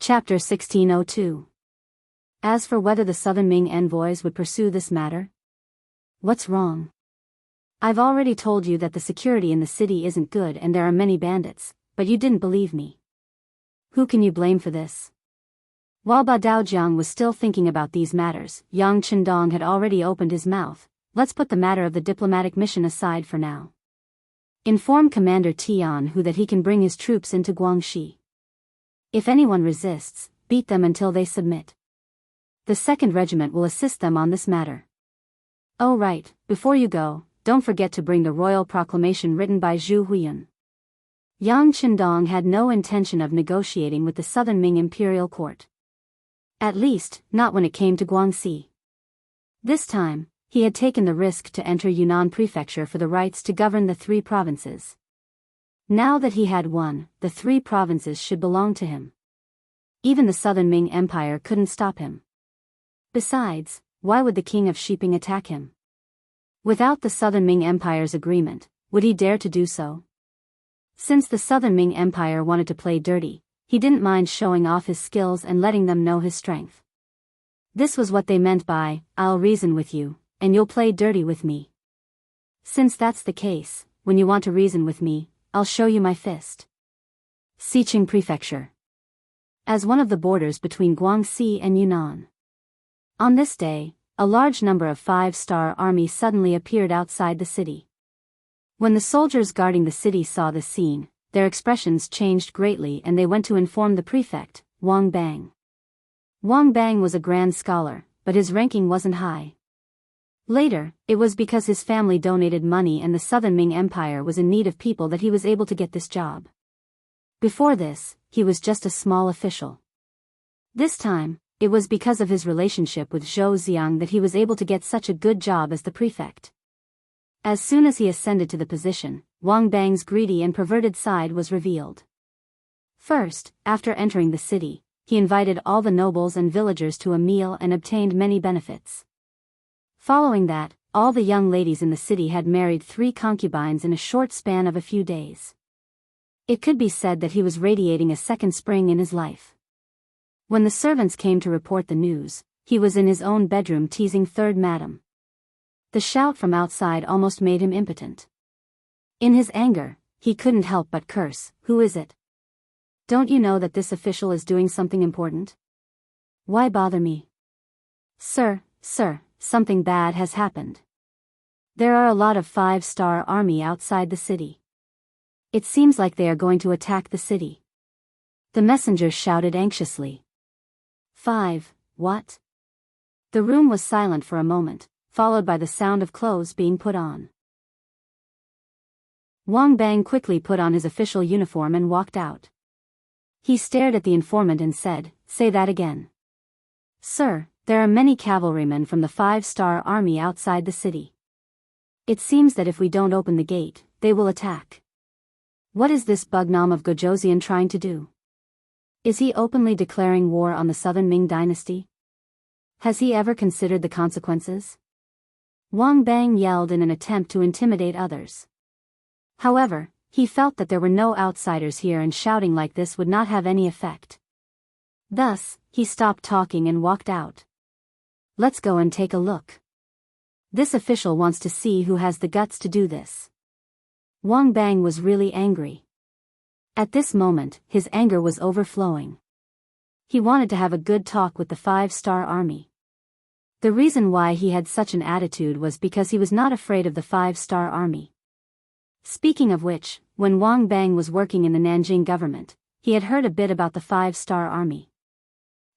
Chapter 1602. As for whether the Southern Ming envoys would pursue this matter? What's wrong? I've already told you that the security in the city isn't good and there are many bandits, but you didn't believe me. Who can you blame for this? While Ba Daojiang was still thinking about these matters, Yang Chendong had already opened his mouth. Let's put the matter of the diplomatic mission aside for now. Inform Commander Tianhu that he can bring his troops into Guangxi. If anyone resists, beat them until they submit. The 2nd Regiment will assist them on this matter. Oh right, before you go, don't forget to bring the royal proclamation written by Zhu Huiyun. Yang Chendong had no intention of negotiating with the Southern Ming imperial court. At least, not when it came to Guangxi. This time, he had taken the risk to enter Yunnan Prefecture for the rights to govern the 3 provinces. Now that he had won, the 3 provinces should belong to him. Even the Southern Ming Empire couldn't stop him. Besides, why would the King of Shiping attack him? Without the Southern Ming Empire's agreement, would he dare to do so? Since the Southern Ming Empire wanted to play dirty, he didn't mind showing off his skills and letting them know his strength. This was what they meant by, I'll reason with you, and you'll play dirty with me. Since that's the case, when you want to reason with me, I'll show you my fist. Xiqing Prefecture. As one of the borders between Guangxi and Yunnan. On this day, a large number of 5-star army suddenly appeared outside the city. When the soldiers guarding the city saw this scene, their expressions changed greatly and they went to inform the prefect, Wang Bang. Wang Bang was a grand scholar, but his ranking wasn't high. Later, it was because his family donated money and the Southern Ming Empire was in need of people that he was able to get this job. Before this, he was just a small official. This time, it was because of his relationship with Zhou Xiang that he was able to get such a good job as the prefect. As soon as he ascended to the position, Wang Bang's greedy and perverted side was revealed. First, after entering the city, he invited all the nobles and villagers to a meal and obtained many benefits. Following that, all the young ladies in the city had married 3 concubines in a short span of a few days. It could be said that he was radiating a second spring in his life. When the servants came to report the news, he was in his own bedroom teasing 3rd Madam. The shout from outside almost made him impotent. In his anger, he couldn't help but curse, "Who is it? Don't you know that this official is doing something important? Why bother me? Sir, something bad has happened. There are a lot of 5-star army outside the city. It seems like they are going to attack the city." The messenger shouted anxiously. 5, what? The room was silent for a moment, followed by the sound of clothes being put on. Wang Bang quickly put on his official uniform and walked out. He stared at the informant and said, "Say that again." "Sir, there are many cavalrymen from the 5-star army outside the city. It seems that if we don't open the gate, they will attack. What is this Bugnom of Gojosian trying to do? Is he openly declaring war on the Southern Ming dynasty? Has he ever considered the consequences?" Wang Bang yelled in an attempt to intimidate others. However, he felt that there were no outsiders here and shouting like this would not have any effect. Thus, he stopped talking and walked out. "Let's go and take a look. This official wants to see who has the guts to do this." Wang Bang was really angry. At this moment, his anger was overflowing. He wanted to have a good talk with the 5-star army. The reason why he had such an attitude was because he was not afraid of the 5-star army. Speaking of which, when Wang Bang was working in the Nanjing government, he had heard a bit about the 5-star army.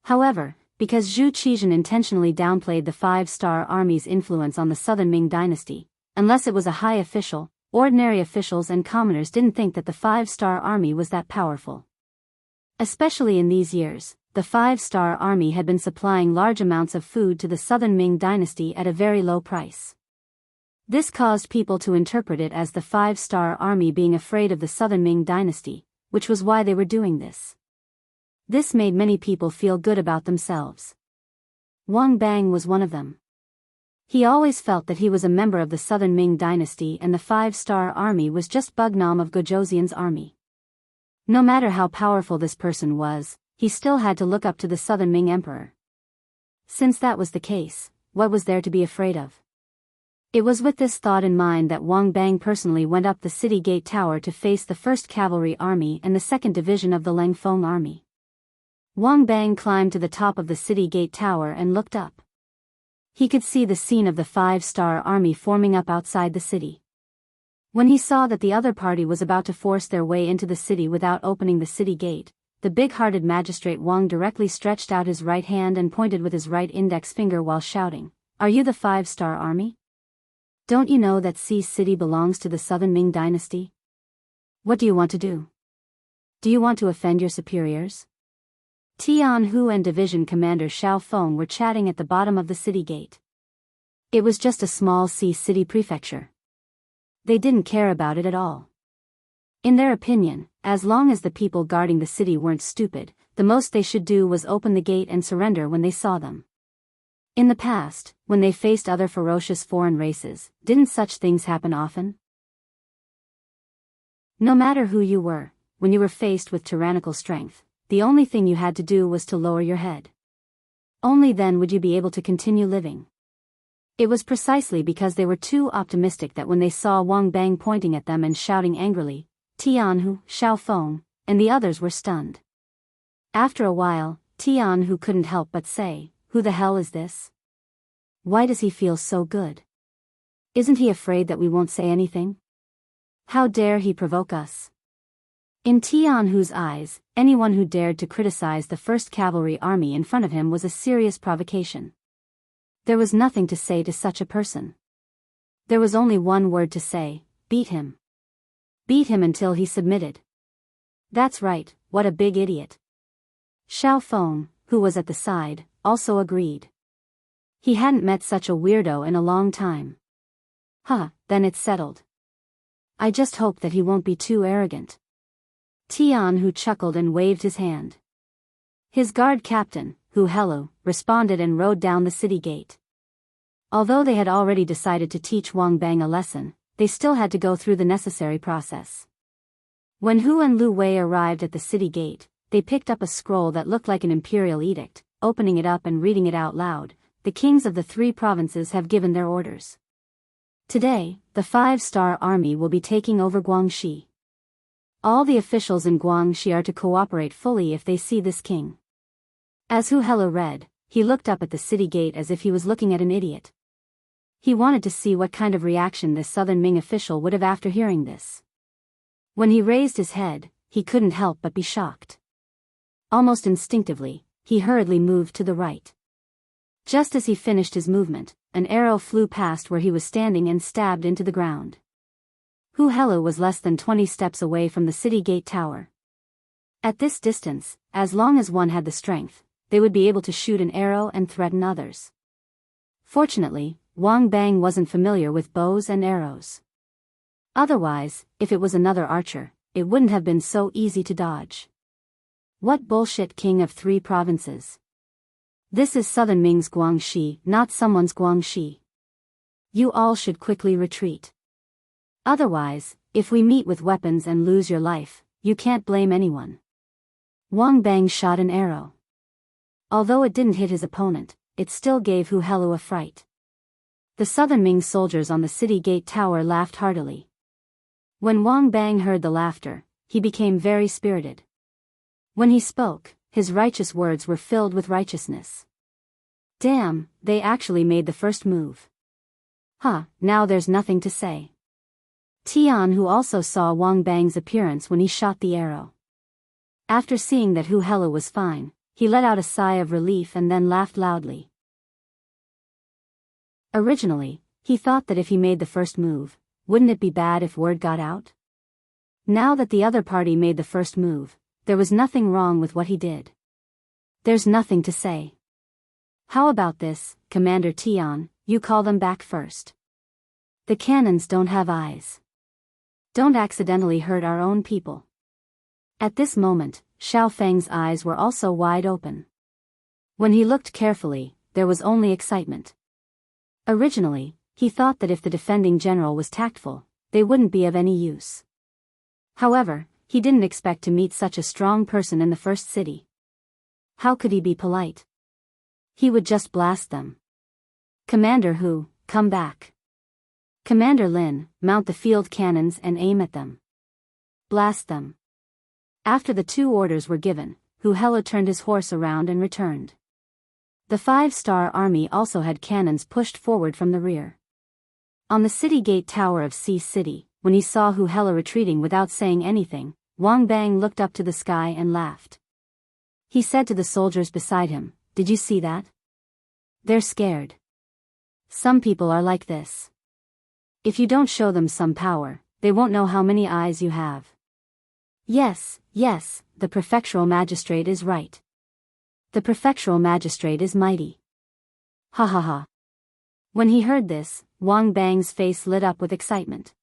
However, because Zhu Qizhen intentionally downplayed the 5-star army's influence on the Southern Ming dynasty, unless it was a high official, ordinary officials and commoners didn't think that the 5-star army was that powerful. Especially in these years, the 5-star army had been supplying large amounts of food to the Southern Ming dynasty at a very low price. This caused people to interpret it as the 5-star army being afraid of the Southern Ming dynasty, which was why they were doing this. This made many people feel good about themselves. Wang Bang was one of them. He always felt that he was a member of the Southern Ming dynasty and the 5-star army was just Bugnom of Gojosian's army. No matter how powerful this person was, he still had to look up to the Southern Ming Emperor. Since that was the case, what was there to be afraid of? It was with this thought in mind that Wang Bang personally went up the city gate tower to face the 1st Cavalry Army and the 2nd Division of the Lang Feng Army. Wang Bang climbed to the top of the city gate tower and looked up. He could see the scene of the 5-star army forming up outside the city. When he saw that the other party was about to force their way into the city without opening the city gate, the big-hearted magistrate Wang directly stretched out his right hand and pointed with his right index finger while shouting, "Are you the 5-star army? Don't you know that Xi City belongs to the Southern Ming Dynasty? What do you want to do? Do you want to offend your superiors?" Tianhu and Division Commander Xiao Feng were chatting at the bottom of the city gate. It was just a small Xi City prefecture. They didn't care about it at all. In their opinion, as long as the people guarding the city weren't stupid, the most they should do was open the gate and surrender when they saw them. In the past, when they faced other ferocious foreign races, didn't such things happen often? No matter who you were, when you were faced with tyrannical strength, the only thing you had to do was to lower your head. Only then would you be able to continue living. It was precisely because they were too optimistic that when they saw Wang Bang pointing at them and shouting angrily, Tianhu, Xiao Feng, and the others were stunned. After a while, Tianhu couldn't help but say, "Who the hell is this? Why does he feel so good? Isn't he afraid that we won't say anything? How dare he provoke us?" In Tianhu's eyes, anyone who dared to criticize the 1st Cavalry Army in front of him was a serious provocation. There was nothing to say to such a person. There was only one word to say: beat him. Beat him until he submitted. That's right, what a big idiot. Xiao Feng, who was at the side, also agreed. He hadn't met such a weirdo in a long time. Then it's settled. I just hope that he won't be too arrogant. Tianhu chuckled and waved his hand. His guard captain, Hu Helu, responded and rode down the city gate. Although they had already decided to teach Wang Bang a lesson, they still had to go through the necessary process. When Hu and Lu Wei arrived at the city gate, they picked up a scroll that looked like an imperial edict. Opening it up and reading it out loud, "The kings of the 3 provinces have given their orders. Today, the 5-star army will be taking over Guangxi. All the officials in Guangxi are to cooperate fully if they see this king." As Hu Helu read, he looked up at the city gate as if he was looking at an idiot. He wanted to see what kind of reaction this Southern Ming official would have after hearing this. When he raised his head, he couldn't help but be shocked. Almost instinctively, he hurriedly moved to the right. Just as he finished his movement, an arrow flew past where he was standing and stabbed into the ground. Hu Helu was less than 20 steps away from the city gate tower. At this distance, as long as one had the strength, they would be able to shoot an arrow and threaten others. Fortunately, Wang Bang wasn't familiar with bows and arrows. Otherwise, if it was another archer, it wouldn't have been so easy to dodge. What bullshit, king of 3 provinces. This is Southern Ming's Guangxi, not someone's Guangxi. You all should quickly retreat. Otherwise, if we meet with weapons and lose your life, you can't blame anyone. Wang Bang shot an arrow. Although it didn't hit his opponent, it still gave Hu Helu a fright. The Southern Ming soldiers on the city gate tower laughed heartily. When Wang Bang heard the laughter, he became very spirited. When he spoke, his righteous words were filled with righteousness. Damn, they actually made the first move. Now there's nothing to say. Tianhu also saw Wang Bang's appearance when he shot the arrow. After seeing that Hu Helu was fine, he let out a sigh of relief and then laughed loudly. Originally, he thought that if he made the first move, wouldn't it be bad if word got out? Now that the other party made the first move, there was nothing wrong with what he did. There's nothing to say. How about this, Commander Tian, you call them back first. The cannons don't have eyes. Don't accidentally hurt our own people. At this moment, Xiao Feng's eyes were also wide open. When he looked carefully, there was only excitement. Originally, he thought that if the defending general was tactful, they wouldn't be of any use. However, he didn't expect to meet such a strong person in the first city. How could he be polite? He would just blast them. Commander Hu, come back. Commander Lin, mount the field cannons and aim at them. Blast them. After the two orders were given, Hu Hela turned his horse around and returned. The 5-star army also had cannons pushed forward from the rear. On the city gate tower of Sea City, when he saw Hu Hela retreating without saying anything, Wang Bang looked up to the sky and laughed. He said to the soldiers beside him, "Did you see that? They're scared. Some people are like this. If you don't show them some power, they won't know how many eyes you have." Yes, the prefectural magistrate is right. The prefectural magistrate is mighty. Ha ha ha. When he heard this, Wang Bang's face lit up with excitement.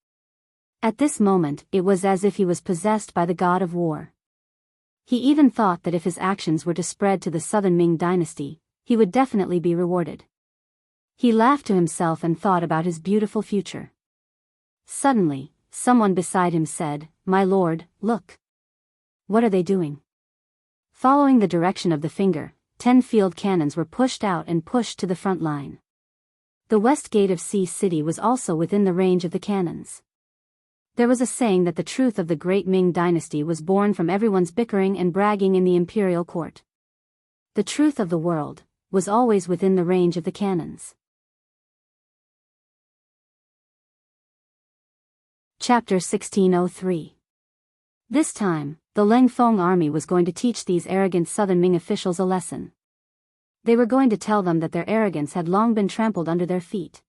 At this moment, it was as if he was possessed by the god of war. He even thought that if his actions were to spread to the southern Ming dynasty, he would definitely be rewarded. He laughed to himself and thought about his beautiful future. Suddenly, someone beside him said, "My lord, look." What are they doing? Following the direction of the finger, 10 field cannons were pushed out and pushed to the front line. The west gate of Sea City was also within the range of the cannons. There was a saying that the truth of the great Ming dynasty was born from everyone's bickering and bragging in the imperial court. The truth of the world was always within the range of the cannons. Chapter 1603. This time, the Lengfeng army was going to teach these arrogant southern Ming officials a lesson. They were going to tell them that their arrogance had long been trampled under their feet.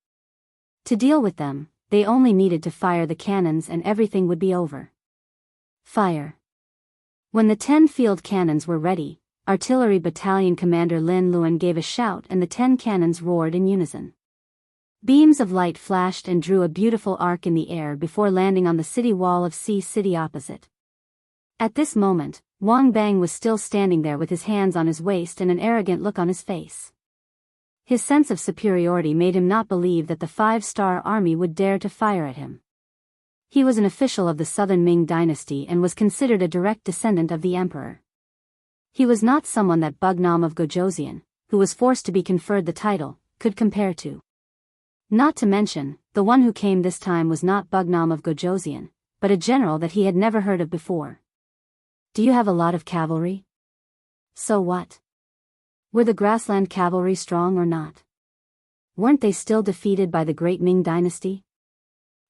To deal with them, they only needed to fire the cannons and everything would be over. Fire. When the 10 field cannons were ready, Artillery Battalion Commander Lin Luan gave a shout and the 10 cannons roared in unison. Beams of light flashed and drew a beautiful arc in the air before landing on the city wall of Sea City opposite. At this moment, Wang Bang was still standing there with his hands on his waist and an arrogant look on his face. His sense of superiority made him not believe that the 5-star army would dare to fire at him. He was an official of the southern Ming dynasty and was considered a direct descendant of the emperor. He was not someone that Bugnam of Gojoseon, who was forced to be conferred the title, could compare to. Not to mention, the one who came this time was not Bugnam of Gojoseon, but a general that he had never heard of before. "Do you have a lot of cavalry?" "So what? Were the grassland cavalry strong or not? Weren't they still defeated by the great Ming dynasty?"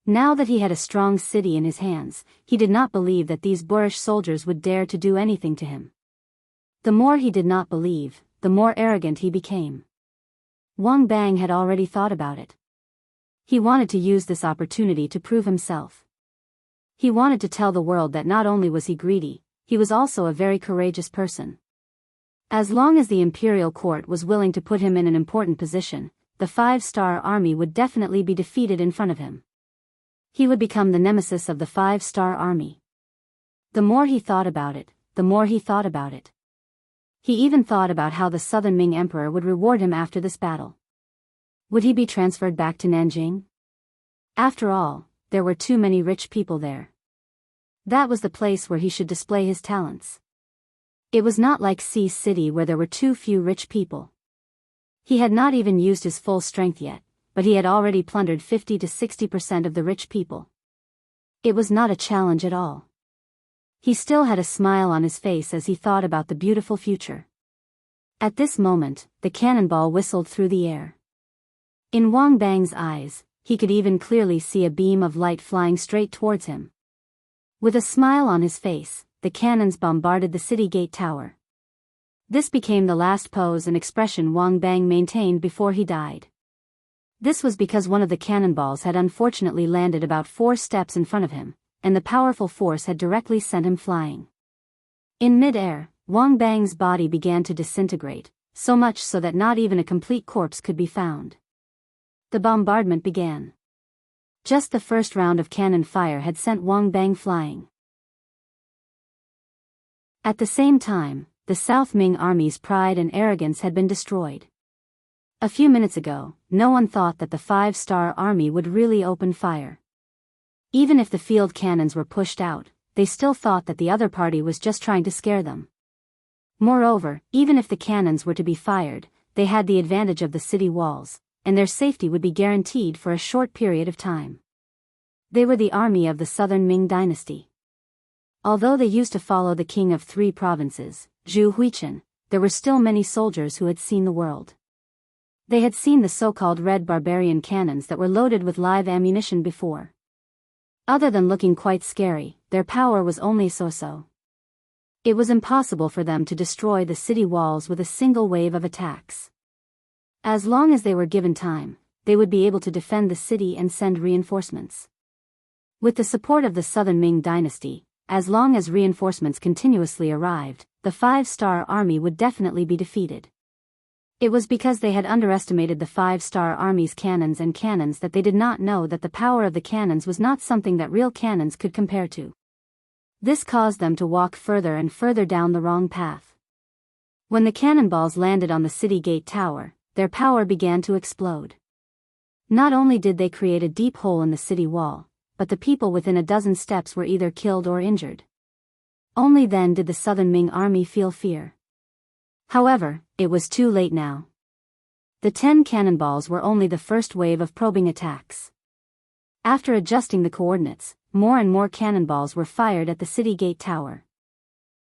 Now that he had a strong city in his hands, he did not believe that these boorish soldiers would dare to do anything to him. The more he did not believe, the more arrogant he became. Wang Bang had already thought about it. He wanted to use this opportunity to prove himself. He wanted to tell the world that not only was he greedy, he was also a very courageous person. As long as the imperial court was willing to put him in an important position, the 5-star army would definitely be defeated in front of him. He would become the nemesis of the 5-star army. The more he thought about it, the more he thought about it. He even thought about how the southern Ming emperor would reward him after this battle. Would he be transferred back to Nanjing? After all, there were too many rich people there. That was the place where he should display his talents. It was not like Sea City where there were too few rich people. He had not even used his full strength yet, but he had already plundered 50 to 60% of the rich people. It was not a challenge at all. He still had a smile on his face as he thought about the beautiful future. At this moment, the cannonball whistled through the air. In Wang Bang's eyes, he could even clearly see a beam of light flying straight towards him. With a smile on his face, the cannons bombarded the city gate tower. This became the last pose and expression Wang Bang maintained before he died. This was because one of the cannonballs had unfortunately landed about 4 steps in front of him, and the powerful force had directly sent him flying. In mid-air, Wang Bang's body began to disintegrate, so much so that not even a complete corpse could be found. The bombardment began. Just the first round of cannon fire had sent Wang Bang flying. At the same time, the South Ming army's pride and arrogance had been destroyed. A few minutes ago, no one thought that the 5-star army would really open fire. Even if the field cannons were pushed out, they still thought that the other party was just trying to scare them. Moreover, even if the cannons were to be fired, they had the advantage of the city walls, and their safety would be guaranteed for a short period of time. They were the army of the southern Ming dynasty. Although they used to follow the king of 3 provinces, Zhu Huichen, there were still many soldiers who had seen the world. They had seen the so-called red barbarian cannons that were loaded with live ammunition before. Other than looking quite scary, their power was only so-so. It was impossible for them to destroy the city walls with a single wave of attacks. As long as they were given time, they would be able to defend the city and send reinforcements. With the support of the southern Ming dynasty, as long as reinforcements continuously arrived, the 5-star army would definitely be defeated. It was because they had underestimated the 5-star army's cannons that they did not know that the power of the cannons was not something that real cannons could compare to. This caused them to walk further and further down the wrong path. When the cannonballs landed on the city gate tower, their power began to explode. Not only did they create a deep hole in the city wall, but the people within a dozen steps were either killed or injured. Only then did the southern Ming army feel fear. However, it was too late now. The 10 cannonballs were only the first wave of probing attacks. After adjusting the coordinates, more and more cannonballs were fired at the city gate tower.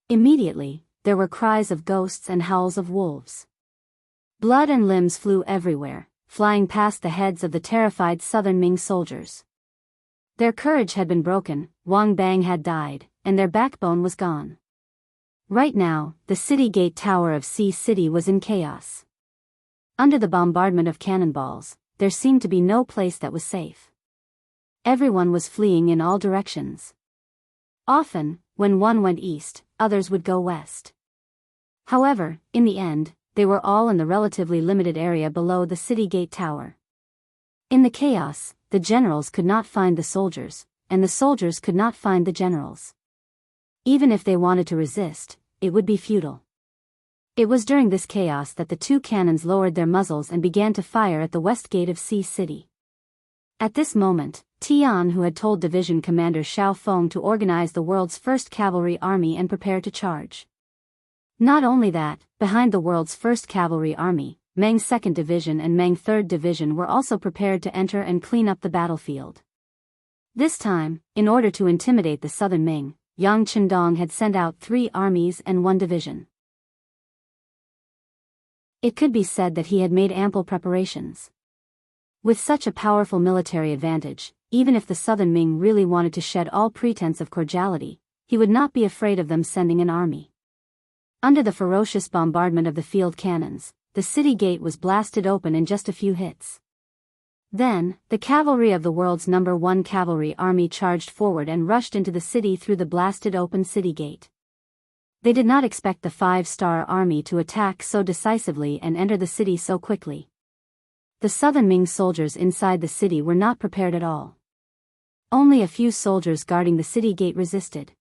Immediately, there were cries of ghosts and howls of wolves. Blood and limbs flew everywhere, flying past the heads of the terrified southern Ming soldiers. Their courage had been broken, Wang Bang had died, and their backbone was gone. Right now, the city gate tower of Sea City was in chaos. Under the bombardment of cannonballs, there seemed to be no place that was safe. Everyone was fleeing in all directions. Often, when one went east, others would go west. However, in the end, they were all in the relatively limited area below the city gate tower. In the chaos, the generals could not find the soldiers, and the soldiers could not find the generals. Even if they wanted to resist, it would be futile. It was during this chaos that the 2 cannons lowered their muzzles and began to fire at the west gate of Sea City. At this moment, Tian, who had told Division Commander Xiao Feng to organize the world's first cavalry army and prepare to charge. Not only that, behind the world's first cavalry army, Meng's 2nd Division and Meng's 3rd Division were also prepared to enter and clean up the battlefield. This time, in order to intimidate the southern Ming, Yang Chendong had sent out 3 armies and 1 division. It could be said that he had made ample preparations. With such a powerful military advantage, even if the southern Ming really wanted to shed all pretense of cordiality, he would not be afraid of them sending an army. Under the ferocious bombardment of the field cannons, the city gate was blasted open in just a few hits. Then, the cavalry of the world's number 1 cavalry army charged forward and rushed into the city through the blasted open city gate. They did not expect the 5-star army to attack so decisively and enter the city so quickly. The southern Ming soldiers inside the city were not prepared at all. Only a few soldiers guarding the city gate resisted.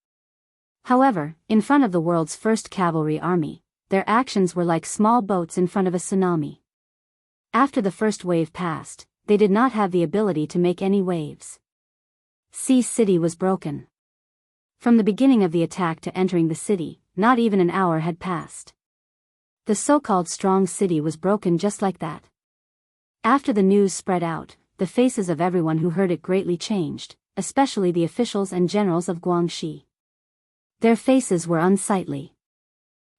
However, in front of the world's first cavalry army, their actions were like small boats in front of a tsunami. After the first wave passed, they did not have the ability to make any waves. Sea City was broken. From the beginning of the attack to entering the city, not even an hour had passed. The so-called strong city was broken just like that. After the news spread out, the faces of everyone who heard it greatly changed, especially the officials and generals of Guangxi. Their faces were unsightly.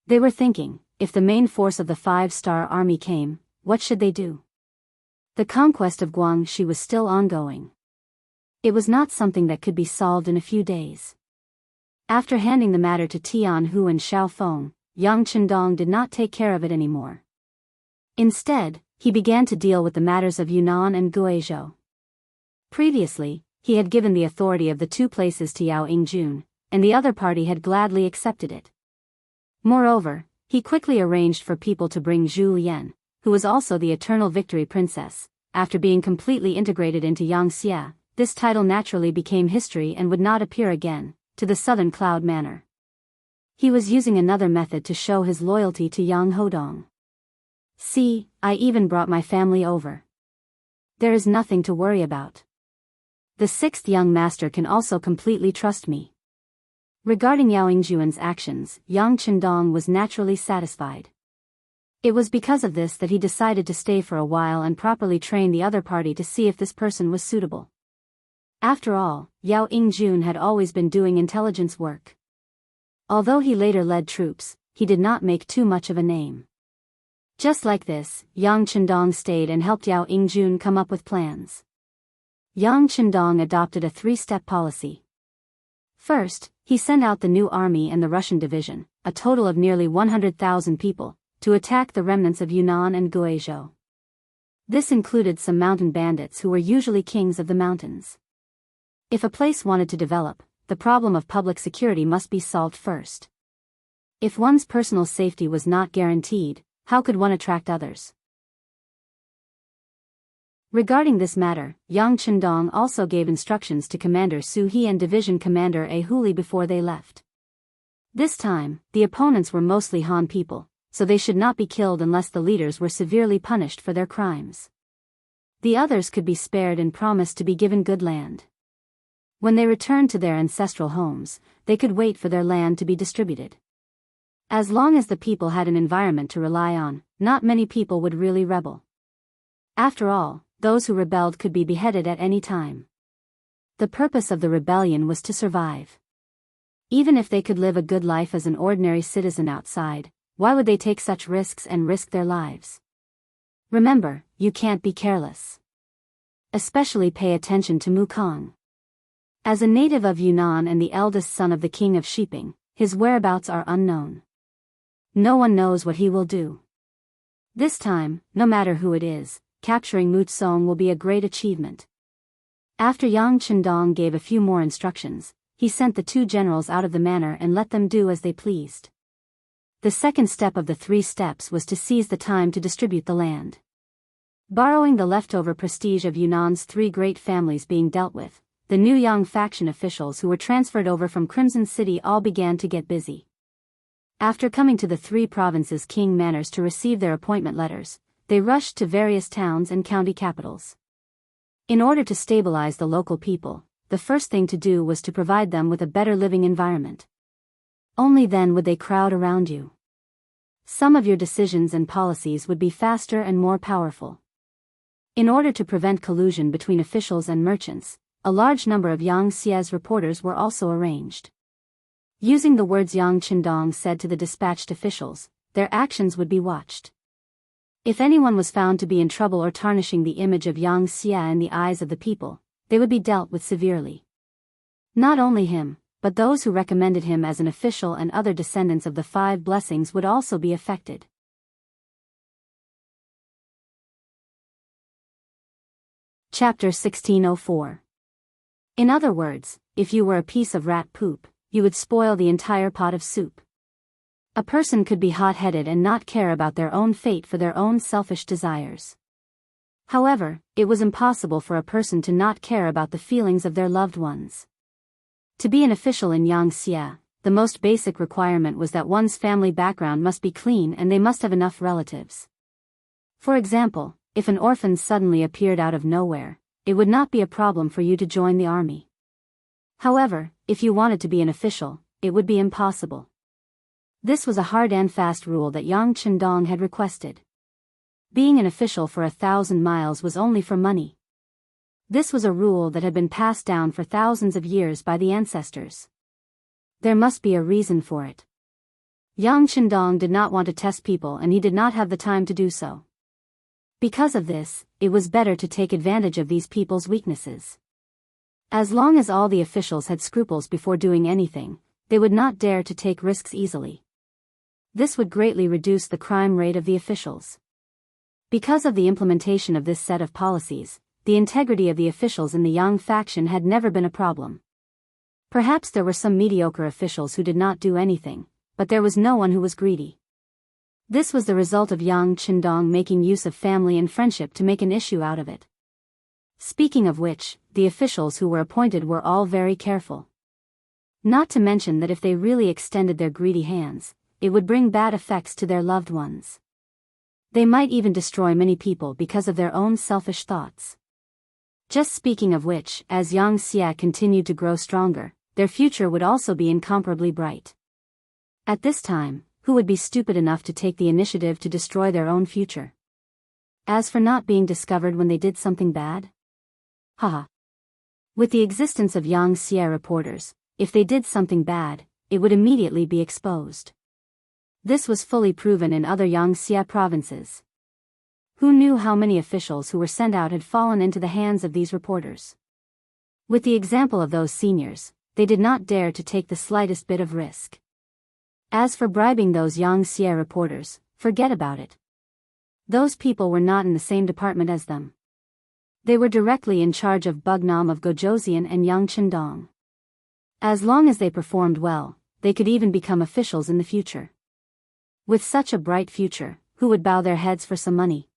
They were thinking, if the main force of the 5-star army came, what should they do? The conquest of Guangxi was still ongoing. It was not something that could be solved in a few days. After handing the matter to Tianhu and Xiao Feng, Yang Chendong did not take care of it anymore. Instead, he began to deal with the matters of Yunnan and Guizhou. Previously, he had given the authority of the 2 places to Yao Yingjun, and the other party had gladly accepted it. Moreover, he quickly arranged for people to bring Zhu Lian, who was also the Eternal Victory Princess. After being completely integrated into Yangxia, this title naturally became history and would not appear again, to the Southern Cloud Manor. He was using another method to show his loyalty to Yang Hodong. See, I even brought my family over. There is nothing to worry about. The 6th young master can also completely trust me. Regarding Yao Yingjuan's actions, Yang Qindong was naturally satisfied. It was because of this that he decided to stay for a while and properly train the other party to see if this person was suitable. After all, Yao Yingjun had always been doing intelligence work. Although he later led troops, he did not make too much of a name. Just like this, Yang Qindong stayed and helped Yao Yingjun come up with plans. Yang Qindong adopted a three-step policy. First, he sent out the new army and the Russian division, a total of nearly 100,000 people, to attack the remnants of Yunnan and Guizhou. This included some mountain bandits who were usually kings of the mountains. If a place wanted to develop, the problem of public security must be solved first. If one's personal safety was not guaranteed, how could one attract others? Regarding this matter, Yang Qindong also gave instructions to Commander Su He and Division Commander A Huli before they left. This time, the opponents were mostly Han people, so they should not be killed unless the leaders were severely punished for their crimes. The others could be spared and promised to be given good land. When they returned to their ancestral homes, they could wait for their land to be distributed. As long as the people had an environment to rely on, not many people would really rebel. After all, those who rebelled could be beheaded at any time. The purpose of the rebellion was to survive. Even if they could live a good life as an ordinary citizen outside, why would they take such risks and risk their lives? Remember, you can't be careless. Especially pay attention to Mukong. As a native of Yunnan and the eldest son of the king of Shiping, his whereabouts are unknown. No one knows what he will do. This time, no matter who it is, capturing Mutsong will be a great achievement. After Yang Qindong gave a few more instructions, he sent the two generals out of the manor and let them do as they pleased. The second step of the 3 steps was to seize the time to distribute the land. Borrowing the leftover prestige of Yunnan's 3 great families being dealt with, the new Yang faction officials who were transferred over from Crimson City all began to get busy. After coming to the 3 provinces' king manors to receive their appointment letters, they rushed to various towns and county capitals. In order to stabilize the local people, the first thing to do was to provide them with a better living environment. Only then would they crowd around you. Some of your decisions and policies would be faster and more powerful. In order to prevent collusion between officials and merchants, a large number of Yang Xie's reporters were also arranged. Using the words Yang Qindong said to the dispatched officials, their actions would be watched. If anyone was found to be in trouble or tarnishing the image of Yang Xie in the eyes of the people, they would be dealt with severely. Not only him, but those who recommended him as an official and other descendants of the 5 blessings would also be affected. Chapter 1604. In other words, if you were a piece of rat poop, you would spoil the entire pot of soup. A person could be hot-headed and not care about their own fate for their own selfish desires. However, it was impossible for a person to not care about the feelings of their loved ones. To be an official in Yang Xie, the most basic requirement was that one's family background must be clean and they must have enough relatives. For example, if an orphan suddenly appeared out of nowhere, it would not be a problem for you to join the army. However, if you wanted to be an official, it would be impossible. This was a hard and fast rule that Yang Qindong had requested. Being an official for 1,000 miles was only for money. This was a rule that had been passed down for thousands of years by the ancestors. There must be a reason for it. Yang Qindong did not want to test people and he did not have the time to do so. Because of this, it was better to take advantage of these people's weaknesses. As long as all the officials had scruples before doing anything, they would not dare to take risks easily. This would greatly reduce the crime rate of the officials. Because of the implementation of this set of policies, the integrity of the officials in the Yang faction had never been a problem. Perhaps there were some mediocre officials who did not do anything, but there was no one who was greedy. This was the result of Yang Qindong making use of family and friendship to make an issue out of it. Speaking of which, the officials who were appointed were all very careful. Not to mention that if they really extended their greedy hands, it would bring bad effects to their loved ones. They might even destroy many people because of their own selfish thoughts. Just speaking of which, as Yang Xie continued to grow stronger, their future would also be incomparably bright. At this time, who would be stupid enough to take the initiative to destroy their own future? As for not being discovered when they did something bad? Haha. With the existence of Xianxia reporters, if they did something bad, it would immediately be exposed. This was fully proven in other Xianxia provinces. Who knew how many officials who were sent out had fallen into the hands of these reporters? With the example of those seniors, they did not dare to take the slightest bit of risk. As for bribing those Xianxia reporters, forget about it. Those people were not in the same department as them. They were directly in charge of Bugnam of Gojoseon and Yangqindong. As long as they performed well, they could even become officials in the future. With such a bright future, who would bow their heads for some money?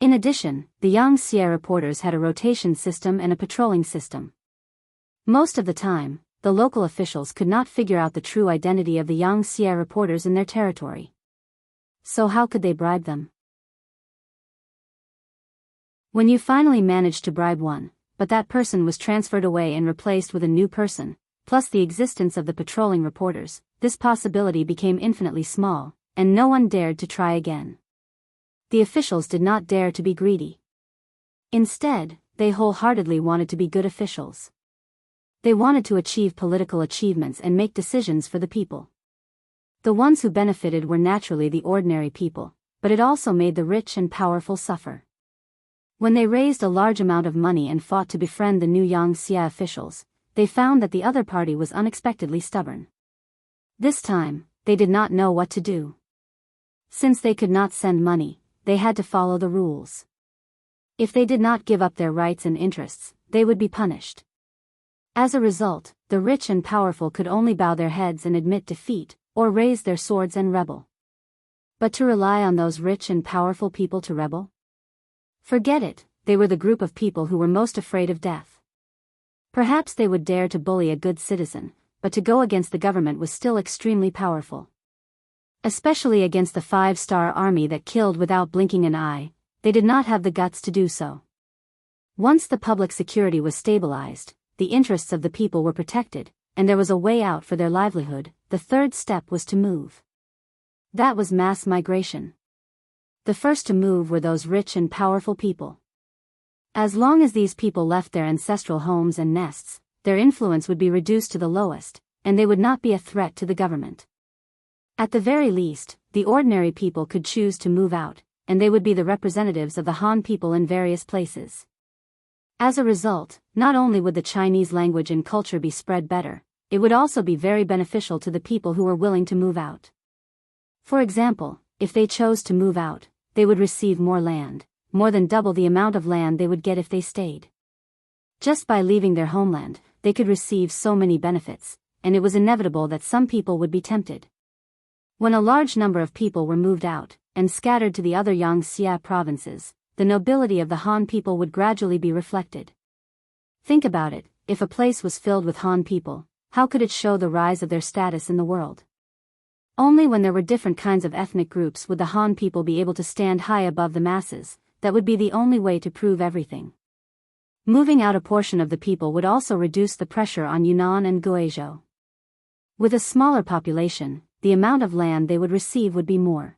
In addition, the Xianxia reporters had a rotation system and a patrolling system. Most of the time, the local officials could not figure out the true identity of the Xianxia reporters in their territory. So how could they bribe them? When you finally managed to bribe one, but that person was transferred away and replaced with a new person, plus the existence of the patrolling reporters, this possibility became infinitely small, and no one dared to try again. The officials did not dare to be greedy. Instead, they wholeheartedly wanted to be good officials. They wanted to achieve political achievements and make decisions for the people. The ones who benefited were naturally the ordinary people, but it also made the rich and powerful suffer. When they raised a large amount of money and fought to befriend the new Xianxia officials, they found that the other party was unexpectedly stubborn. This time, they did not know what to do. Since they could not send money, they had to follow the rules. If they did not give up their rights and interests, they would be punished. As a result, the rich and powerful could only bow their heads and admit defeat, or raise their swords and rebel. But to rely on those rich and powerful people to rebel? Forget it, they were the group of people who were most afraid of death. Perhaps they would dare to bully a good citizen, but to go against the government was still extremely powerful. Especially against the 5-star army that killed without blinking an eye, they did not have the guts to do so. Once the public security was stabilized, the interests of the people were protected, and there was a way out for their livelihood, the third step was to move. That was mass migration. The first to move were those rich and powerful people. As long as these people left their ancestral homes and nests, their influence would be reduced to the lowest, and they would not be a threat to the government. At the very least, the ordinary people could choose to move out, and they would be the representatives of the Han people in various places. As a result, not only would the Chinese language and culture be spread better, it would also be very beneficial to the people who were willing to move out. For example, if they chose to move out, they would receive more land, more than double the amount of land they would get if they stayed. Just by leaving their homeland, they could receive so many benefits, and it was inevitable that some people would be tempted. When a large number of people were moved out, and scattered to the other Xianxia provinces, the nobility of the Han people would gradually be reflected. Think about it, if a place was filled with Han people, how could it show the rise of their status in the world? Only when there were different kinds of ethnic groups would the Han people be able to stand high above the masses. That would be the only way to prove everything. Moving out a portion of the people would also reduce the pressure on Yunnan and Guizhou. With a smaller population, the amount of land they would receive would be more.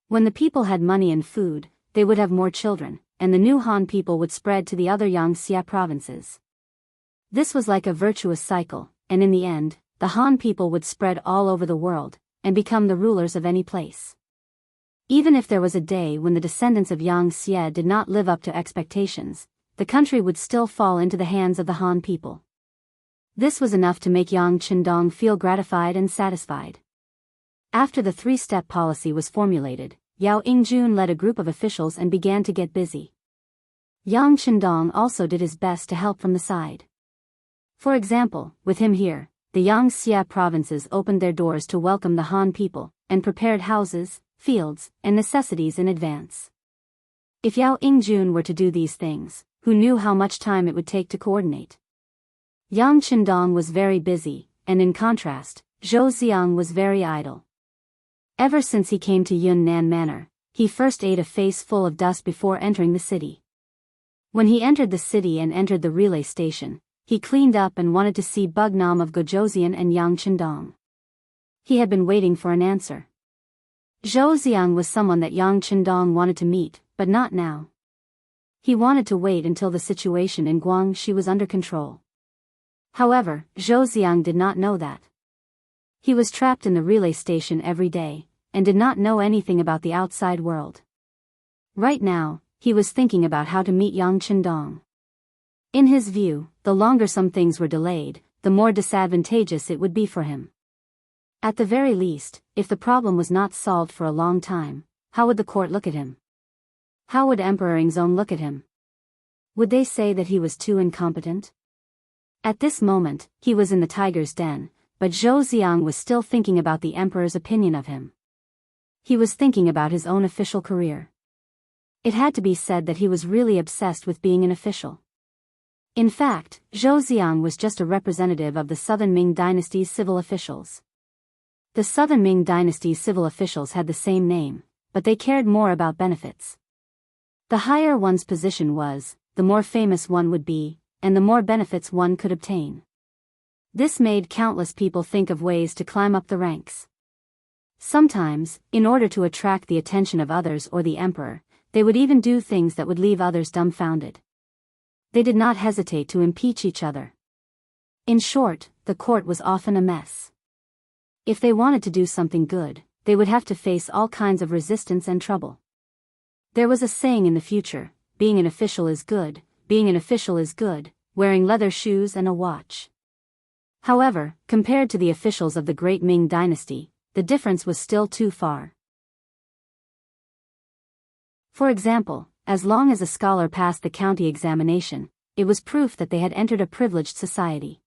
When the people had money and food, they would have more children, and the new Han people would spread to the other Xianxia provinces. This was like a virtuous cycle, and in the end, the Han people would spread all over the world, and become the rulers of any place. Even if there was a day when the descendants of Xianxia did not live up to expectations, the country would still fall into the hands of the Han people. This was enough to make Yangqindong feel gratified and satisfied. After the 3-step policy was formulated, Yao Yingjun led a group of officials and began to get busy. Yangqindong also did his best to help from the side. For example, with him here, the Xianxia provinces opened their doors to welcome the Han people, and prepared houses, fields, and necessities in advance. If Yao Yingjun were to do these things, who knew how much time it would take to coordinate? Yangqindong was very busy, and in contrast, Zhou Xiang was very idle. Ever since he came to Yunnan Manor, he first ate a face full of dust before entering the city. When he entered the city and entered the relay station, he cleaned up and wanted to see Bugnam of Gojoseon and Yang Chendong. He had been waiting for an answer. Zhou Xiang was someone that Yang Chendong wanted to meet, but not now. He wanted to wait until the situation in Guangxi was under control. However, Zhou Xiang did not know that. He was trapped in the relay station every day, and did not know anything about the outside world. Right now, he was thinking about how to meet Yang Chendong. In his view, the longer some things were delayed, the more disadvantageous it would be for him. At the very least, if the problem was not solved for a long time, how would the court look at him? How would Emperor Yingzong look at him? Would they say that he was too incompetent? At this moment, he was in the tiger's den, but Zhou Xiang was still thinking about the emperor's opinion of him. He was thinking about his own official career. It had to be said that he was really obsessed with being an official. In fact, Zhou Xiang was just a representative of the Southern Ming Dynasty's civil officials. The Southern Ming Dynasty's civil officials had the same name, but they cared more about benefits. The higher one's position was, the more famous one would be, and the more benefits one could obtain. This made countless people think of ways to climb up the ranks. Sometimes, in order to attract the attention of others or the emperor, they would even do things that would leave others dumbfounded. They did not hesitate to impeach each other. In short, the court was often a mess. If they wanted to do something good, they would have to face all kinds of resistance and trouble. There was a saying in the future, being an official is good, being an official is good, wearing leather shoes and a watch. However, compared to the officials of the Great Ming Dynasty, the difference was still too far. For example, as long as a scholar passed the county examination, it was proof that they had entered a privileged society.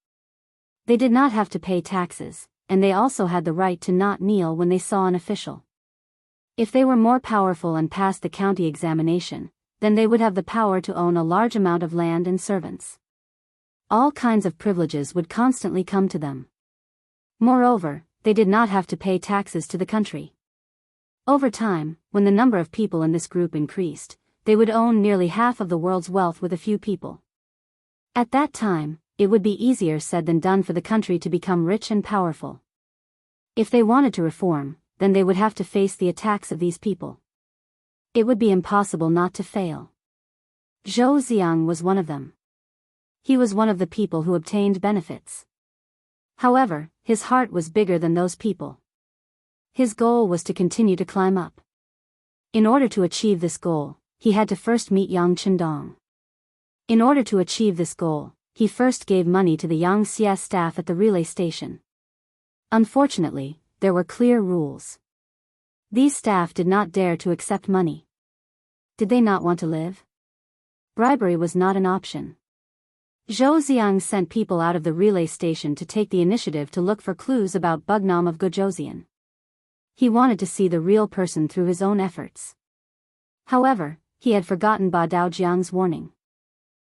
They did not have to pay taxes, and they also had the right to not kneel when they saw an official. If they were more powerful and passed the county examination, then they would have the power to own a large amount of land and servants. All kinds of privileges would constantly come to them. Moreover, they did not have to pay taxes to the country. Over time, when the number of people in this group increased, they would own nearly half of the world's wealth with a few people. At that time, it would be easier said than done for the country to become rich and powerful. If they wanted to reform, then they would have to face the attacks of these people. It would be impossible not to fail. Zhou Xiang was one of them. He was one of the people who obtained benefits. However, his heart was bigger than those people. His goal was to continue to climb up. In order to achieve this goal, he had to first meet Yang Chendong. In order to achieve this goal, he first gave money to the Yangxia staff at the relay station. Unfortunately, there were clear rules. These staff did not dare to accept money. Did they not want to live? Bribery was not an option. Zhou Xiang sent people out of the relay station to take the initiative to look for clues about Bugnam of Gojoseon. He wanted to see the real person through his own efforts. However, he had forgotten Ba Daojiang's warning.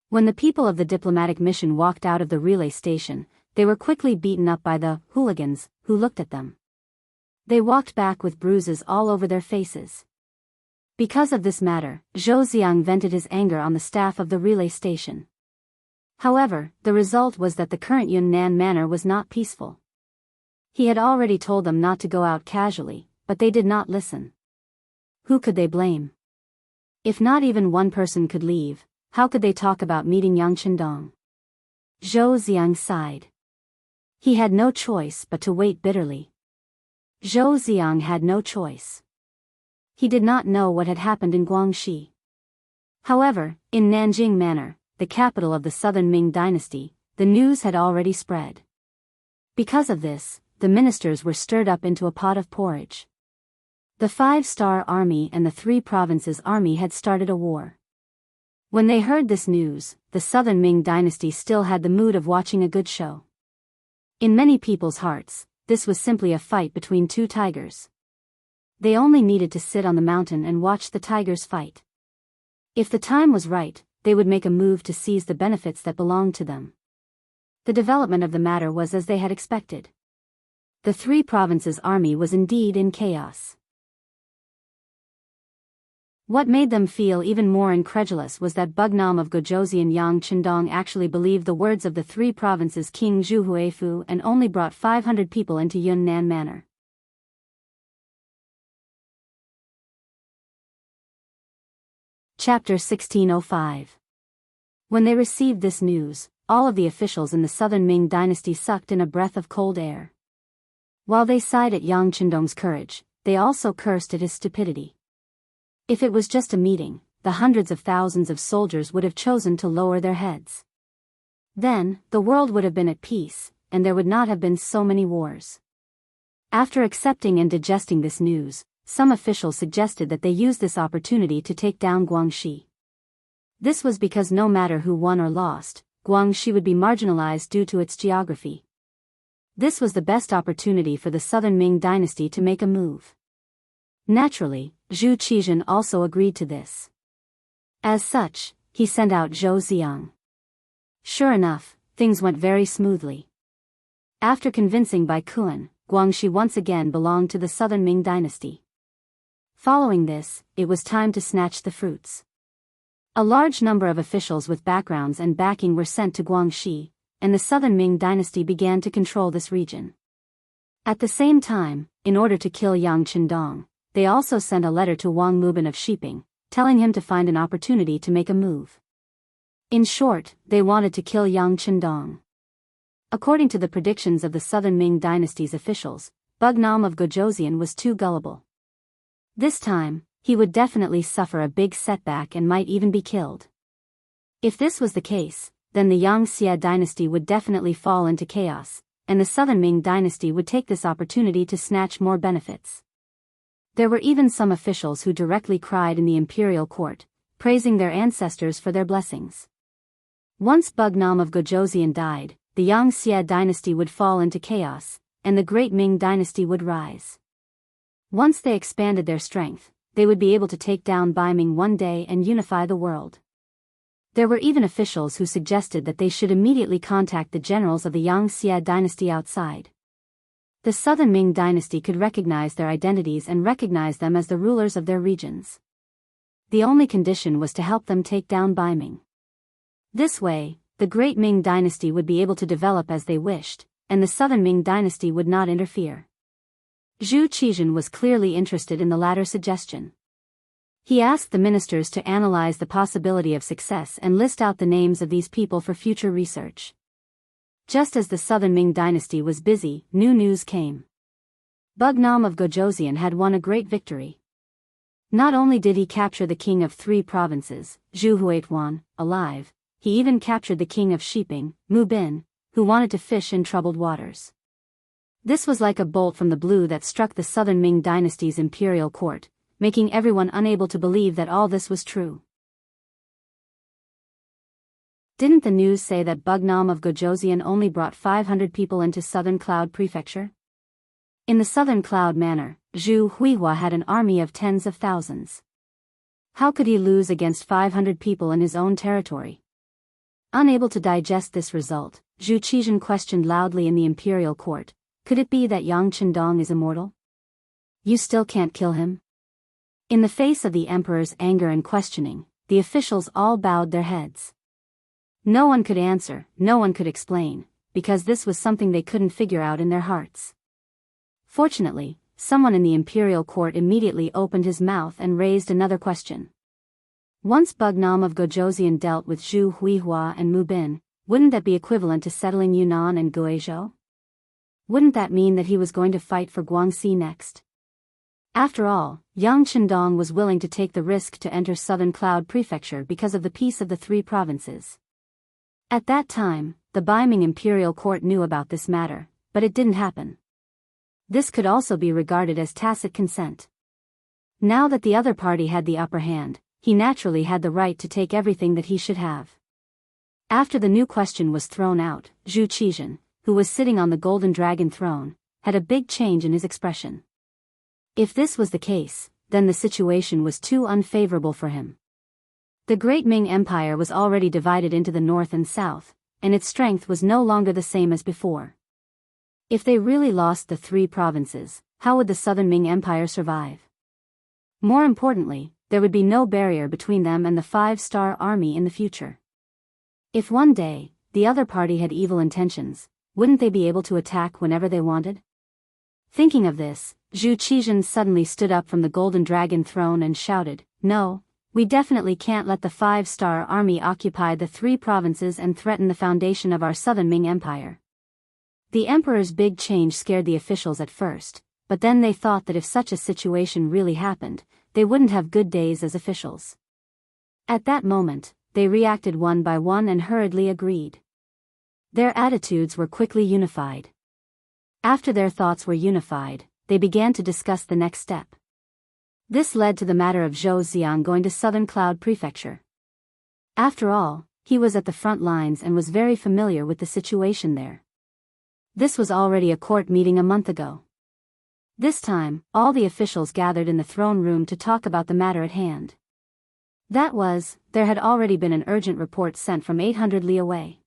When the people of the diplomatic mission walked out of the relay station, they were quickly beaten up by the hooligans, who looked at them. They walked back with bruises all over their faces. Because of this matter, Zhou Xiang vented his anger on the staff of the relay station. However, the result was that the current Yunnan manor was not peaceful. He had already told them not to go out casually, but they did not listen. Who could they blame? If not even one person could leave, how could they talk about meeting Yang Chendong? Zhou Xiang sighed. He had no choice but to wait bitterly. Zhou Xiang had no choice. He did not know what had happened in Guangxi. However, in Nanjing Manor, the capital of the Southern Ming Dynasty, the news had already spread. Because of this, the ministers were stirred up into a pot of porridge. The 5-star army and the 3 provinces army had started a war. When they heard this news, the Southern Ming Dynasty still had the mood of watching a good show. In many people's hearts, this was simply a fight between 2 tigers. They only needed to sit on the mountain and watch the tigers fight. If the time was right, they would make a move to seize the benefits that belonged to them. The development of the matter was as they had expected. The 3 provinces army was indeed in chaos. What made them feel even more incredulous was that Bugnam of Gojoseon Yang Chendong actually believed the words of the three provinces King Zhu Huifu and only brought 500 people into Yunnan Manor. Chapter 1605. When they received this news, all of the officials in the southern Ming dynasty sucked in a breath of cold air. While they sighed at Yang Chendong's courage, they also cursed at his stupidity. If it was just a meeting, the hundreds of thousands of soldiers would have chosen to lower their heads. Then, the world would have been at peace, and there would not have been so many wars. After accepting and digesting this news, some officials suggested that they use this opportunity to take down Guangxi. This was because no matter who won or lost, Guangxi would be marginalized due to its geography. This was the best opportunity for the southern Ming dynasty to make a move. Naturally, Zhu Qizhen also agreed to this. As such, he sent out Zhou Xiang. Sure enough, things went very smoothly. After convincing Bai Kuan, Guangxi once again belonged to the southern Ming dynasty. Following this, it was time to snatch the fruits. A large number of officials with backgrounds and backing were sent to Guangxi, and the southern Ming dynasty began to control this region. At the same time, in order to kill Yang Chendong, they also sent a letter to Wang Mubin of Shiping, telling him to find an opportunity to make a move. In short, they wanted to kill Yang Chendong. According to the predictions of the southern Ming dynasty's officials, Bugnam of Gojoseon was too gullible. This time, he would definitely suffer a big setback and might even be killed. If this was the case, then the Yangxia dynasty would definitely fall into chaos, and the southern Ming dynasty would take this opportunity to snatch more benefits. There were even some officials who directly cried in the imperial court, praising their ancestors for their blessings. Once Bugnam of Gojoseon died, the Yangxia dynasty would fall into chaos, and the great Ming dynasty would rise. Once they expanded their strength, they would be able to take down Baiming one day and unify the world. There were even officials who suggested that they should immediately contact the generals of the Yangxia dynasty outside. The southern Ming dynasty could recognize their identities and recognize them as the rulers of their regions. The only condition was to help them take down Baiming. This way, the great Ming dynasty would be able to develop as they wished, and the southern Ming dynasty would not interfere. Zhu Qizhen was clearly interested in the latter suggestion. He asked the ministers to analyze the possibility of success and list out the names of these people for future research. Just as the southern Ming dynasty was busy, new news came. Bugnam of Gojoseon had won a great victory. Not only did he capture the king of 3 provinces, Zhu Huituan, alive, he even captured the king of Shiping, Mu Bin, who wanted to fish in troubled waters. This was like a bolt from the blue that struck the southern Ming dynasty's imperial court, making everyone unable to believe that all this was true. Didn't the news say that Bugnam of Gojoseon only brought 500 people into Southern Cloud Prefecture? In the Southern Cloud Manor, Zhu Huihua had an army of tens of thousands. How could he lose against 500 people in his own territory? Unable to digest this result, Zhu Qizhen questioned loudly in the imperial court, could it be that Yang Chendong is immortal? You still can't kill him? In the face of the emperor's anger and questioning, the officials all bowed their heads. No one could answer, no one could explain, because this was something they couldn't figure out in their hearts. Fortunately, someone in the imperial court immediately opened his mouth and raised another question. Once Bugnam of Gojoseon dealt with Zhu Huihua and Mu Bin, wouldn't that be equivalent to settling Yunnan and Guizhou? Wouldn't that mean that he was going to fight for Guangxi next? After all, Yang Chendong was willing to take the risk to enter Southern Cloud Prefecture because of the peace of the 3 provinces. At that time, the Baiming imperial court knew about this matter, but it didn't happen. This could also be regarded as tacit consent. Now that the other party had the upper hand, he naturally had the right to take everything that he should have. After the new question was thrown out, Zhu Qizhen, who was sitting on the golden dragon throne, had a big change in his expression. If this was the case, then the situation was too unfavorable for him. The Great Ming Empire was already divided into the north and south, and its strength was no longer the same as before. If they really lost the 3 provinces, how would the southern Ming Empire survive? More importantly, there would be no barrier between them and the five-star army in the future. If one day, the other party had evil intentions, wouldn't they be able to attack whenever they wanted? Thinking of this, Zhu Qizhen suddenly stood up from the golden dragon throne and shouted, "No, we definitely can't let the five-star army occupy the 3 provinces and threaten the foundation of our southern Ming Empire." The emperor's big change scared the officials at first, but then they thought that if such a situation really happened, they wouldn't have good days as officials. At that moment, they reacted one by one and hurriedly agreed. Their attitudes were quickly unified. After their thoughts were unified, they began to discuss the next step. This led to the matter of Zhou Xiang going to Southern Cloud Prefecture. After all, he was at the front lines and was very familiar with the situation there. This was already a court meeting a month ago. This time, all the officials gathered in the throne room to talk about the matter at hand. That was, there had already been an urgent report sent from 800 li away.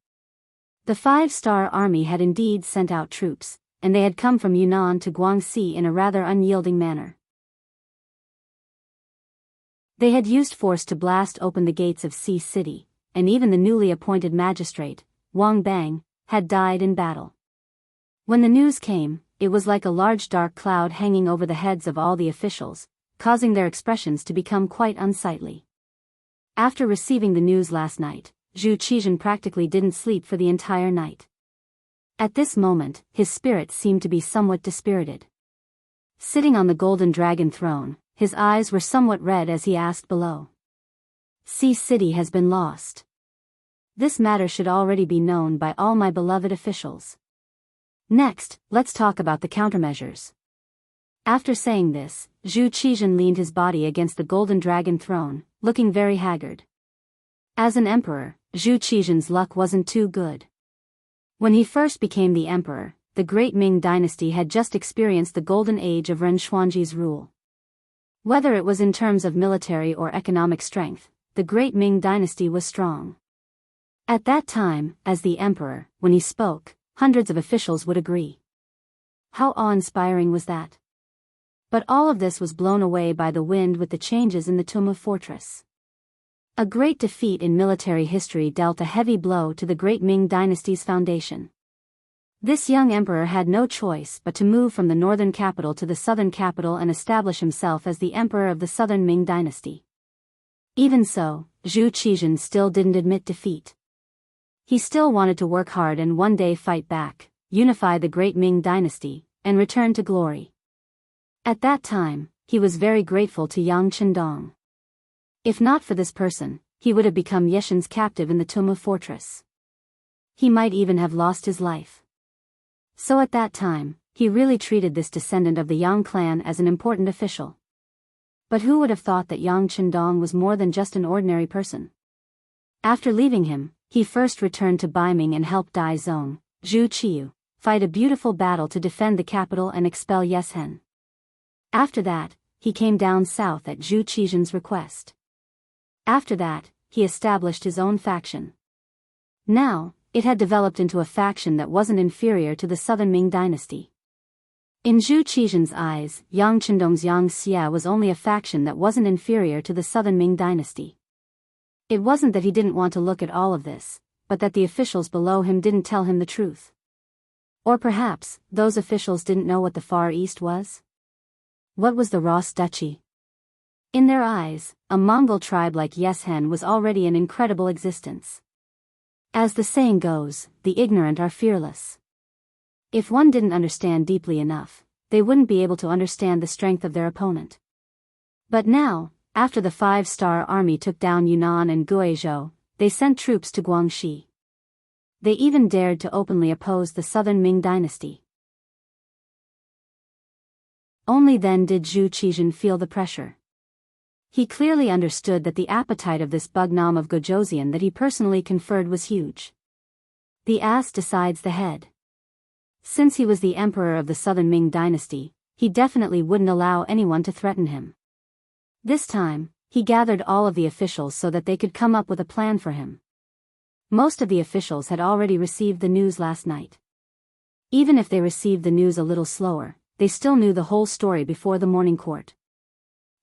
The five-star army had indeed sent out troops, and they had come from Yunnan to Guangxi in a rather unyielding manner. They had used force to blast open the gates of Sea City, and even the newly appointed magistrate, Wang Bang, had died in battle. When the news came, it was like a large dark cloud hanging over the heads of all the officials, causing their expressions to become quite unsightly. After receiving the news last night, Zhu Qizhen practically didn't sleep for the entire night. At this moment, his spirit seemed to be somewhat dispirited. Sitting on the golden dragon throne, his eyes were somewhat red as he asked below. Sea City has been lost. This matter should already be known by all my beloved officials. Next, let's talk about the countermeasures. After saying this, Zhu Qizhen leaned his body against the golden dragon throne, looking very haggard. As an emperor, Zhu Qizhen's luck wasn't too good. When he first became the emperor, the great Ming dynasty had just experienced the golden age of Ren Xuanji's rule. Whether it was in terms of military or economic strength, the great Ming dynasty was strong. At that time, as the emperor, when he spoke, hundreds of officials would agree. How awe-inspiring was that? But all of this was blown away by the wind with the changes in the Tuma fortress. A great defeat in military history dealt a heavy blow to the great Ming dynasty's foundation. This young emperor had no choice but to move from the northern capital to the southern capital and establish himself as the emperor of the southern Ming dynasty. Even so, Zhu Qizhen still didn't admit defeat. He still wanted to work hard and one day fight back, unify the great Ming dynasty, and return to glory. At that time, he was very grateful to Yang Chendong. If not for this person, he would have become Yeshen's captive in the Tuma fortress. He might even have lost his life. So at that time, he really treated this descendant of the Yang clan as an important official. But who would have thought that Yang Chendong was more than just an ordinary person? After leaving him, he first returned to Baiming and helped Dai Zong, Zhu Qiu, fight a beautiful battle to defend the capital and expel Yeshen. After that, he came down south at Zhu Qizhen's request. After that, he established his own faction. Now, it had developed into a faction that wasn't inferior to the southern Ming dynasty. In Zhu Qizhen's eyes, Yang Chendong's Xianxia was only a faction that wasn't inferior to the southern Ming dynasty. It wasn't that he didn't want to look at all of this, but that the officials below him didn't tell him the truth. Or perhaps, those officials didn't know what the Far East was? What was the Ros Duchy? In their eyes, a Mongol tribe like Yeshen was already an incredible existence. As the saying goes, the ignorant are fearless. If one didn't understand deeply enough, they wouldn't be able to understand the strength of their opponent. But now, after the five-star army took down Yunnan and Guizhou, they sent troops to Guangxi. They even dared to openly oppose the southern Ming dynasty. Only then did Zhu Qizhen feel the pressure. He clearly understood that the appetite of this Bugnam of Gojoseon that he personally conferred was huge. The ass decides the head. Since he was the emperor of the southern Ming dynasty, he definitely wouldn't allow anyone to threaten him. This time, he gathered all of the officials so that they could come up with a plan for him. Most of the officials had already received the news last night. Even if they received the news a little slower, they still knew the whole story before the morning court.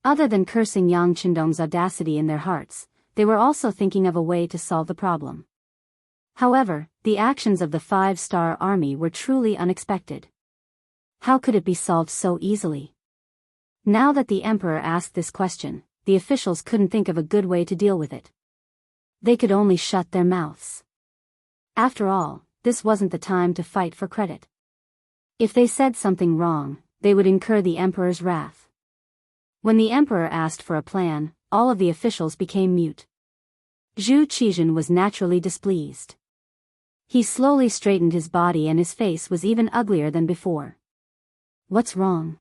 Other than cursing Yang Qindong's audacity in their hearts, they were also thinking of a way to solve the problem. However, the actions of the 5-star army were truly unexpected. How could it be solved so easily? Now that the emperor asked this question, the officials couldn't think of a good way to deal with it. They could only shut their mouths. After all, this wasn't the time to fight for credit. If they said something wrong, they would incur the emperor's wrath. When the emperor asked for a plan, all of the officials became mute. Zhu Qizhen was naturally displeased. He slowly straightened his body and his face was even uglier than before. What's wrong?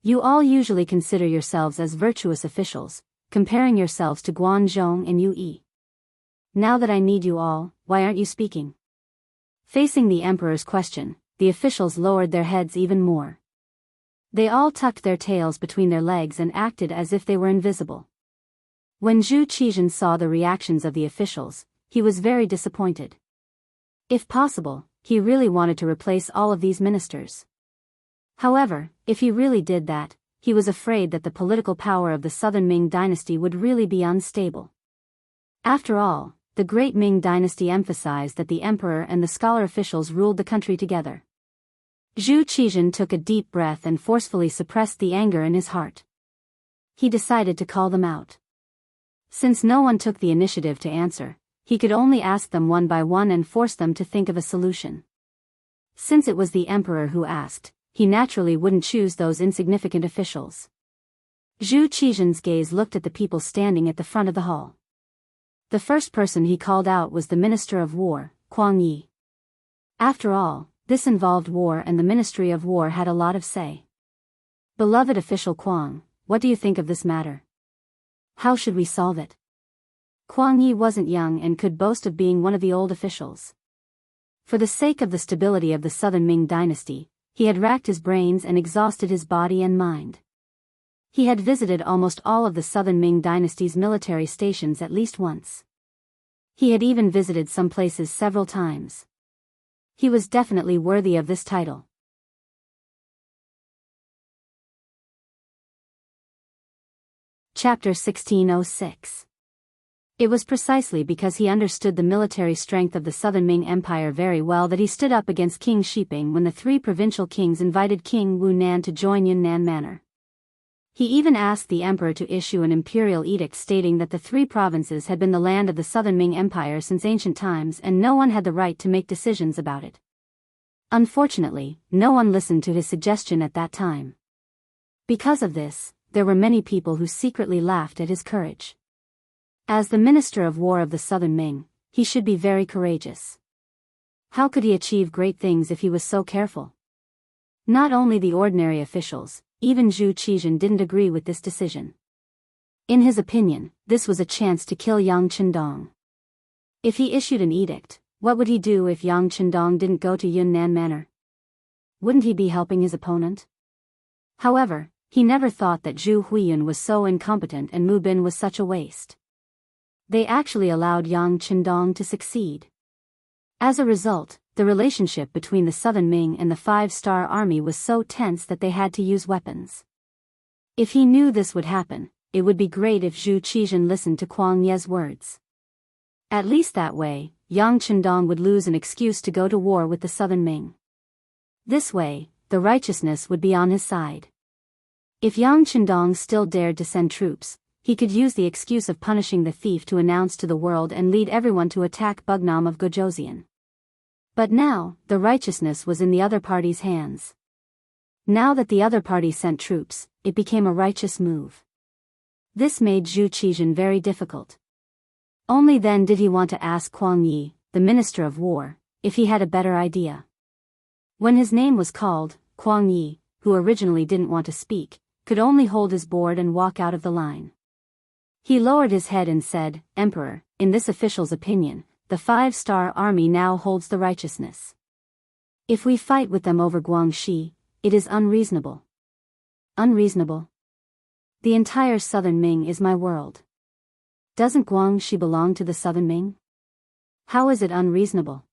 You all usually consider yourselves as virtuous officials, comparing yourselves to Guanzhong and Yue. Now that I need you all, why aren't you speaking? Facing the emperor's question, the officials lowered their heads even more. They all tucked their tails between their legs and acted as if they were invisible. When Zhu Qizhen saw the reactions of the officials, he was very disappointed. If possible, he really wanted to replace all of these ministers. However, if he really did that, he was afraid that the political power of the Southern Ming dynasty would really be unstable. After all, the great Ming dynasty emphasized that the emperor and the scholar officials ruled the country together. Zhu Qizhen took a deep breath and forcefully suppressed the anger in his heart. He decided to call them out. Since no one took the initiative to answer, he could only ask them one by one and force them to think of a solution. Since it was the emperor who asked, he naturally wouldn't choose those insignificant officials. Zhu Qizhen's gaze looked at the people standing at the front of the hall. The first person he called out was the Minister of War, Kuang Yi. After all, this involved war and the Ministry of War had a lot of say. Beloved official Kuang, what do you think of this matter? How should we solve it? Kuang Yi wasn't young and could boast of being one of the old officials. For the sake of the stability of the Southern Ming dynasty, he had racked his brains and exhausted his body and mind. He had visited almost all of the Southern Ming dynasty's military stations at least once. He had even visited some places several times. He was definitely worthy of this title. Chapter 1606. It was precisely because he understood the military strength of the Southern Ming Empire very well that he stood up against King Shiping when the 3 provincial kings invited King Wu Nan to join Yunnan Manor. He even asked the emperor to issue an imperial edict stating that the 3 provinces had been the land of the Southern Ming Empire since ancient times and no one had the right to make decisions about it. Unfortunately, no one listened to his suggestion at that time. Because of this, there were many people who secretly laughed at his courage. As the Minister of War of the Southern Ming, he should be very courageous. How could he achieve great things if he was so careful? Not only the ordinary officials, even Zhu Qizhen didn't agree with this decision. In his opinion, this was a chance to kill Yang Qindong. If he issued an edict, what would he do if Yang Qindong didn't go to Yunnan Manor? Wouldn't he be helping his opponent? However, he never thought that Zhu Huiyun was so incompetent and Mu Bin was such a waste. They actually allowed Yang Qindong to succeed. As a result, the relationship between the Southern Ming and the 5-star army was so tense that they had to use weapons. If he knew this would happen, it would be great if Zhu Qizhen listened to Kuang Ye's words. At least that way, Yang Qindong would lose an excuse to go to war with the Southern Ming. This way, the righteousness would be on his side. If Yang Qindong still dared to send troops, he could use the excuse of punishing the thief to announce to the world and lead everyone to attack Bugnam of Gojoseon. But now, the righteousness was in the other party's hands. Now that the other party sent troops, it became a righteous move. This made Zhu Qizhen very difficult. Only then did he want to ask Kuang Yi, the Minister of War, if he had a better idea. When his name was called, Kuang Yi, who originally didn't want to speak, could only hold his board and walk out of the line. He lowered his head and said, Emperor, in this official's opinion, the 5-star army now holds the righteousness. If we fight with them over Guangxi, it is unreasonable. Unreasonable? The entire Southern Ming is my world. Doesn't Guangxi belong to the Southern Ming? How is it unreasonable?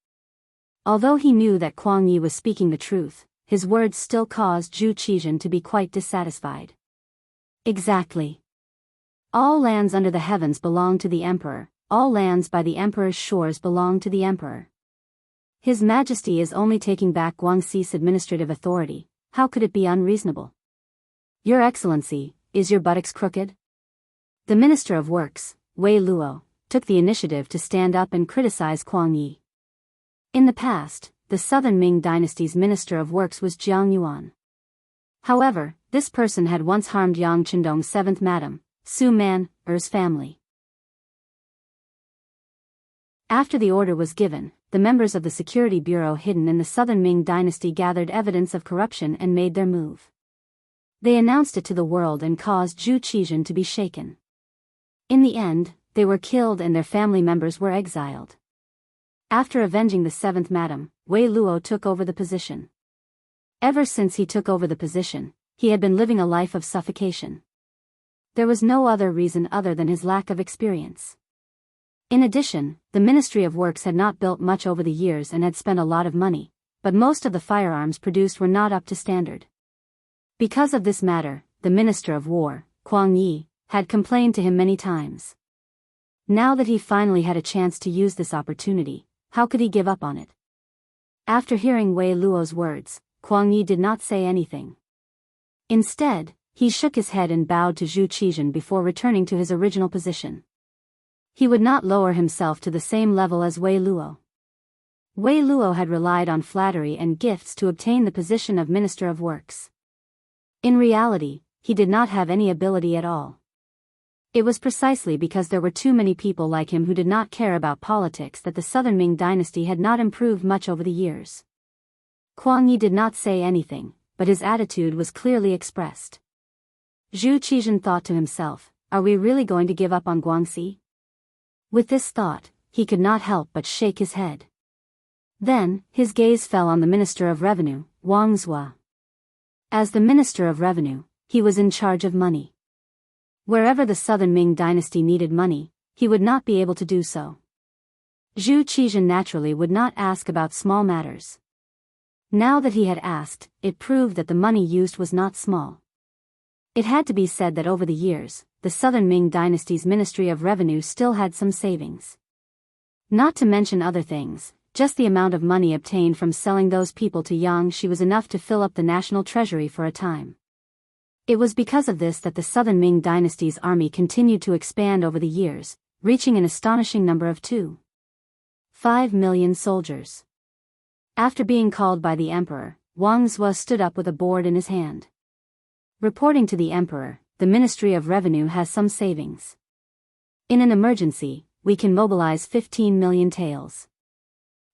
Although he knew that Kuang Yi was speaking the truth, his words still caused Zhu Qizhen to be quite dissatisfied. Exactly. All lands under the heavens belong to the emperor, all lands by the emperor's shores belong to the emperor. His Majesty is only taking back Guangxi's administrative authority, how could it be unreasonable? Your Excellency, is your buttocks crooked? The Minister of Works, Wei Luo, took the initiative to stand up and criticize Kuang Yi. In the past, the Southern Ming Dynasty's Minister of Works was Jiang Yuan. However, this person had once harmed Yang Chendong's 7th Madam, Su Man-er's family. After the order was given, the members of the security bureau hidden in the Southern Ming Dynasty gathered evidence of corruption and made their move. They announced it to the world and caused Zhu Qizhen to be shaken. In the end, they were killed and their family members were exiled. After avenging the 7th Madam, Wei Luo took over the position. Ever since he took over the position, he had been living a life of suffocation. There was no other reason other than his lack of experience. In addition, the Ministry of Works had not built much over the years and had spent a lot of money, but most of the firearms produced were not up to standard. Because of this matter, the Minister of War, Kuang Yi, had complained to him many times. Now that he finally had a chance to use this opportunity, how could he give up on it? After hearing Wei Luo's words, Kuang Yi did not say anything. Instead, he shook his head and bowed to Zhu Qizhen before returning to his original position. He would not lower himself to the same level as Wei Luo. Wei Luo had relied on flattery and gifts to obtain the position of Minister of Works. In reality, he did not have any ability at all. It was precisely because there were too many people like him who did not care about politics that the Southern Ming Dynasty had not improved much over the years. Kuang Yi did not say anything, but his attitude was clearly expressed. Zhu Qizhen thought to himself, are we really going to give up on Guangxi? With this thought, he could not help but shake his head. Then, his gaze fell on the Minister of Revenue, Wang Zhua. As the Minister of Revenue, he was in charge of money. Wherever the Southern Ming Dynasty needed money, he would not be able to do so. Zhu Qizhen naturally would not ask about small matters. Now that he had asked, it proved that the money used was not small. It had to be said that over the years, the Southern Ming Dynasty's Ministry of Revenue still had some savings. Not to mention other things, just the amount of money obtained from selling those people to Jianghu was enough to fill up the national treasury for a time. It was because of this that the Southern Ming Dynasty's army continued to expand over the years, reaching an astonishing number of 2.5 million soldiers. After being called by the emperor, Wang Zhua stood up with a board in his hand. Reporting to the emperor, the Ministry of Revenue has some savings. In an emergency, we can mobilize 15 million taels.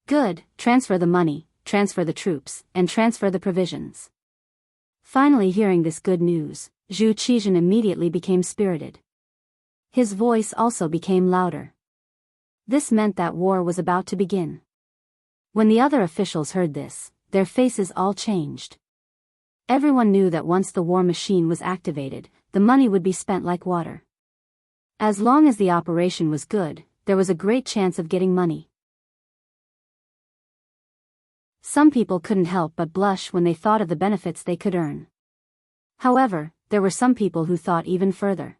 Good, transfer the money, transfer the troops, and transfer the provisions. Finally hearing this good news, Zhu Qizhen immediately became spirited. His voice also became louder. This meant that war was about to begin. When the other officials heard this, their faces all changed. Everyone knew that once the war machine was activated, the money would be spent like water. As long as the operation was good, there was a great chance of getting money. Some people couldn't help but blush when they thought of the benefits they could earn. However, there were some people who thought even further.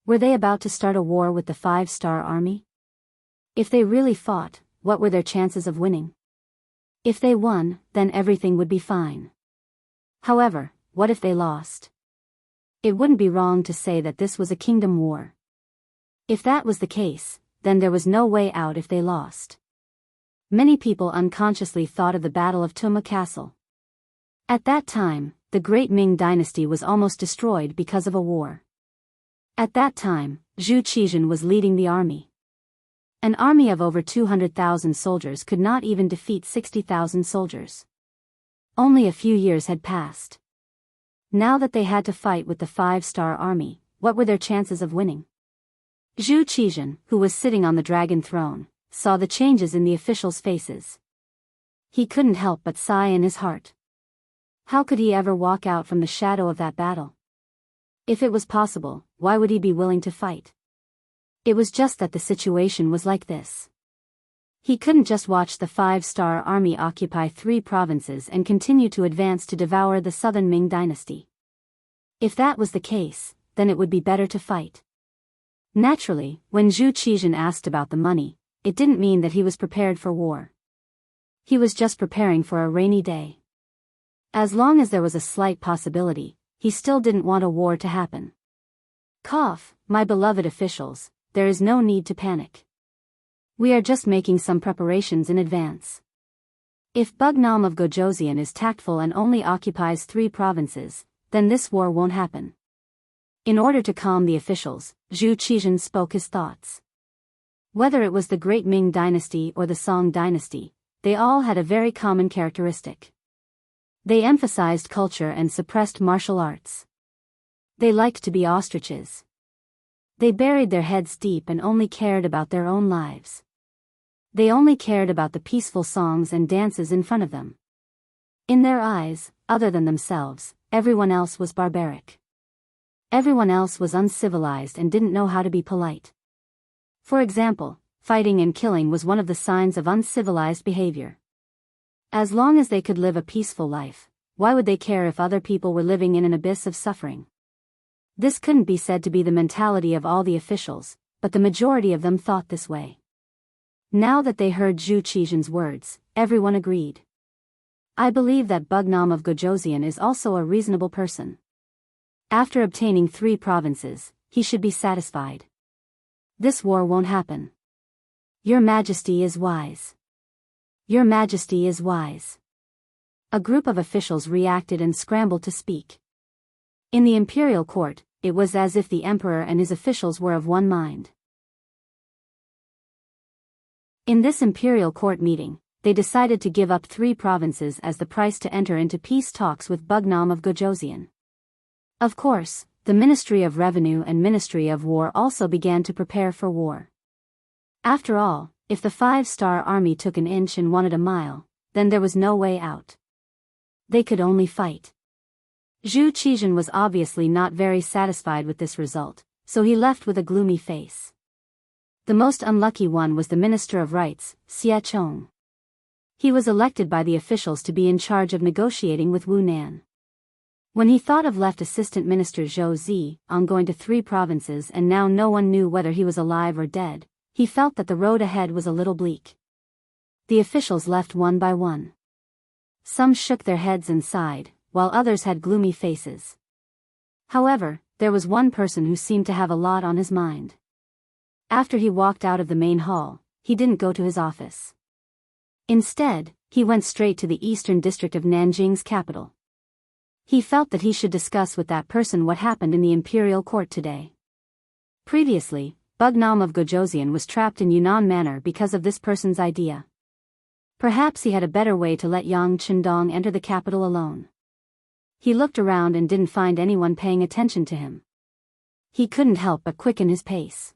Were they about to start a war with the 5-star army? If they really fought, what were their chances of winning? If they won, then everything would be fine. However, what if they lost? It wouldn't be wrong to say that this was a kingdom war. If that was the case, then there was no way out if they lost. Many people unconsciously thought of the Battle of Tuma Castle. At that time, the Great Ming Dynasty was almost destroyed because of a war. At that time, Zhu Qizhen was leading the army. An army of over 200,000 soldiers could not even defeat 60,000 soldiers. Only a few years had passed. Now that they had to fight with the 5-star army, what were their chances of winning? Zhu Qizhen, who was sitting on the dragon throne, saw the changes in the officials' faces. He couldn't help but sigh in his heart. How could he ever walk out from the shadow of that battle? If it was possible, why would he be willing to fight? It was just that the situation was like this. He couldn't just watch the 5-star army occupy 3 provinces and continue to advance to devour the Southern Ming Dynasty. If that was the case, then it would be better to fight. Naturally, when Zhu Qizhen asked about the money, it didn't mean that he was prepared for war. He was just preparing for a rainy day. As long as there was a slight possibility, he still didn't want a war to happen. My beloved officials, there is no need to panic. We are just making some preparations in advance. If Bugnam of Gojoseon is tactful and only occupies 3 provinces, then this war won't happen. In order to calm the officials, Zhu Qizhen spoke his thoughts. Whether it was the Great Ming Dynasty or the Song Dynasty, they all had a very common characteristic. They emphasized culture and suppressed martial arts. They liked to be ostriches. They buried their heads deep and only cared about their own lives. They only cared about the peaceful songs and dances in front of them. In their eyes, other than themselves, everyone else was barbaric. Everyone else was uncivilized and didn't know how to be polite. For example, fighting and killing was one of the signs of uncivilized behavior. As long as they could live a peaceful life, why would they care if other people were living in an abyss of suffering? This couldn't be said to be the mentality of all the officials, but the majority of them thought this way. Now that they heard Zhu Qizhen's words, everyone agreed. I believe that Bugnam of Gojoseon is also a reasonable person. After obtaining 3 provinces, he should be satisfied. This war won't happen. Your Majesty is wise. Your Majesty is wise. A group of officials reacted and scrambled to speak. In the imperial court, it was as if the emperor and his officials were of one mind. In this imperial court meeting, they decided to give up 3 provinces as the price to enter into peace talks with Bugnam of Gojoseon. Of course, the Ministry of Revenue and Ministry of War also began to prepare for war. After all, if the 5-star army took an inch and wanted a mile, then there was no way out. They could only fight. Zhu Qizhen was obviously not very satisfied with this result, so he left with a gloomy face. The most unlucky one was the Minister of Rights, Xie Chong. He was elected by the officials to be in charge of negotiating with Wu Nan. When he thought of left Assistant Minister Zhou Zi on going to 3 provinces and now no one knew whether he was alive or dead, he felt that the road ahead was a little bleak. The officials left one by one. Some shook their heads and sighed, while others had gloomy faces. However, there was one person who seemed to have a lot on his mind. After he walked out of the main hall, he didn't go to his office. Instead, he went straight to the eastern district of Nanjing's capital. He felt that he should discuss with that person what happened in the imperial court today. Previously, Bugnam of Gojoseon was trapped in Yunnan Manor because of this person's idea. Perhaps he had a better way to let Yang Chendong enter the capital alone. He looked around and didn't find anyone paying attention to him. He couldn't help but quicken his pace.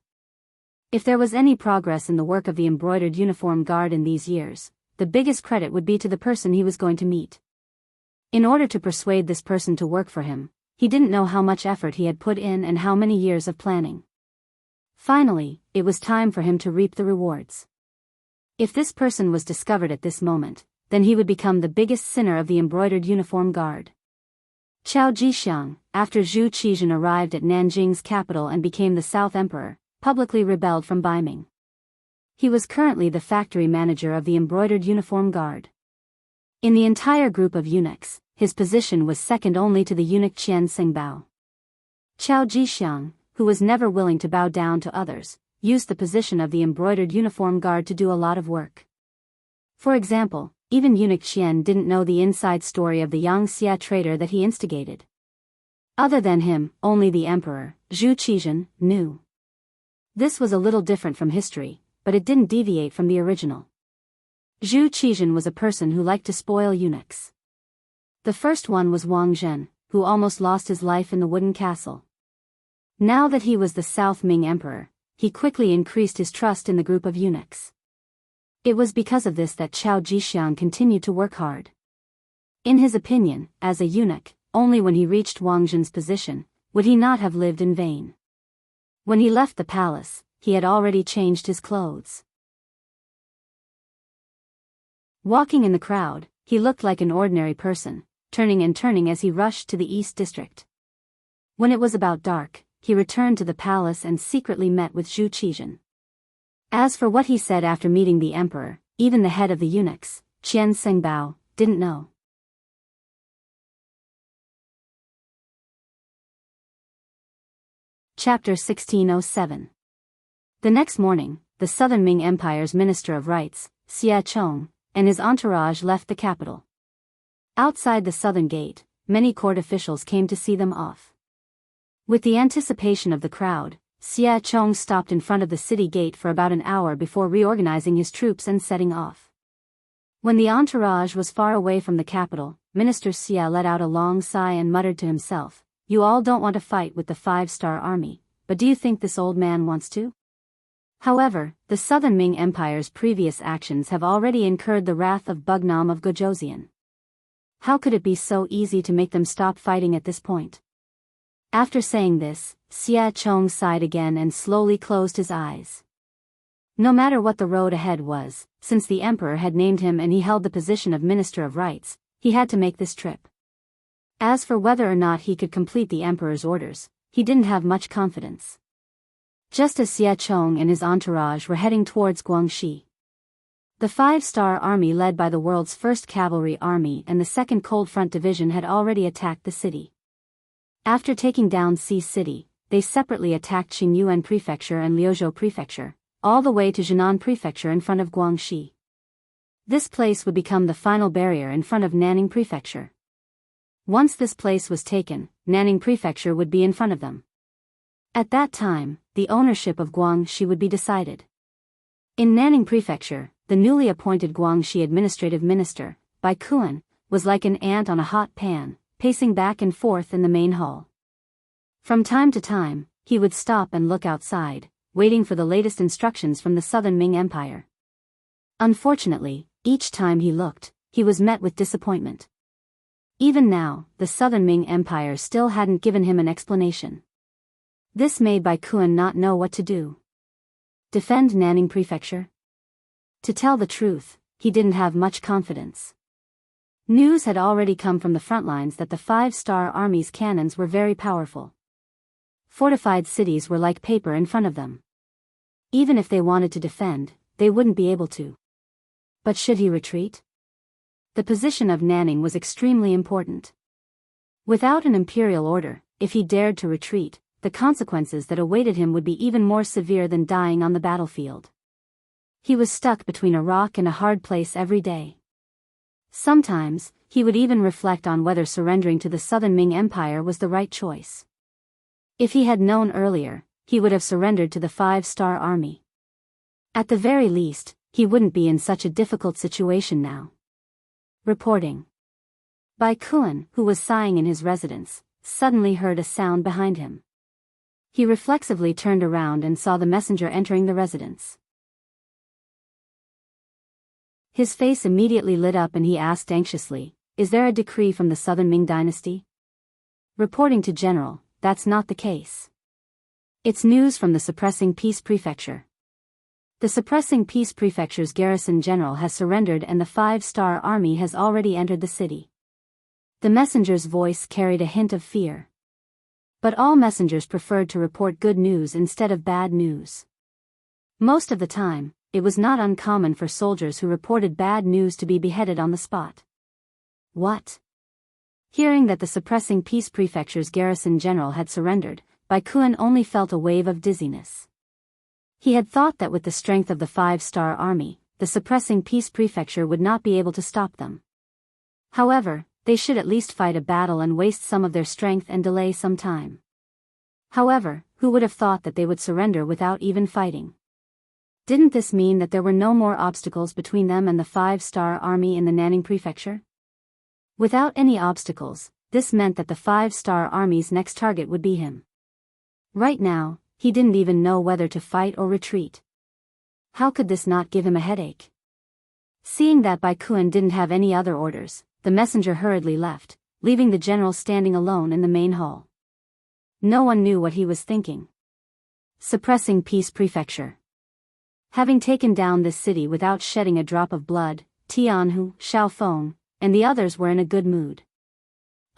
If there was any progress in the work of the embroidered uniform guard in these years, the biggest credit would be to the person he was going to meet. In order to persuade this person to work for him, he didn't know how much effort he had put in and how many years of planning. Finally, it was time for him to reap the rewards. If this person was discovered at this moment, then he would become the biggest sinner of the embroidered uniform guard. Qiao Jixiang, after Zhu Qizhen arrived at Nanjing's capital and became the South Emperor, publicly rebelled from Baiming. He was currently the factory manager of the embroidered uniform guard. In the entire group of eunuchs, his position was second only to the eunuch Qian Xingbao. Qiao Jixiang, who was never willing to bow down to others, used the position of the embroidered uniform guard to do a lot of work. For example, even eunuch Qian didn't know the inside story of the Yangxia traitor that he instigated. Other than him, only the emperor, Zhu Qizhen, knew. This was a little different from history, but it didn't deviate from the original. Zhu Qizhen was a person who liked to spoil eunuchs. The first one was Wang Zhen, who almost lost his life in the wooden castle. Now that he was the South Ming emperor, he quickly increased his trust in the group of eunuchs. It was because of this that Qiao Jixiang continued to work hard. In his opinion, as a eunuch, only when he reached Wang Zhen's position, would he not have lived in vain. When he left the palace, he had already changed his clothes. Walking in the crowd, he looked like an ordinary person, turning and turning as he rushed to the East District. When it was about dark, he returned to the palace and secretly met with Zhu Qizhen. As for what he said after meeting the emperor, even the head of the eunuchs, Qian Sengbao, didn't know. Chapter 1607. The next morning, the Southern Ming Empire's Minister of Rites, Xia Chong, and his entourage left the capital. Outside the southern gate, many court officials came to see them off. With the anticipation of the crowd, Xia Chong stopped in front of the city gate for about an hour before reorganizing his troops and setting off. When the entourage was far away from the capital, Minister Xia let out a long sigh and muttered to himself, "You all don't want to fight with the 5-star army, but do you think this old man wants to?" However, the Southern Ming Empire's previous actions have already incurred the wrath of Bugnam of Gojoseon. How could it be so easy to make them stop fighting at this point? After saying this, Xia Chong sighed again and slowly closed his eyes. No matter what the road ahead was, since the emperor had named him and he held the position of Minister of Rites, he had to make this trip. As for whether or not he could complete the emperor's orders, he didn't have much confidence. Just as Xia Chong and his entourage were heading towards Guangxi, the 5-star army led by the world's first cavalry army and the 2nd Cold Front Division had already attacked the city. After taking down Xi City, they separately attacked Qingyuan Prefecture and Liuzhou Prefecture, all the way to Jinan Prefecture in front of Guangxi. This place would become the final barrier in front of Nanning Prefecture. Once this place was taken, Nanning Prefecture would be in front of them. At that time, the ownership of Guangxi would be decided. In Nanning Prefecture, the newly appointed Guangxi administrative minister, Bai Kuan, was like an ant on a hot pan, pacing back and forth in the main hall. From time to time, he would stop and look outside, waiting for the latest instructions from the Southern Ming Empire. Unfortunately, each time he looked, he was met with disappointment. Even now, the Southern Ming Empire still hadn't given him an explanation. This made Bai Kuan not know what to do. Defend Nanning Prefecture? To tell the truth, he didn't have much confidence. News had already come from the front lines that the 5-star army's cannons were very powerful. Fortified cities were like paper in front of them. Even if they wanted to defend, they wouldn't be able to. But should he retreat? The position of Nanning was extremely important. Without an imperial order, if he dared to retreat, the consequences that awaited him would be even more severe than dying on the battlefield. He was stuck between a rock and a hard place every day. Sometimes, he would even reflect on whether surrendering to the Southern Ming Empire was the right choice. If he had known earlier, he would have surrendered to the 5-star army. At the very least, he wouldn't be in such a difficult situation now. Reporting. Bai Kuan, who was sighing in his residence, suddenly heard a sound behind him. He reflexively turned around and saw the messenger entering the residence. His face immediately lit up and he asked anxiously, "Is there a decree from the Southern Ming dynasty?" Reporting to General, "That's not the case. It's news from the Suppressing Peace Prefecture. The Suppressing Peace Prefecture's garrison general has surrendered and the 5-star army has already entered the city." The messenger's voice carried a hint of fear. But all messengers preferred to report good news instead of bad news. Most of the time, it was not uncommon for soldiers who reported bad news to be beheaded on the spot. What? Hearing that the Suppressing Peace Prefecture's garrison general had surrendered, Bai Kuan only felt a wave of dizziness. He had thought that with the strength of the 5-star army, the Suppressing Peace Prefecture would not be able to stop them. However, they should at least fight a battle and waste some of their strength and delay some time. However, who would have thought that they would surrender without even fighting? Didn't this mean that there were no more obstacles between them and the 5-star army in the Nanning Prefecture? Without any obstacles, this meant that the 5-star army's next target would be him. Right now, he didn't even know whether to fight or retreat. How could this not give him a headache? Seeing that Bai Kuan didn't have any other orders, the messenger hurriedly left, leaving the general standing alone in the main hall. No one knew what he was thinking. Suppressing Peace Prefecture. Having taken down this city without shedding a drop of blood, Tianhu, Xiaofeng, and the others were in a good mood.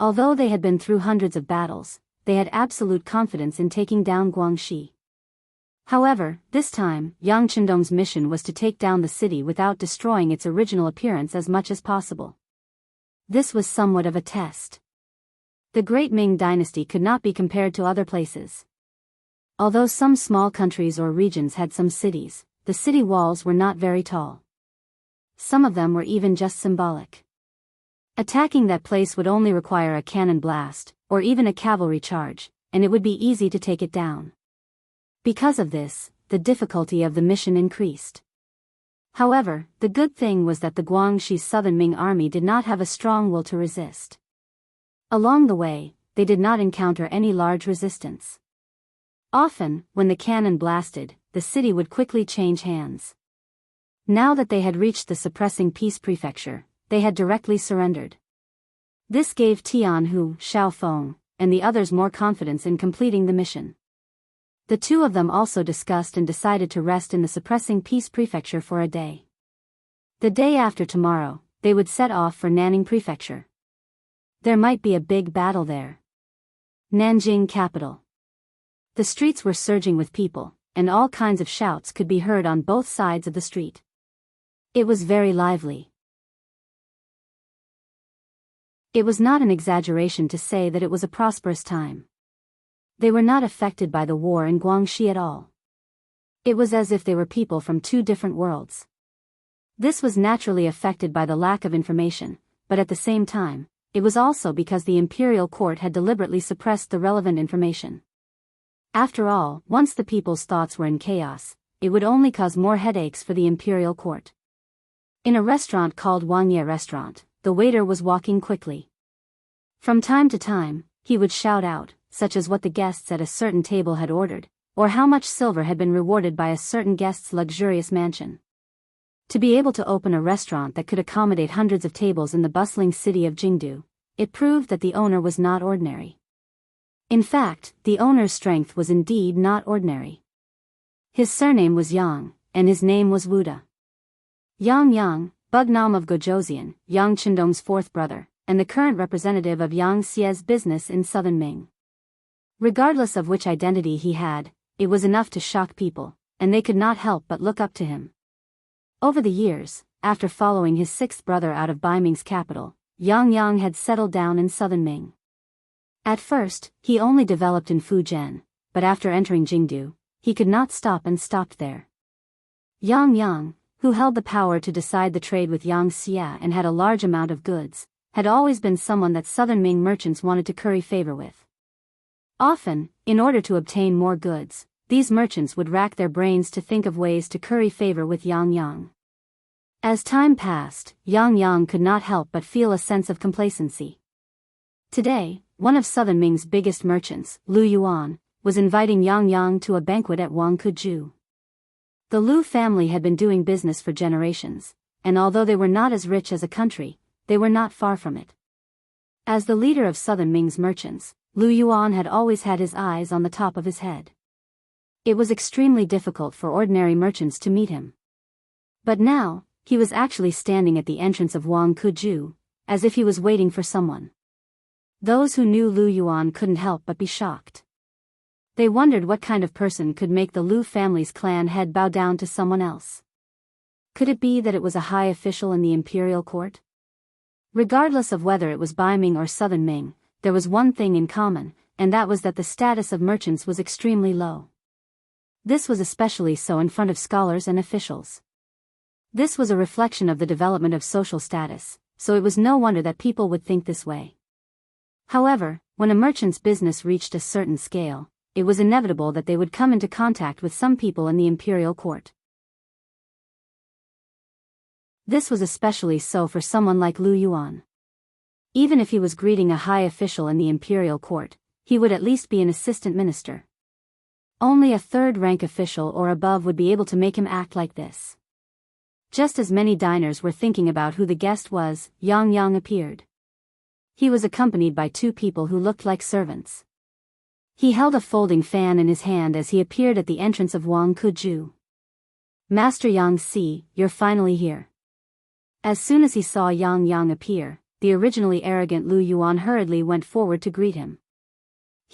Although they had been through hundreds of battles, they had absolute confidence in taking down Guangxi. However, this time, Yang Qindong's mission was to take down the city without destroying its original appearance as much as possible. This was somewhat of a test. The Great Ming Dynasty could not be compared to other places. Although some small countries or regions had some cities, the city walls were not very tall. Some of them were even just symbolic. Attacking that place would only require a cannon blast, or even a cavalry charge, and it would be easy to take it down. Because of this, the difficulty of the mission increased. However, the good thing was that the Guangxi Southern Ming army did not have a strong will to resist. Along the way, they did not encounter any large resistance. Often, when the cannon blasted, the city would quickly change hands. Now that they had reached the suppressing peace prefecture, they had directly surrendered. This gave Tianhu, Xiaofeng, and the others more confidence in completing the mission. The two of them also discussed and decided to rest in the suppressing peace prefecture for a day. The day after tomorrow, they would set off for Nanning Prefecture. There might be a big battle there. Nanjing capital. The streets were surging with people, and all kinds of shouts could be heard on both sides of the street. It was very lively. It was not an exaggeration to say that it was a prosperous time. They were not affected by the war in Guangxi at all. It was as if they were people from two different worlds. This was naturally affected by the lack of information, but at the same time, it was also because the imperial court had deliberately suppressed the relevant information. After all, once the people's thoughts were in chaos, it would only cause more headaches for the imperial court. In a restaurant called Wangye Restaurant, the waiter was walking quickly. From time to time, he would shout out, such as what the guests at a certain table had ordered, or how much silver had been rewarded by a certain guest's luxurious mansion. To be able to open a restaurant that could accommodate hundreds of tables in the bustling city of Jianghu, it proved that the owner was not ordinary. In fact, the owner's strength was indeed not ordinary. His surname was Yang, and his name was Wuda. Yang, Bugnam of Gojoseon, Yang Qindong's fourth brother, and the current representative of Yang Xie's business in southern Ming. Regardless of which identity he had, it was enough to shock people, and they could not help but look up to him. Over the years, after following his sixth brother out of Baiming's capital, Yang had settled down in southern Ming. At first, he only developed in Fujian, but after entering Jianghu, he could not stop and stopped there. Yang, who held the power to decide the trade with Yang Xia and had a large amount of goods, had always been someone that southern Ming merchants wanted to curry favor with. Often, in order to obtain more goods, these merchants would rack their brains to think of ways to curry favor with Yang. As time passed, Yang could not help but feel a sense of complacency. Today, one of southern Ming's biggest merchants, Lu Yuan, was inviting Yang to a banquet at Wangkuju. The Lu family had been doing business for generations, and although they were not as rich as a country, they were not far from it. As the leader of southern Ming's merchants, Lu Yuan had always had his eyes on the top of his head. It was extremely difficult for ordinary merchants to meet him. But now, he was actually standing at the entrance of Wangkuju, as if he was waiting for someone. Those who knew Lu Yuan couldn't help but be shocked. They wondered what kind of person could make the Lu family's clan head bow down to someone else. Could it be that it was a high official in the imperial court? Regardless of whether it was Baiming or southern Ming, there was one thing in common, and that was that the status of merchants was extremely low. This was especially so in front of scholars and officials. This was a reflection of the development of social status, so it was no wonder that people would think this way. However, when a merchant's business reached a certain scale, it was inevitable that they would come into contact with some people in the imperial court. This was especially so for someone like Lu Yuan. Even if he was greeting a high official in the imperial court, he would at least be an assistant minister. Only a third-rank official or above would be able to make him act like this. Just as many diners were thinking about who the guest was, Yang appeared. He was accompanied by two people who looked like servants. He held a folding fan in his hand as he appeared at the entrance of Wangkuju. "Master Yang, you're finally here." As soon as he saw Yang appear, the originally arrogant Lu Yuan hurriedly went forward to greet him.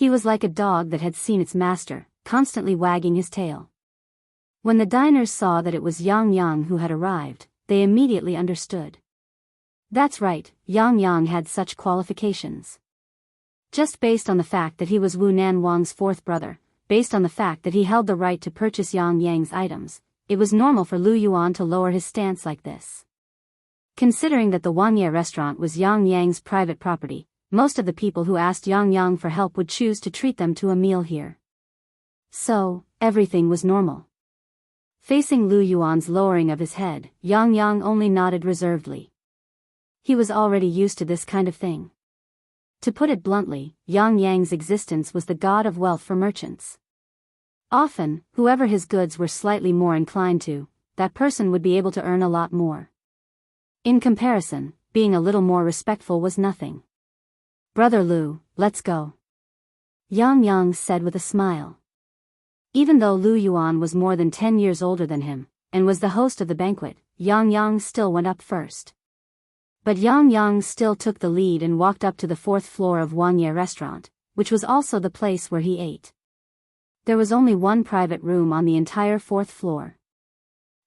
He was like a dog that had seen its master, constantly wagging his tail. When the diners saw that it was Yang Yang who had arrived, they immediately understood. That's right, Yang Yang had such qualifications. Just based on the fact that he was Wu Nan Wang's fourth brother, based on the fact that he held the right to purchase Yang Yang's items, it was normal for Lu Yuan to lower his stance like this. Considering that the Wangye restaurant was Yang Yang's private property, most of the people who asked Yang Yang for help would choose to treat them to a meal here. So, everything was normal. Facing Lu Yuan's lowering of his head, Yang Yang only nodded reservedly. He was already used to this kind of thing. To put it bluntly, Yang Yang's existence was the god of wealth for merchants. Often, whoever his goods were slightly more inclined to, that person would be able to earn a lot more. In comparison, being a little more respectful was nothing. "Brother Lu, let's go," Yang Yang said with a smile. Even though Lu Yuan was more than 10 years older than him, and was the host of the banquet, Yang Yang still went up first. But Yang Yang still took the lead and walked up to the 4th floor of Wangye restaurant, which was also the place where he ate. There was only one private room on the entire 4th floor.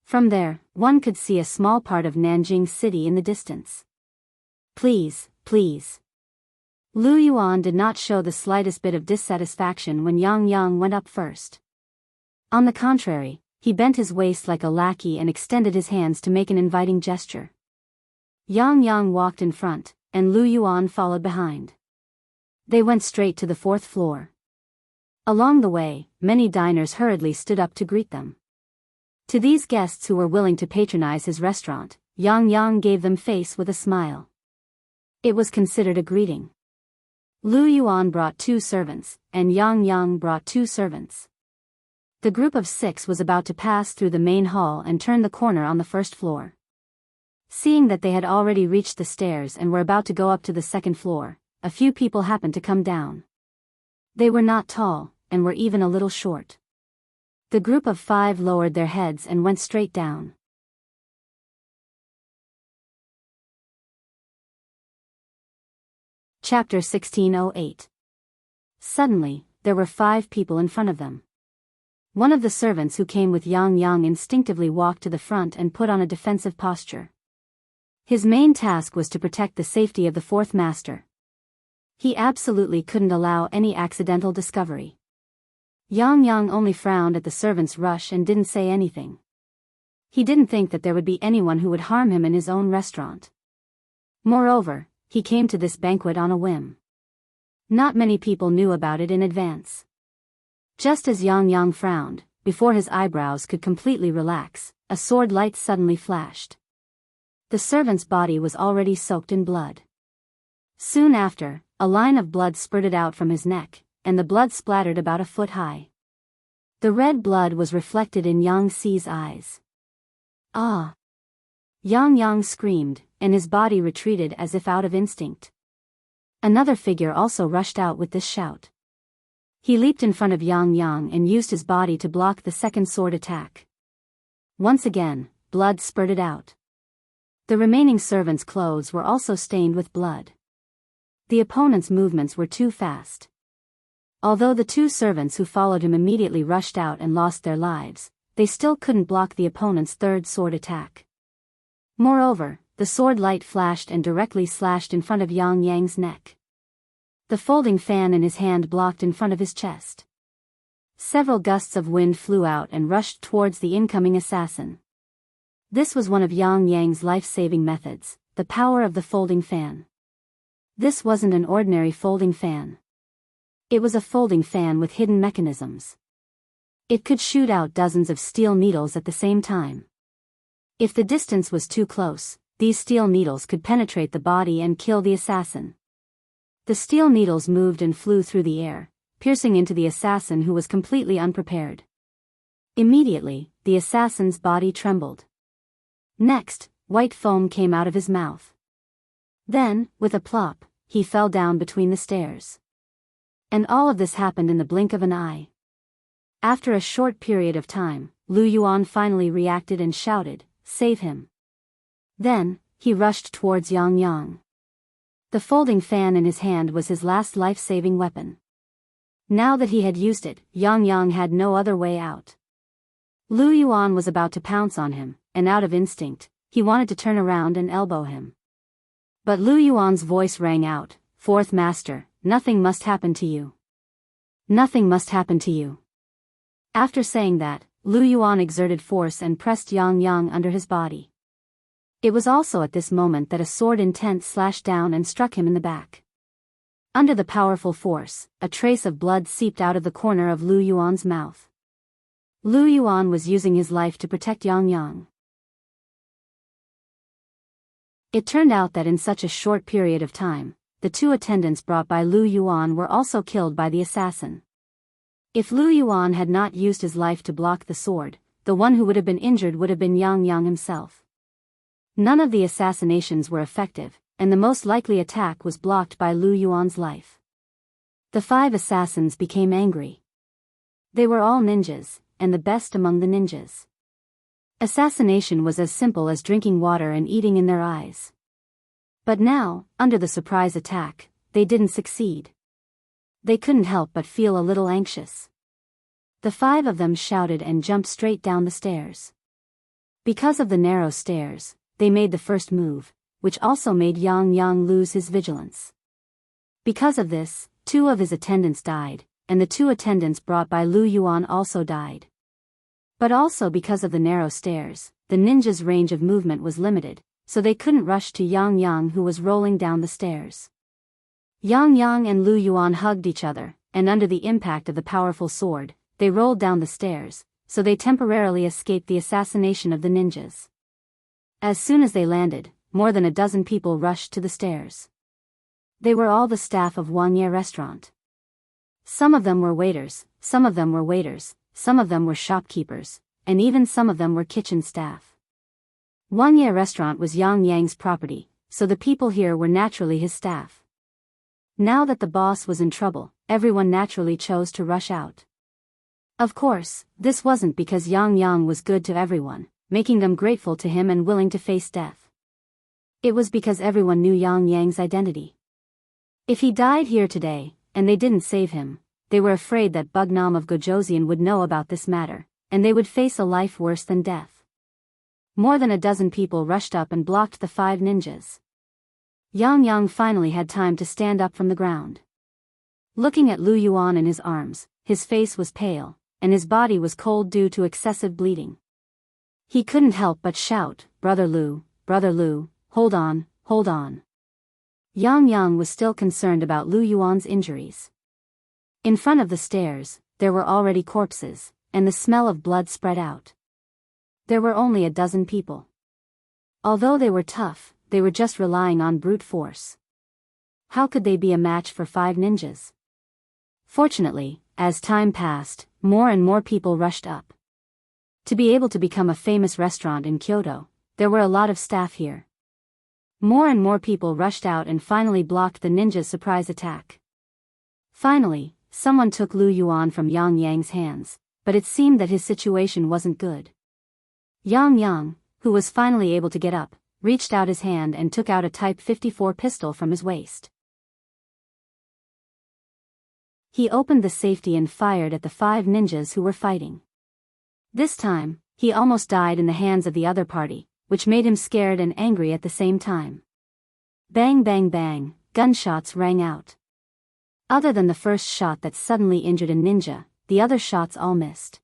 From there, one could see a small part of Nanjing City in the distance. Please. Lu Yuan did not show the slightest bit of dissatisfaction when Yang Yang went up first. On the contrary, he bent his waist like a lackey and extended his hands to make an inviting gesture. Yang Yang walked in front, and Lu Yuan followed behind. They went straight to the 4th floor. Along the way, many diners hurriedly stood up to greet them. To these guests who were willing to patronize his restaurant, Yang Yang gave them face with a smile. It was considered a greeting. Lu Yuan brought 2 servants, and Yang Yang brought 2 servants. The group of 6 was about to pass through the main hall and turn the corner on the 1st floor. Seeing that they had already reached the stairs and were about to go up to the 2nd floor, a few people happened to come down. They were not tall, and were even a little short. The group of 5 lowered their heads and went straight down. Chapter 1608. Suddenly, there were 5 people in front of them. One of the servants who came with Yang Yang instinctively walked to the front and put on a defensive posture. His main task was to protect the safety of the 4th master. He absolutely couldn't allow any accidental discovery. Yang Yang only frowned at the servant's rush and didn't say anything. He didn't think that there would be anyone who would harm him in his own restaurant. Moreover, he came to this banquet on a whim. Not many people knew about it in advance. Just as Yang Yang frowned, before his eyebrows could completely relax, a sword light suddenly flashed. The servant's body was already soaked in blood. Soon after, a line of blood spurted out from his neck, and the blood splattered about a foot high. The red blood was reflected in Yang Xi's eyes. "Ah!" Yang Yang screamed, and his body retreated as if out of instinct. Another figure also rushed out with this shout. He leaped in front of Yang Yang and used his body to block the 2nd sword attack. Once again, blood spurted out. The remaining servants' clothes were also stained with blood. The opponent's movements were too fast. Although the 2 servants who followed him immediately rushed out and lost their lives, they still couldn't block the opponent's 3rd sword attack. Moreover, the sword light flashed and directly slashed in front of Yang Yang's neck. The folding fan in his hand blocked in front of his chest. Several gusts of wind flew out and rushed towards the incoming assassin. This was one of Yang Yang's life-saving methods, the power of the folding fan. This wasn't an ordinary folding fan. It was a folding fan with hidden mechanisms. It could shoot out dozens of steel needles at the same time. If the distance was too close, these steel needles could penetrate the body and kill the assassin. The steel needles moved and flew through the air, piercing into the assassin who was completely unprepared. Immediately, the assassin's body trembled. Next, white foam came out of his mouth. Then, with a plop, he fell down between the stairs. And all of this happened in the blink of an eye. After a short period of time, Lu Yuan finally reacted and shouted, "Save him." Then, he rushed towards Yang Yang. The folding fan in his hand was his last life-saving weapon. Now that he had used it, Yang Yang had no other way out. Lu Yuan was about to pounce on him, and out of instinct, he wanted to turn around and elbow him. But Lu Yuan's voice rang out, "Fourth Master, nothing must happen to you. Nothing must happen to you." After saying that, Lu Yuan exerted force and pressed Yang Yang under his body. It was also at this moment that a sword intent slashed down and struck him in the back. Under the powerful force, a trace of blood seeped out of the corner of Lu Yuan's mouth. Lu Yuan was using his life to protect Yang Yang. It turned out that in such a short period of time, the two attendants brought by Lu Yuan were also killed by the assassin. If Lu Yuan had not used his life to block the sword, the one who would have been injured would have been Yang Yang himself. None of the assassinations were effective, and the most likely attack was blocked by Lu Yuan's life. The 5 assassins became angry. They were all ninjas, and the best among the ninjas. Assassination was as simple as drinking water and eating in their eyes. But now, under the surprise attack, they didn't succeed. They couldn't help but feel a little anxious. The 5 of them shouted and jumped straight down the stairs. Because of the narrow stairs, they made the first move, which also made Yang Yang lose his vigilance. Because of this, 2 of his attendants died, and the 2 attendants brought by Lu Yuan also died. But also because of the narrow stairs, the ninjas' range of movement was limited, so they couldn't rush to Yang Yang who was rolling down the stairs. Yang Yang and Lu Yuan hugged each other, and under the impact of the powerful sword, they rolled down the stairs, so they temporarily escaped the assassination of the ninjas. As soon as they landed, more than a dozen people rushed to the stairs. They were all the staff of Wuxia restaurant. Some of them were waiters, some of them were waiters, some of them were shopkeepers, and even some of them were kitchen staff. Wuxia restaurant was Yang Yang's property, so the people here were naturally his staff. Now that the boss was in trouble, everyone naturally chose to rush out. Of course, this wasn't because Yang Yang was good to everyone, making them grateful to him and willing to face death. It was because everyone knew Yang Yang's identity. If he died here today, and they didn't save him, they were afraid that Bugnam of Gojoseon would know about this matter, and they would face a life worse than death. More than a dozen people rushed up and blocked the 5 ninjas. Yang Yang finally had time to stand up from the ground. Looking at Lu Yuan in his arms, his face was pale, and his body was cold due to excessive bleeding. He couldn't help but shout, Brother Lu, hold on, hold on." Yang Yang was still concerned about Lu Yuan's injuries. In front of the stairs, there were already corpses, and the smell of blood spread out. There were only a dozen people. Although they were tough, they were just relying on brute force. How could they be a match for 5 ninjas? Fortunately, as time passed, more and more people rushed up. To be able to become a famous restaurant in Kyoto, there were a lot of staff here. More and more people rushed out and finally blocked the ninja's surprise attack. Finally, someone took Lu Yuan from Yang Yang's hands, but it seemed that his situation wasn't good. Yang Yang, who was finally able to get up, reached out his hand and took out a Type 54 pistol from his waist. He opened the safety and fired at the 5 ninjas who were fighting. This time, he almost died in the hands of the other party, which made him scared and angry at the same time. Bang bang bang, gunshots rang out. Other than the first shot that suddenly injured a ninja, the other shots all missed.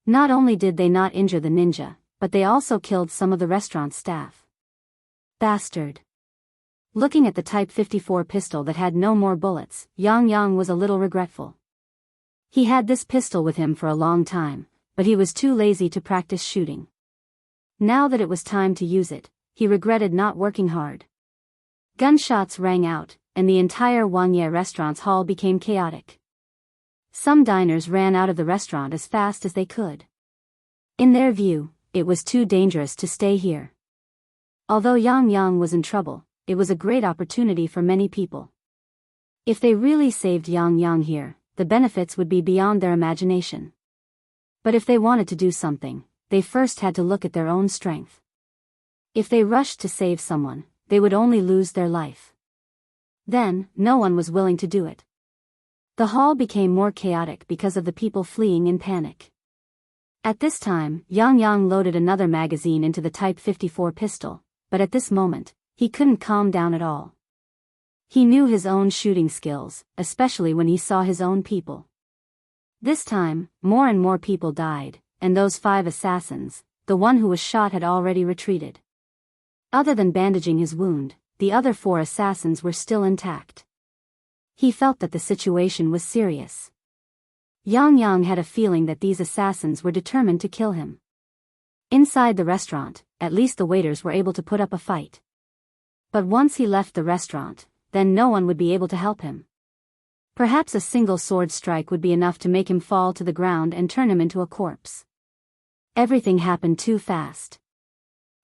Not only did they not injure the ninja, but they also killed some of the restaurant staff. Bastard. Looking at the Type 54 pistol that had no more bullets, Yang Yang was a little regretful. He had this pistol with him for a long time, but he was too lazy to practice shooting. Now that it was time to use it, he regretted not working hard. Gunshots rang out, and the entire Wuxia restaurant's hall became chaotic. Some diners ran out of the restaurant as fast as they could. In their view, it was too dangerous to stay here. Although Yang Yang was in trouble, it was a great opportunity for many people. If they really saved Yang Yang here, the benefits would be beyond their imagination. But if they wanted to do something, they first had to look at their own strength. If they rushed to save someone, they would only lose their life. Then, no one was willing to do it. The hall became more chaotic because of the people fleeing in panic. At this time, Yang loaded another magazine into the Type 54 pistol, but at this moment, he couldn't calm down at all. He knew his own shooting skills, especially when he saw his own people. This time, more and more people died, and those 5 assassins, the one who was shot had already retreated. Other than bandaging his wound, the other 4 assassins were still intact. He felt that the situation was serious. Yang had a feeling that these assassins were determined to kill him. Inside the restaurant, at least the waiters were able to put up a fight. But once he left the restaurant, then no one would be able to help him. Perhaps a single sword strike would be enough to make him fall to the ground and turn him into a corpse. Everything happened too fast.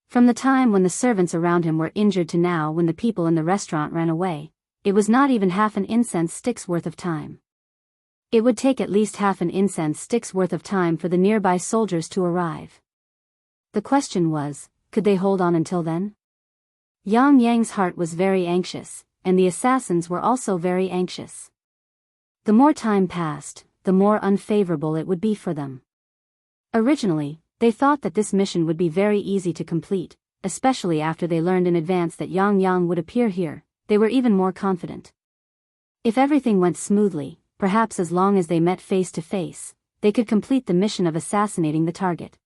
From the time when the servants around him were injured to now when the people in the restaurant ran away, it was not even half an incense stick's worth of time. It would take at least half an incense stick's worth of time for the nearby soldiers to arrive. The question was, could they hold on until then? Yang's heart was very anxious, and the assassins were also very anxious. The more time passed, the more unfavorable it would be for them. Originally, they thought that this mission would be very easy to complete, especially after they learned in advance that Yang would appear here. They were even more confident. If everything went smoothly, perhaps as long as they met face to face, they could complete the mission of assassinating the target.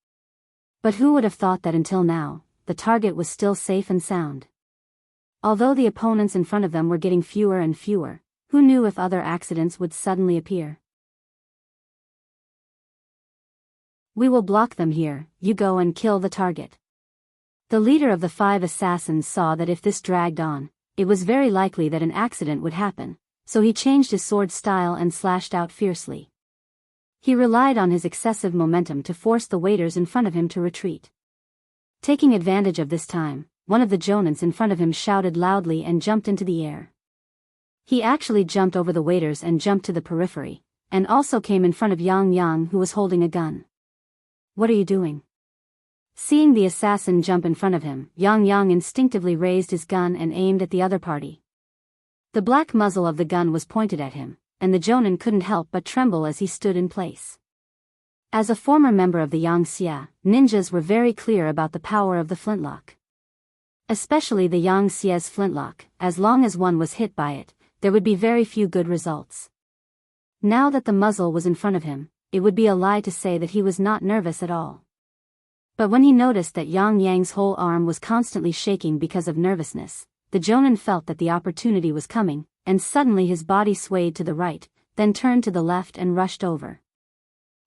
But who would have thought that until now, the target was still safe and sound? Although the opponents in front of them were getting fewer and fewer, who knew if other accidents would suddenly appear? We will block them here, you go and kill the target. The leader of the 5 assassins saw that if this dragged on, it was very likely that an accident would happen, so he changed his sword style and slashed out fiercely. He relied on his excessive momentum to force the waiters in front of him to retreat. Taking advantage of this time, one of the jonins in front of him shouted loudly and jumped into the air. He actually jumped over the waiters and jumped to the periphery, and also came in front of Yang who was holding a gun. What are you doing? Seeing the assassin jump in front of him, Yang instinctively raised his gun and aimed at the other party. The black muzzle of the gun was pointed at him, and the jonin couldn't help but tremble as he stood in place. As a former member of the Xianxia, ninjas were very clear about the power of the flintlock. Especially the Xia's flintlock, as long as one was hit by it, there would be very few good results. Now that the muzzle was in front of him, it would be a lie to say that he was not nervous at all. But when he noticed that Yang's whole arm was constantly shaking because of nervousness, the jonin felt that the opportunity was coming, and suddenly his body swayed to the right, then turned to the left and rushed over.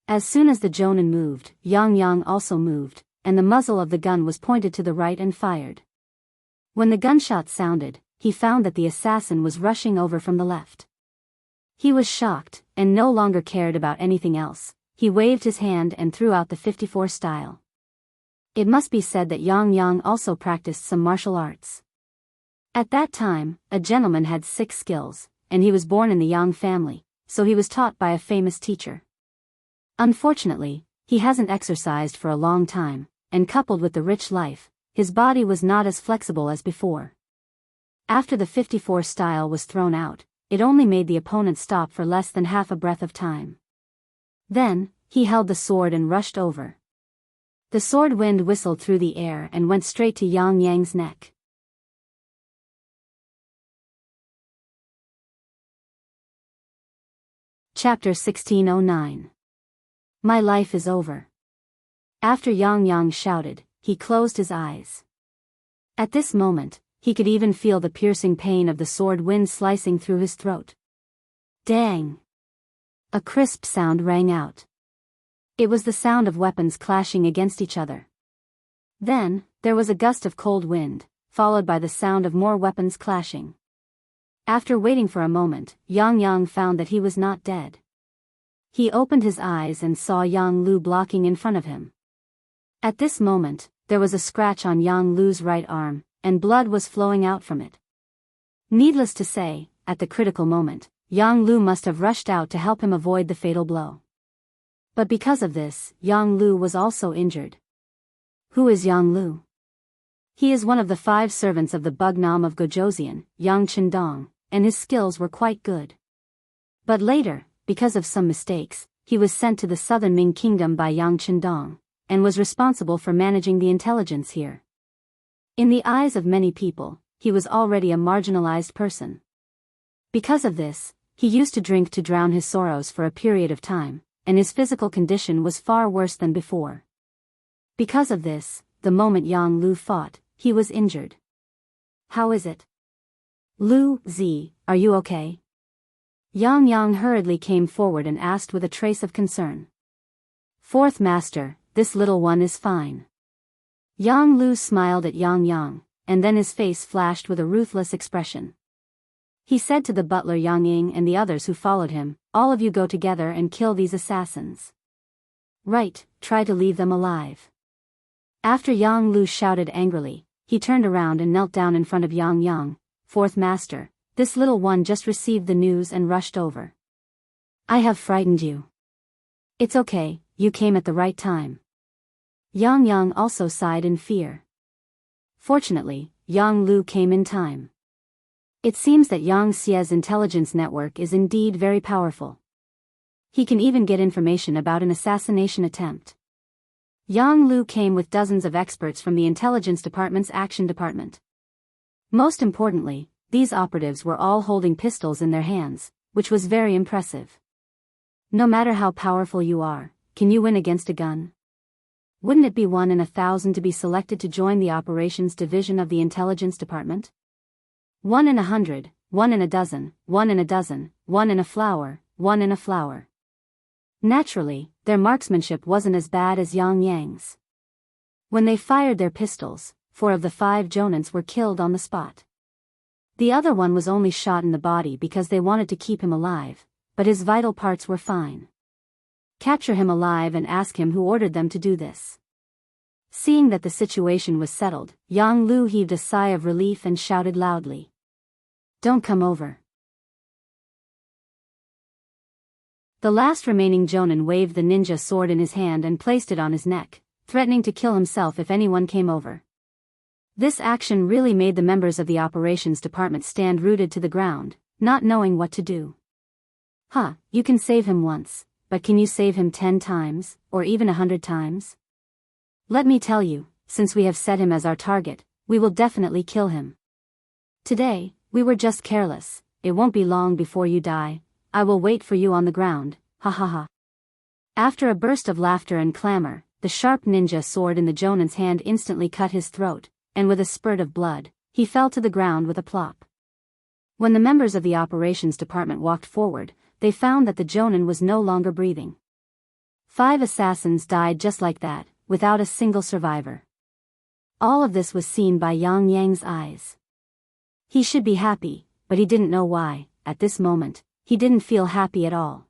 As soon as the jonin moved, Yang also moved, and the muzzle of the gun was pointed to the right and fired. When the gunshot sounded, he found that the assassin was rushing over from the left. He was shocked, and no longer cared about anything else. He waved his hand and threw out the 54 style. It must be said that Yang also practiced some martial arts. At that time, a gentleman had 6 skills, and he was born in the Yang family, so he was taught by a famous teacher. Unfortunately, he hasn't exercised for a long time, and coupled with the rich life, his body was not as flexible as before. After the 54 style was thrown out, it only made the opponent stop for less than half a breath of time. Then, he held the sword and rushed over. The sword wind whistled through the air and went straight to Yang's neck. Chapter 1609. My life is over. After Yang shouted, he closed his eyes. At this moment, he could even feel the piercing pain of the sword wind slicing through his throat. Dang! A crisp sound rang out. It was the sound of weapons clashing against each other. Then, there was a gust of cold wind, followed by the sound of more weapons clashing. After waiting for a moment, Yang found that he was not dead. He opened his eyes and saw Yang Lu blocking in front of him. At this moment, there was a scratch on Yang Lu's right arm, and blood was flowing out from it. Needless to say, at the critical moment, Yang Lu must have rushed out to help him avoid the fatal blow. But because of this, Yang Lu was also injured. Who is Yang Lu? He is one of the 5 servants of the Bugnam of Gojoseon, Yang Chendong, and his skills were quite good. But later, because of some mistakes, he was sent to the southern Ming kingdom by Yang Chendong, and was responsible for managing the intelligence here. In the eyes of many people, he was already a marginalized person. Because of this, he used to drink to drown his sorrows for a period of time, and his physical condition was far worse than before. Because of this, the moment Yang Lu fought, he was injured. How is it? Lu Zi, are you okay? Yang hurriedly came forward and asked with a trace of concern. Fourth master, this little one is fine. Yang Lu smiled at Yang, and then his face flashed with a ruthless expression. He said to the butler Yang Ying and the others who followed him, all of you go together and kill these assassins. Right, try to leave them alive. After Yang Lu shouted angrily, he turned around and knelt down in front of Yang. Fourth master, this little one just received the news and rushed over. I have frightened you. It's okay, you came at the right time. Yang also sighed in fear. Fortunately, Yang Lu came in time. It seems that Yang Xia's intelligence network is indeed very powerful. He can even get information about an assassination attempt. Yang Lu came with dozens of experts from the intelligence department's action department. Most importantly, these operatives were all holding pistols in their hands, which was very impressive. No matter how powerful you are, can you win against a gun? Wouldn't it be 1 in 1,000 to be selected to join the operations division of the intelligence department? 1 in 100, 1 in a dozen, 1 in a dozen, 1 in a flower, 1 in a flower. Naturally, their marksmanship wasn't as bad as Yang's. When they fired their pistols, 4 of the 5 Jonans were killed on the spot. The other one was only shot in the body because they wanted to keep him alive, but his vital parts were fine. Capture him alive and ask him who ordered them to do this. Seeing that the situation was settled, Yang Lu heaved a sigh of relief and shouted loudly. Don't come over. The last remaining Jonin waved the ninja sword in his hand and placed it on his neck, threatening to kill himself if anyone came over. This action really made the members of the operations department stand rooted to the ground, not knowing what to do. You can save him once, but can you save him 10 times, or even 100 times? Let me tell you, since we have set him as our target, we will definitely kill him. Today, we were just careless, it won't be long before you die, I will wait for you on the ground, ha ha ha. After a burst of laughter and clamor, the sharp ninja sword in the Jonin's hand instantly cut his throat, and with a spurt of blood, he fell to the ground with a plop. When the members of the operations department walked forward, they found that the Jonin was no longer breathing. 5 assassins died just like that, without a single survivor. All of this was seen by Yang's eyes. He should be happy, but he didn't know why. At this moment, he didn't feel happy at all.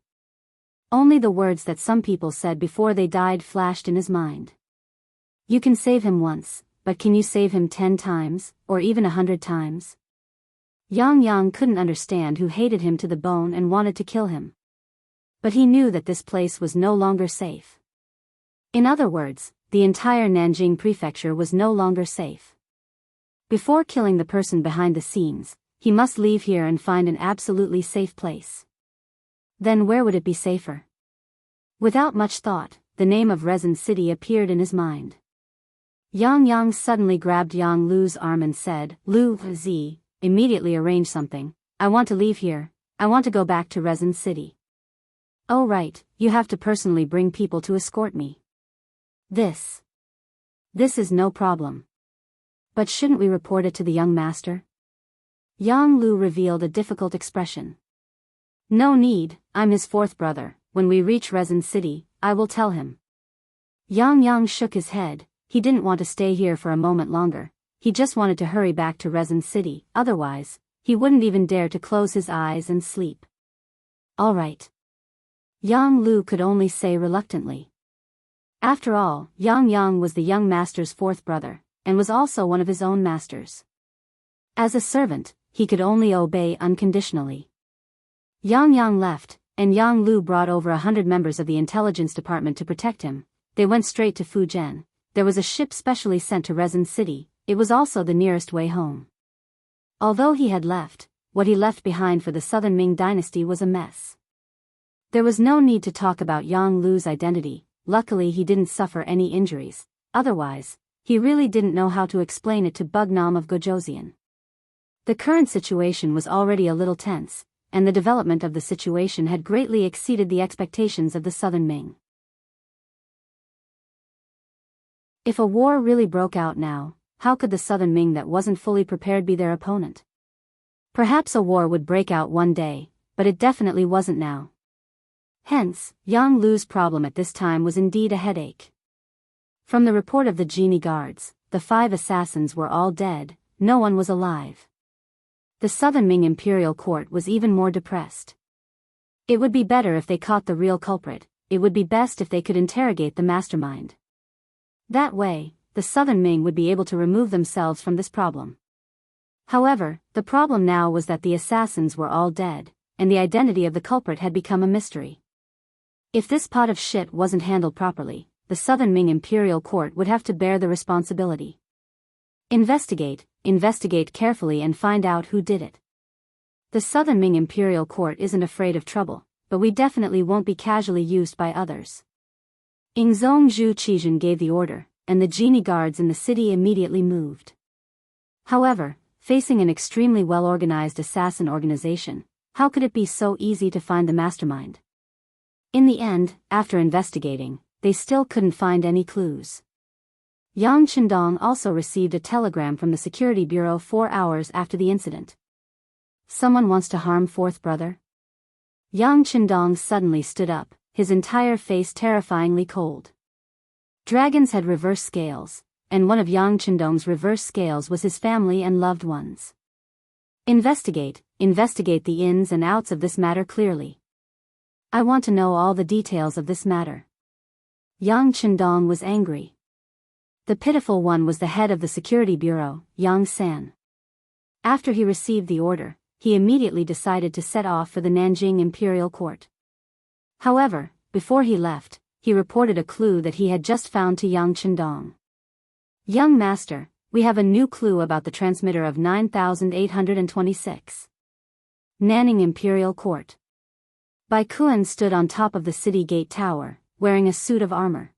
Only the words that some people said before they died flashed in his mind. You can save him once, but can you save him 10 times, or even 100 times? Yang couldn't understand who hated him to the bone and wanted to kill him. But he knew that this place was no longer safe. In other words, the entire Nanjing prefecture was no longer safe. Before killing the person behind the scenes, he must leave here and find an absolutely safe place. Then where would it be safer? Without much thought, the name of Resin City appeared in his mind. Yang suddenly grabbed Yang Lu's arm and said, Lu Zi, immediately arrange something, I want to leave here, I want to go back to Resin City. Oh right, you have to personally bring people to escort me. This is no problem. But shouldn't we report it to the young master? Yang Lu revealed a difficult expression. No need, I'm his 4th brother, when we reach Resin City, I will tell him. Yang shook his head, he didn't want to stay here for a moment longer, he just wanted to hurry back to Resin City, otherwise, he wouldn't even dare to close his eyes and sleep. All right. Yang Lu could only say reluctantly. After all, Yang was the young master's 4th brother, and was also one of his own masters. As a servant, he could only obey unconditionally. Yang left, and Yang Lu brought over 100 members of the intelligence department to protect him. They went straight to Fujian. There was a ship specially sent to Resin City, it was also the nearest way home. Although he had left, what he left behind for the southern Ming dynasty was a mess. There was no need to talk about Yang Lu's identity. Luckily he didn't suffer any injuries. Otherwise, he really didn't know how to explain it to Bugnam of Gojoseon. The current situation was already a little tense, and the development of the situation had greatly exceeded the expectations of the Southern Ming. If a war really broke out now, how could the Southern Ming that wasn't fully prepared be their opponent? Perhaps a war would break out one day, but it definitely wasn't now. Hence, Yang Lu's problem at this time was indeed a headache. From the report of the genie guards, the 5 assassins were all dead, no one was alive. The Southern Ming imperial court was even more depressed. It would be better if they caught the real culprit, it would be best if they could interrogate the mastermind. That way, the Southern Ming would be able to remove themselves from this problem. However, the problem now was that the assassins were all dead, and the identity of the culprit had become a mystery. If this pot of shit wasn't handled properly, the Southern Ming imperial court would have to bear the responsibility. Investigate carefully and find out who did it. The Southern Ming imperial court isn't afraid of trouble, but we definitely won't be casually used by others. Ingzong Zhu Qizhen gave the order, and the genie guards in the city immediately moved. However, facing an extremely well-organized assassin organization, how could it be so easy to find the mastermind? In the end, after investigating, they still couldn't find any clues. Yang Chendong also received a telegram from the Security Bureau 4 hours after the incident. Someone wants to harm fourth brother? Yang Chendong suddenly stood up, his entire face terrifyingly cold. Dragons had reverse scales, and one of Yang Chendong's reverse scales was his family and loved ones. Investigate the ins and outs of this matter clearly. I want to know all the details of this matter. Yang Chendong was angry. The pitiful one was the head of the Security Bureau, Yang San. After he received the order, he immediately decided to set off for the Nanjing Imperial Court. However, before he left, he reported a clue that he had just found to Yang Chendong. Young master, we have a new clue about the transmitter of 9826. Nanning Imperial Court. Bai Kuan stood on top of the city gate tower, wearing a suit of armor.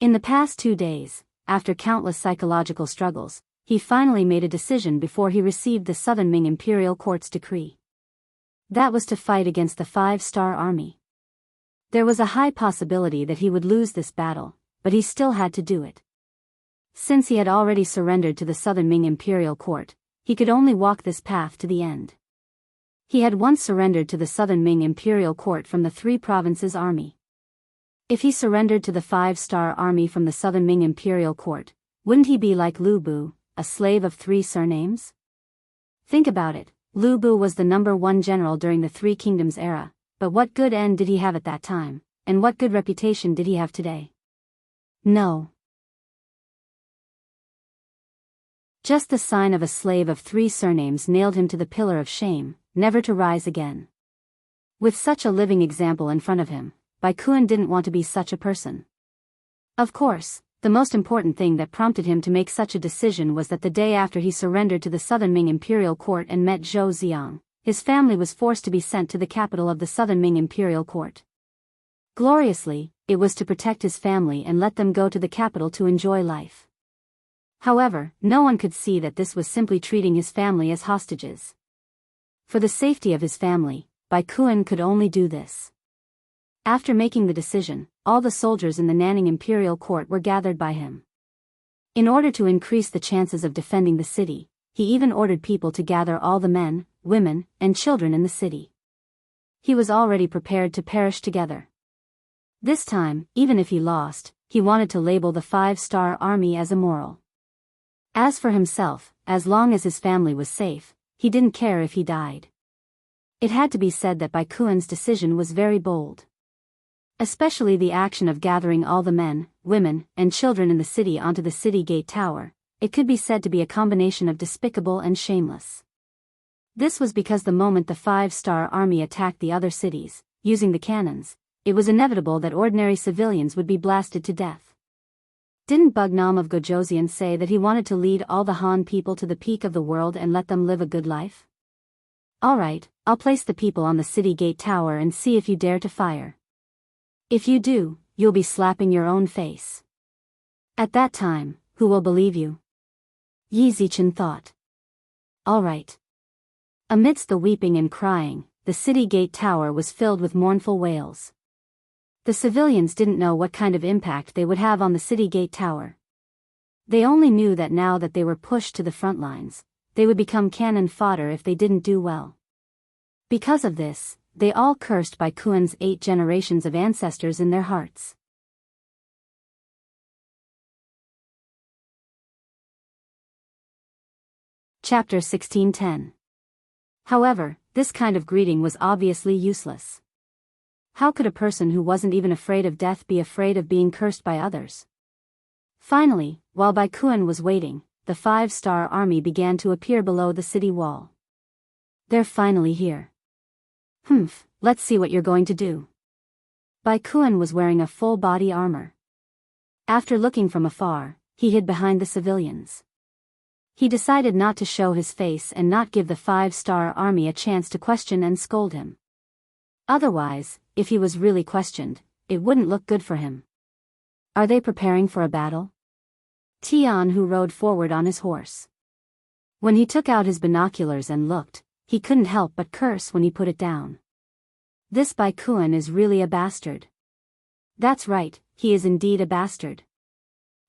In the past 2 days, after countless psychological struggles, he finally made a decision before he received the Southern Ming Imperial Court's decree. That was to fight against the 5-star army. There was a high possibility that he would lose this battle, but he still had to do it. Since he had already surrendered to the Southern Ming Imperial Court, he could only walk this path to the end. He had once surrendered to the Southern Ming Imperial Court from the 3 provinces army. If he surrendered to the 5-star army from the Southern Ming Imperial Court, wouldn't he be like Lu Bu, a slave of 3 surnames? Think about it, Lu Bu was the #1 general during the 3 Kingdoms era, but what good end did he have at that time, and what good reputation did he have today? No. Just the sign of a slave of 3 surnames nailed him to the pillar of shame, never to rise again. With such a living example in front of him, Bai Kuan didn't want to be such a person. Of course, the most important thing that prompted him to make such a decision was that the day after he surrendered to the Southern Ming Imperial Court and met Zhou Xiang, his family was forced to be sent to the capital of the Southern Ming Imperial Court. Gloriously, it was to protect his family and let them go to the capital to enjoy life. However, no one could see that this was simply treating his family as hostages. For the safety of his family, Bai Kuan could only do this. After making the decision, all the soldiers in the Nanning Imperial Court were gathered by him. In order to increase the chances of defending the city, he even ordered people to gather all the men, women, and children in the city. He was already prepared to perish together. This time, even if he lost, he wanted to label the 5-star army as immoral. As for himself, as long as his family was safe, he didn't care if he died. It had to be said that Bai Kuan's decision was very bold. Especially the action of gathering all the men, women, and children in the city onto the city gate tower, it could be said to be a combination of despicable and shameless. This was because the moment the 5-star army attacked the other cities, using the cannons, it was inevitable that ordinary civilians would be blasted to death. Didn't Bugnam of Gojoseon say that he wanted to lead all the Han people to the peak of the world and let them live a good life? Alright, I'll place the people on the city gate tower and see if you dare to fire. If you do, you'll be slapping your own face. At that time, who will believe you? Yi Zichen thought. Alright. Amidst the weeping and crying, the city gate tower was filled with mournful wails. The civilians didn't know what kind of impact they would have on the city gate tower. They only knew that now that they were pushed to the front lines, they would become cannon fodder if they didn't do well. Because of this, they all cursed Bai Kuan's 8 generations of ancestors in their hearts. Chapter 1610. However, this kind of greeting was obviously useless. How could a person who wasn't even afraid of death be afraid of being cursed by others? Finally, while Bai Kuan was waiting, the 5-star army began to appear below the city wall. They're finally here. Let's see what you're going to do. Bai Kuan was wearing a full body armor. After looking from afar, he hid behind the civilians. He decided not to show his face and not give the 5-star army a chance to question and scold him. Otherwise, if he was really questioned, it wouldn't look good for him. Are they preparing for a battle? Tianhu rode forward on his horse. When he took out his binoculars and looked, he couldn't help but curse when he put it down. This Bai Kuan is really a bastard. That's right, he is indeed a bastard.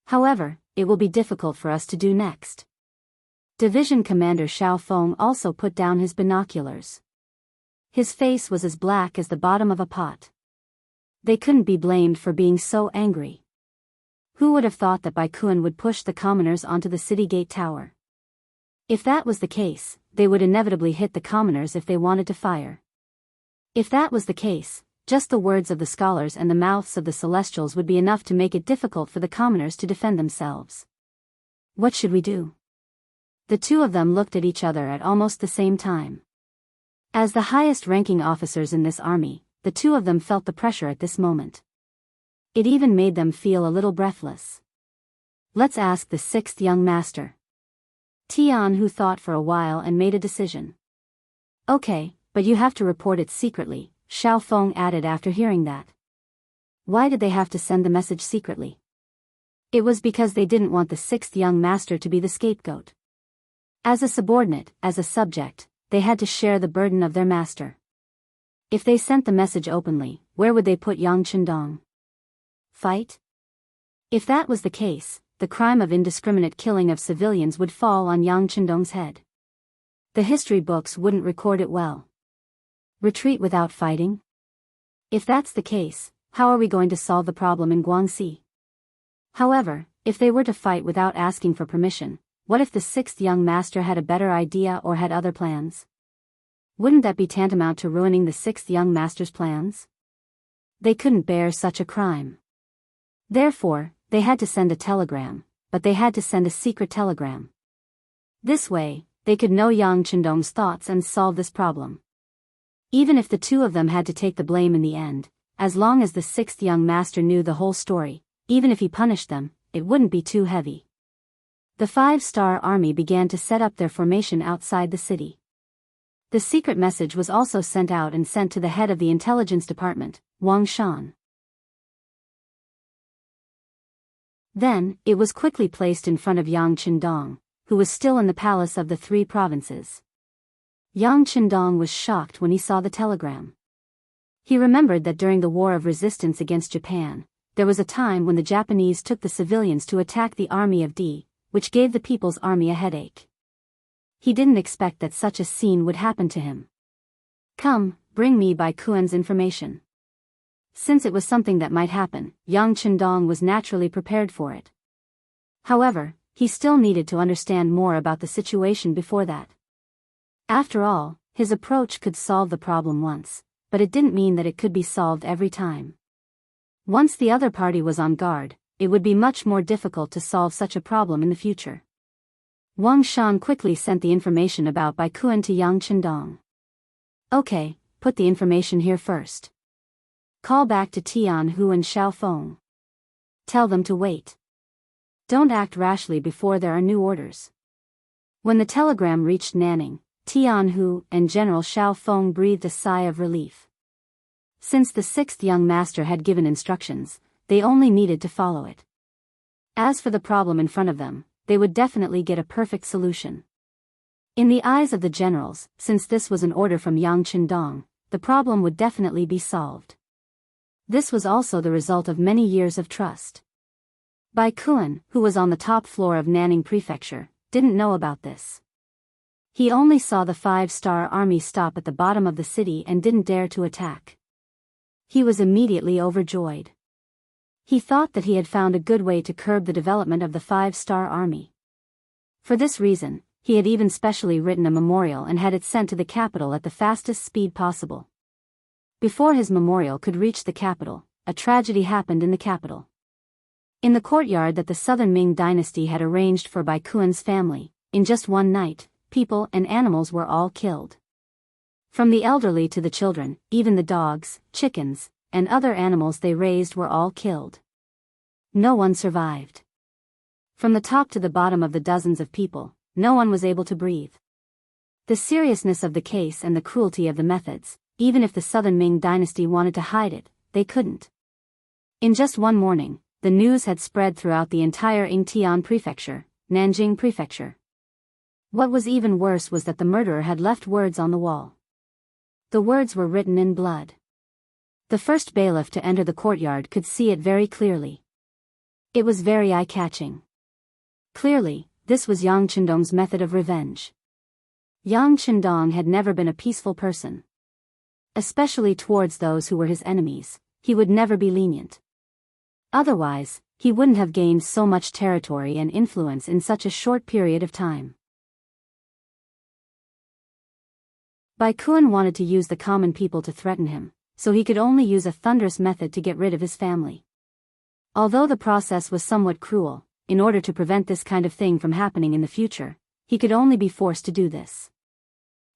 However, it will be difficult for us to do next. Division Commander Xiao Feng also put down his binoculars. His face was as black as the bottom of a pot. They couldn't be blamed for being so angry. Who would have thought that Bai Kuan would push the commoners onto the city gate tower? If that was the case, they would inevitably hit the commoners if they wanted to fire. If that was the case, just the words of the scholars and the mouths of the celestials would be enough to make it difficult for the commoners to defend themselves. What should we do? The two of them looked at each other at almost the same time. As the highest-ranking officers in this army, the two of them felt the pressure at this moment. It even made them feel a little breathless. Let's ask the 6th young master. Tianhu thought for a while and made a decision. Okay, but you have to report it secretly, Xiao Feng added after hearing that. Why did they have to send the message secretly? It was because they didn't want the 6th young master to be the scapegoat. As a subordinate, as a subject, they had to share the burden of their master. If they sent the message openly, where would they put Yang Chendong? Fight? If that was the case, the crime of indiscriminate killing of civilians would fall on Yang Chendong's head. The history books wouldn't record it well. Retreat without fighting? If that's the case, how are we going to solve the problem in Guangxi? However, if they were to fight without asking for permission, what if the 6th young master had a better idea or had other plans? Wouldn't that be tantamount to ruining the 6th young master's plans? They couldn't bear such a crime. Therefore, they had to send a telegram, but they had to send a secret telegram. This way, they could know Yang Chendong's thoughts and solve this problem. Even if the two of them had to take the blame in the end, as long as the 6th young master knew the whole story, even if he punished them, it wouldn't be too heavy. The 5-star army began to set up their formation outside the city. The secret message was also sent out and sent to the head of the intelligence department, Wang Shan. Then, it was quickly placed in front of Yang Chendong, who was still in the palace of the 3 provinces. Yang Chendong was shocked when he saw the telegram. He remembered that during the War of Resistance against Japan, there was a time when the Japanese took the civilians to attack the army of D, which gave the People's Army a headache. He didn't expect that such a scene would happen to him. Come, bring me Bai Kuan's information. Since it was something that might happen, Yang Chendong was naturally prepared for it. However, he still needed to understand more about the situation before that. After all, his approach could solve the problem once, but it didn't mean that it could be solved every time. Once the other party was on guard, it would be much more difficult to solve such a problem in the future. Wang Shan quickly sent the information about Bai Kuan to Yang Chendong. Okay, put the information here first. Call back to Tianhu and Xiao Feng. Tell them to wait. Don't act rashly before there are new orders. When the telegram reached Nanning, Jianghu and General Xiaofeng breathed a sigh of relief. Since the sixth young master had given instructions, they only needed to follow it. As for the problem in front of them, they would definitely get a perfect solution. In the eyes of the generals, since this was an order from Yang Qindong, the problem would definitely be solved. This was also the result of many years of trust. Bai Kuan, who was on the top floor of Nanning Prefecture, didn't know about this. He only saw the 5-star army stop at the bottom of the city and didn't dare to attack. He was immediately overjoyed. He thought that he had found a good way to curb the development of the 5-star army. For this reason, he had even specially written a memorial and had it sent to the capital at the fastest speed possible. Before his memorial could reach the capital, a tragedy happened in the capital. In the courtyard that the Southern Ming dynasty had arranged for Bai Kuan's family, in just one night, people and animals were all killed. From the elderly to the children, even the dogs, chickens, and other animals they raised were all killed. No one survived. From the top to the bottom of the dozens of people, no one was able to breathe. The seriousness of the case and the cruelty of the methods, even if the Southern Ming dynasty wanted to hide it, they couldn't. In just one morning, the news had spread throughout the entire Yingtian prefecture, Nanjing prefecture. What was even worse was that the murderer had left words on the wall. The words were written in blood. The first bailiff to enter the courtyard could see it very clearly. It was very eye-catching. Clearly, this was Yang Qindong's method of revenge. Yang Qindong had never been a peaceful person. Especially towards those who were his enemies, he would never be lenient. Otherwise, he wouldn't have gained so much territory and influence in such a short period of time. Bai Kuan wanted to use the common people to threaten him, so he could only use a thunderous method to get rid of his family. Although the process was somewhat cruel, in order to prevent this kind of thing from happening in the future, he could only be forced to do this.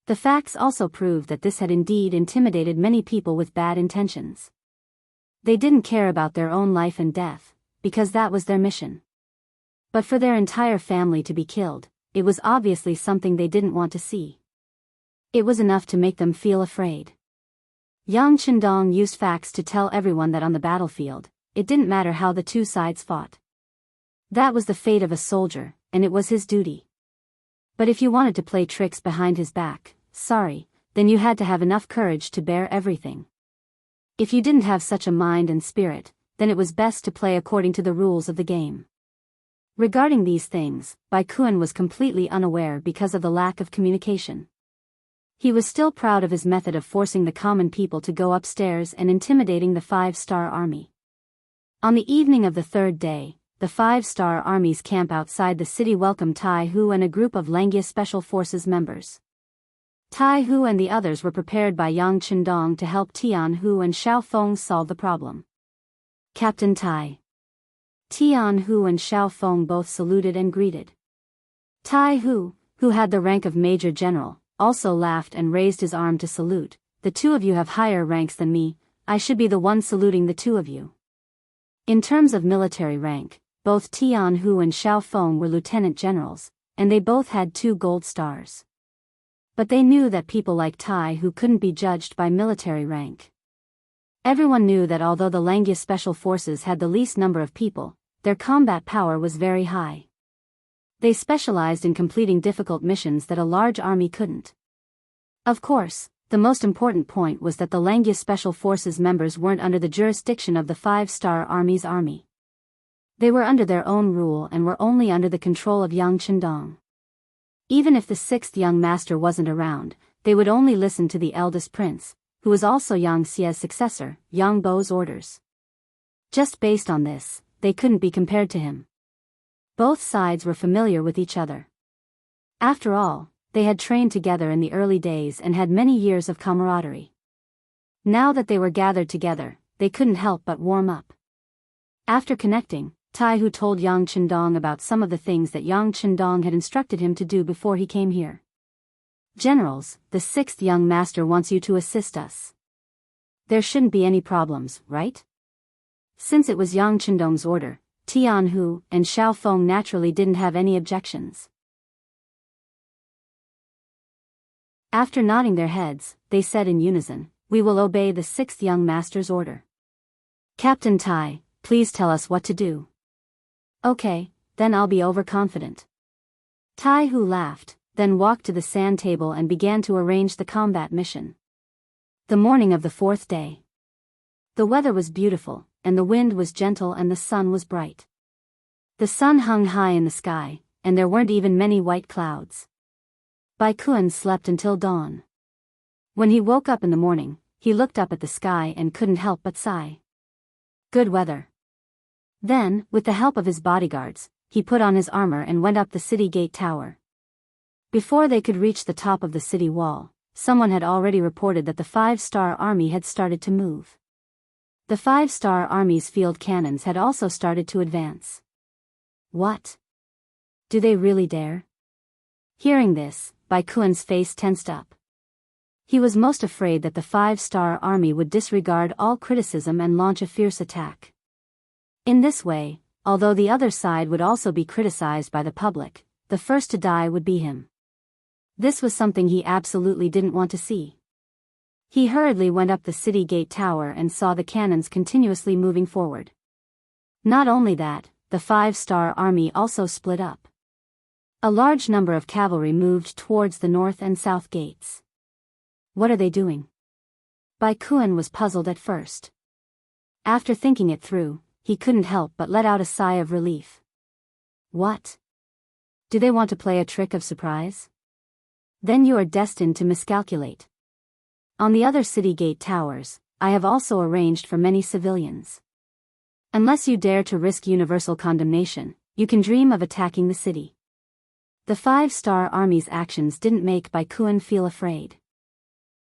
The facts also proved that this had indeed intimidated many people with bad intentions. They didn't care about their own life and death, because that was their mission. But for their entire family to be killed, it was obviously something they didn't want to see. It was enough to make them feel afraid. Yang Qindong used facts to tell everyone that on the battlefield, it didn't matter how the two sides fought. That was the fate of a soldier, and it was his duty. But if you wanted to play tricks behind his back, sorry, then you had to have enough courage to bear everything. If you didn't have such a mind and spirit, then it was best to play according to the rules of the game. Regarding these things, Bai Kuan was completely unaware because of the lack of communication. He was still proud of his method of forcing the common people to go upstairs and intimidating the 5-star army. On the evening of the third day, the 5-star army's camp outside the city welcomed Tai Hu and a group of Langia Special Forces members. Tai Hu and the others were prepared by Yang Qindong to help Tian Hu and Xiaofeng solve the problem. Captain Tai. Tian Hu and Xiaofeng both saluted and greeted. Tai Hu, who had the rank of Major General, also laughed and raised his arm to salute. The two of you have higher ranks than me, I should be the one saluting the two of you. In terms of military rank, both Tian Hu and Xiaofeng were lieutenant generals, and they both had 2 gold stars. But they knew that people like Tai Hu couldn't be judged by military rank. Everyone knew that although the Langia Special Forces had the least number of people, their combat power was very high. They specialized in completing difficult missions that a large army couldn't. Of course, the most important point was that the Langia Special Forces members weren't under the jurisdiction of the 5-star army's army. They were under their own rule and were only under the control of Yang Qindong. Even if the 6th young master wasn't around, they would only listen to the eldest prince, who was also Yang Xia's successor, Yang Bo's orders. Just based on this, they couldn't be compared to him. Both sides were familiar with each other. After all, they had trained together in the early days and had many years of camaraderie. Now that they were gathered together, they couldn't help but warm up. After connecting, Tai Hu told Yang Qindong about some of the things that Yang Qindong had instructed him to do before he came here. Generals, the 6th young master wants you to assist us. There shouldn't be any problems, right? Since it was Yang Qindong's order, Tian Hu and Xiaofeng naturally didn't have any objections. After nodding their heads, they said in unison, "We will obey the sixth young master's order." "Captain Tai, please tell us what to do." "Okay, then I'll be overconfident." Tai Hu laughed, then walked to the sand table and began to arrange the combat mission. The morning of the fourth day. The weather was beautiful, and the wind was gentle and the sun was bright. The sun hung high in the sky, and there weren't even many white clouds. Bai Kun slept until dawn. When he woke up in the morning, he looked up at the sky and couldn't help but sigh. Good weather. Then, with the help of his bodyguards, he put on his armor and went up the city gate tower. Before they could reach the top of the city wall, someone had already reported that the 5-star army had started to move. The 5-star army's field cannons had also started to advance. What? Do they really dare? Hearing this, Bai Kun's face tensed up. He was most afraid that the 5-star army would disregard all criticism and launch a fierce attack. In this way, although the other side would also be criticized by the public, the first to die would be him. This was something he absolutely didn't want to see. He hurriedly went up the city gate tower and saw the cannons continuously moving forward. Not only that, the 5-star army also split up. A large number of cavalry moved towards the north and south gates. What are they doing? Bai Kun was puzzled at first. After thinking it through, he couldn't help but let out a sigh of relief. What? Do they want to play a trick of surprise? Then you are destined to miscalculate. On the other city gate towers, I have also arranged for many civilians. Unless you dare to risk universal condemnation, you can dream of attacking the city. The 5-star army's actions didn't make Bai Kun feel afraid.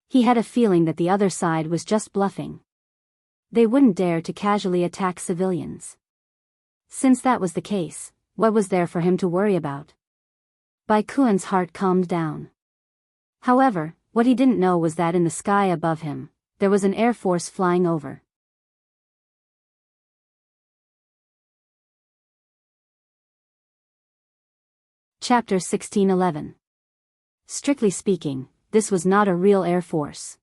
He had a feeling that the other side was just bluffing. They wouldn't dare to casually attack civilians. Since that was the case, what was there for him to worry about? Bai Kun's heart calmed down. However, what he didn't know was that in the sky above him, there was an air force flying over. Chapter 1611. Strictly speaking, this was not a real air force.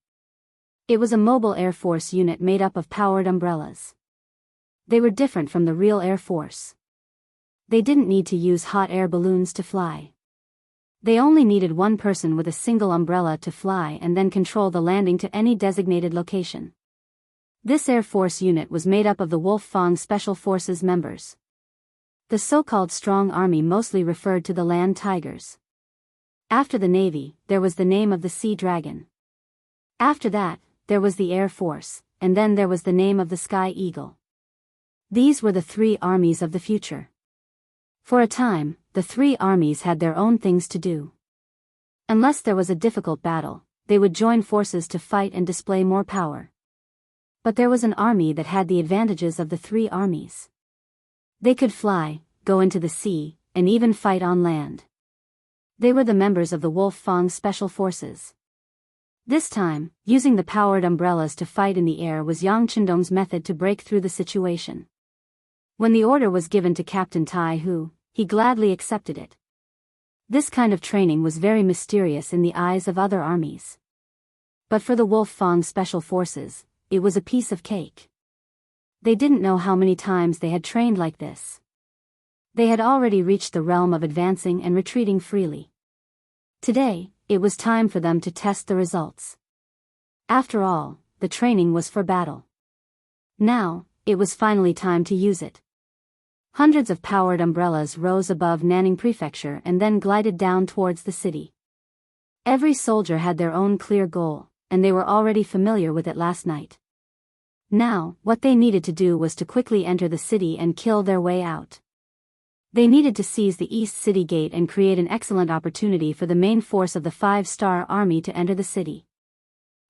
It was a mobile air force unit made up of powered umbrellas. They were different from the real air force. They didn't need to use hot air balloons to fly. They only needed one person with a single umbrella to fly and then control the landing to any designated location. This Air Force unit was made up of the Wolf-Fang Special Forces members. The so-called Strong Army mostly referred to the land tigers. After the Navy, there was the name of the Sea Dragon. After that, there was the Air Force, and then there was the name of the Sky Eagle. These were the three armies of the future. For a time, the three armies had their own things to do. Unless there was a difficult battle, they would join forces to fight and display more power. But there was an army that had the advantages of the three armies. They could fly, go into the sea, and even fight on land. They were the members of the Wolf-Fang Special Forces. This time, using the powered umbrellas to fight in the air was Yang Chendong's method to break through the situation. When the order was given to Captain Tai Hu, he gladly accepted it. This kind of training was very mysterious in the eyes of other armies. But for the Wolf-Fang Special Forces, it was a piece of cake. They didn't know how many times they had trained like this. They had already reached the realm of advancing and retreating freely. Today, it was time for them to test the results. After all, the training was for battle. Now, it was finally time to use it. Hundreds of powered umbrellas rose above Nanning Prefecture and then glided down towards the city. Every soldier had their own clear goal, and they were already familiar with it last night. Now, what they needed to do was to quickly enter the city and kill their way out. They needed to seize the East City Gate and create an excellent opportunity for the main force of the 5-star army to enter the city.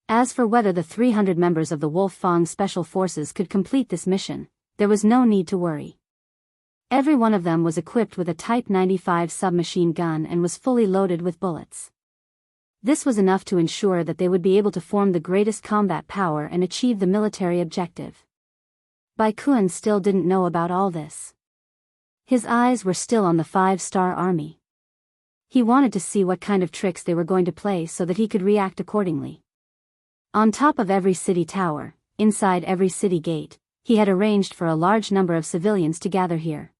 As for whether the 300 members of the Wolf-Fang Special Forces could complete this mission, there was no need to worry. Every one of them was equipped with a Type 95 submachine gun and was fully loaded with bullets. This was enough to ensure that they would be able to form the greatest combat power and achieve the military objective. Bai Kun still didn't know about all this. His eyes were still on the 5-star army. He wanted to see what kind of tricks they were going to play so that he could react accordingly. On top of every city tower, inside every city gate, he had arranged for a large number of civilians to gather here.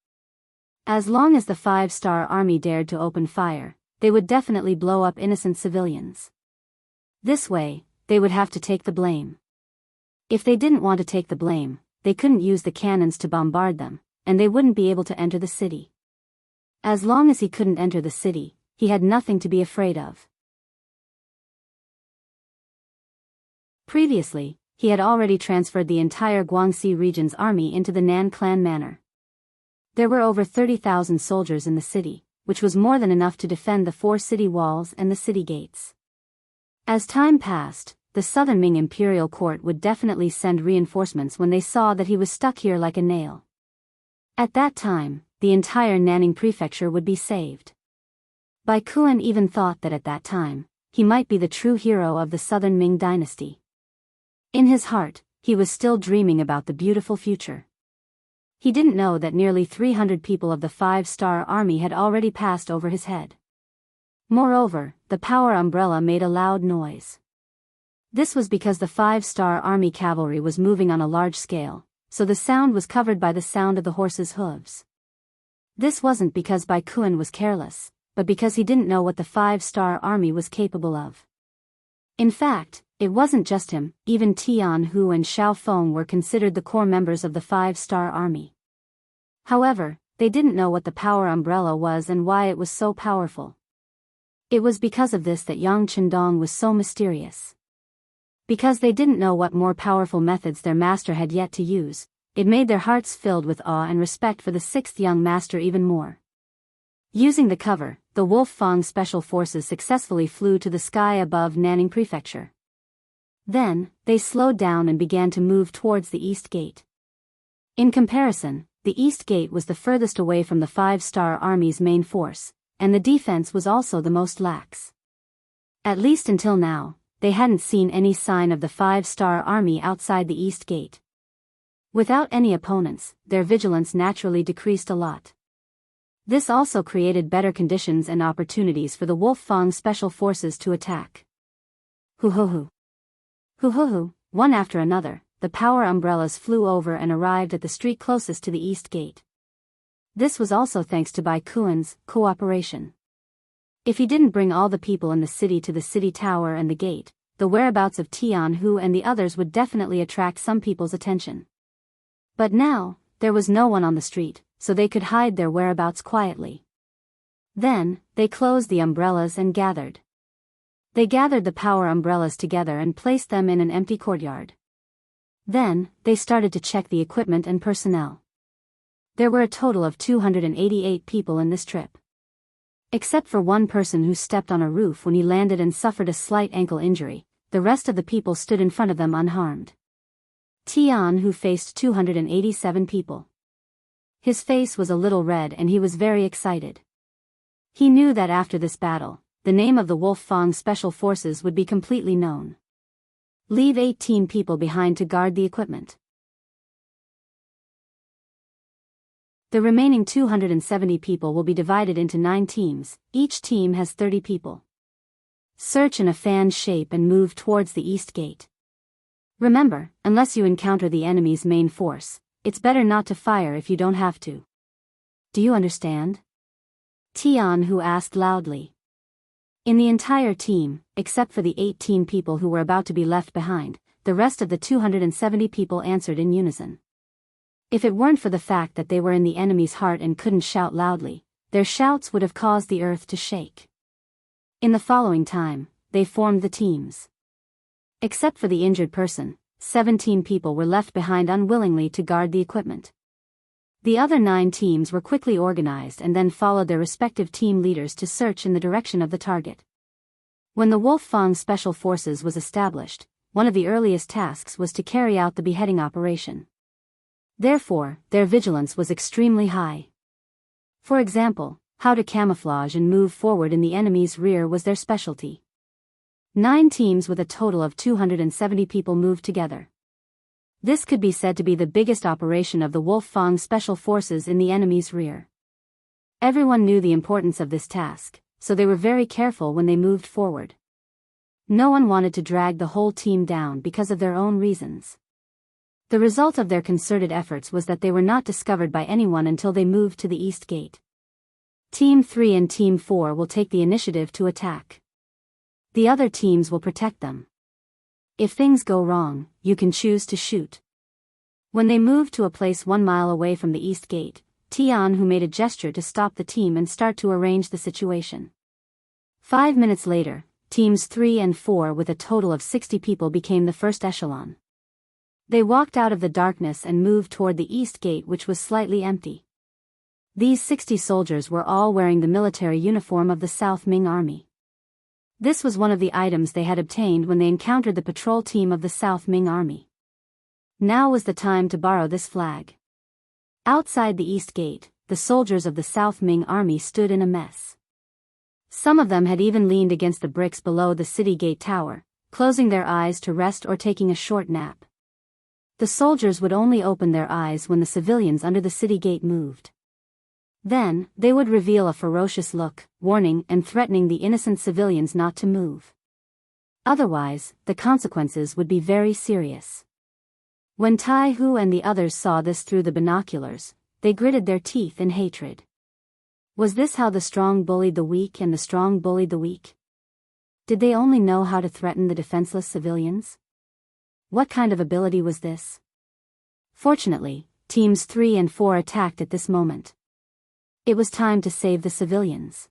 As long as the 5-star army dared to open fire, they would definitely blow up innocent civilians. This way, they would have to take the blame. If they didn't want to take the blame, they couldn't use the cannons to bombard them, and they wouldn't be able to enter the city. As long as he couldn't enter the city, he had nothing to be afraid of. Previously, he had already transferred the entire Guangxi region's army into the Nan clan manor. There were over 30,000 soldiers in the city, which was more than enough to defend the 4 city walls and the city gates. As time passed, the Southern Ming imperial court would definitely send reinforcements when they saw that he was stuck here like a nail. At that time, the entire Nanning prefecture would be saved. Bai Kuan even thought that at that time, he might be the true hero of the Southern Ming dynasty. In his heart, he was still dreaming about the beautiful future. He didn't know that nearly 300 people of the 5-star army had already passed over his head. Moreover, the power umbrella made a loud noise. This was because the 5-star army cavalry was moving on a large scale, so the sound was covered by the sound of the horses' hooves. This wasn't because Bai Kuan was careless, but because he didn't know what the 5-star army was capable of. In fact, it wasn't just him, even Tianhu and Xiao Feng were considered the core members of the 5-star army. However, they didn't know what the power umbrella was and why it was so powerful. It was because of this that Yang Chendong was so mysterious. Because they didn't know what more powerful methods their master had yet to use, it made their hearts filled with awe and respect for the 6th young master even more. Using the cover, the Wolf Fang special forces successfully flew to the sky above Nanning Prefecture. Then, they slowed down and began to move towards the East Gate. In comparison, the East Gate was the furthest away from the 5-star army's main force, and the defense was also the most lax. At least until now, they hadn't seen any sign of the 5-star army outside the East Gate. Without any opponents, their vigilance naturally decreased a lot. This also created better conditions and opportunities for the Wolf Fang special forces to attack. Hoo-hoo-hoo. Hoo-hoo-hoo, one after another, the power umbrellas flew over and arrived at the street closest to the East Gate. This was also thanks to Bai Kuan's cooperation. If he didn't bring all the people in the city to the city tower and the gate, the whereabouts of Tianhu and the others would definitely attract some people's attention. But now, there was no one on the street, so they could hide their whereabouts quietly. Then, they closed the umbrellas and gathered. They gathered the power umbrellas together and placed them in an empty courtyard. Then, they started to check the equipment and personnel. There were a total of 288 people in this trip. Except for one person who stepped on a roof when he landed and suffered a slight ankle injury, the rest of the people stood in front of them unharmed. Tianhu faced 287 people. His face was a little red and he was very excited. He knew that after this battle, the name of the Wolf Fang Special Forces would be completely known. Leave 18 people behind to guard the equipment. The remaining 270 people will be divided into 9 teams, each team has 30 people. Search in a fan shape and move towards the East Gate. Remember, unless you encounter the enemy's main force, it's better not to fire if you don't have to. Do you understand? Tianhu asked loudly. In the entire team, except for the 18 people who were about to be left behind, the rest of the 270 people answered in unison. If it weren't for the fact that they were in the enemy's heart and couldn't shout loudly, their shouts would have caused the earth to shake. In the following time, they formed the teams. Except for the injured person, 17 people were left behind unwillingly to guard the equipment. The other 9 teams were quickly organized and then followed their respective team leaders to search in the direction of the target. When the Wolf Fang Special Forces was established, one of the earliest tasks was to carry out the beheading operation. Therefore, their vigilance was extremely high. For example, how to camouflage and move forward in the enemy's rear was their specialty. 9 teams with a total of 270 people moved together. This could be said to be the biggest operation of the Wolf Fang Special Forces in the enemy's rear. Everyone knew the importance of this task, so they were very careful when they moved forward. No one wanted to drag the whole team down because of their own reasons. The result of their concerted efforts was that they were not discovered by anyone until they moved to the east gate. Team 3 and Team 4 will take the initiative to attack. The other teams will protect them. If things go wrong, you can choose to shoot. When they moved to a place 1 mile away from the east gate, Tianhu made a gesture to stop the team and start to arrange the situation. 5 minutes later, Teams 3 and 4 with a total of 60 people became the first echelon. They walked out of the darkness and moved toward the east gate, which was slightly empty. These 60 soldiers were all wearing the military uniform of the South Ming Army. This was one of the items they had obtained when they encountered the patrol team of the South Ming Army. Now was the time to borrow this flag. Outside the east gate, the soldiers of the South Ming Army stood in a mess. Some of them had even leaned against the bricks below the city gate tower, closing their eyes to rest or taking a short nap. The soldiers would only open their eyes when the civilians under the city gate moved. Then, they would reveal a ferocious look, warning and threatening the innocent civilians not to move. Otherwise, the consequences would be very serious. When Tai Hu and the others saw this through the binoculars, they gritted their teeth in hatred. Was this how the strong bullied the weak and the strong bullied the weak? Did they only know how to threaten the defenseless civilians? What kind of ability was this? Fortunately, Teams 3 and 4 attacked at this moment. It was time to save the civilians.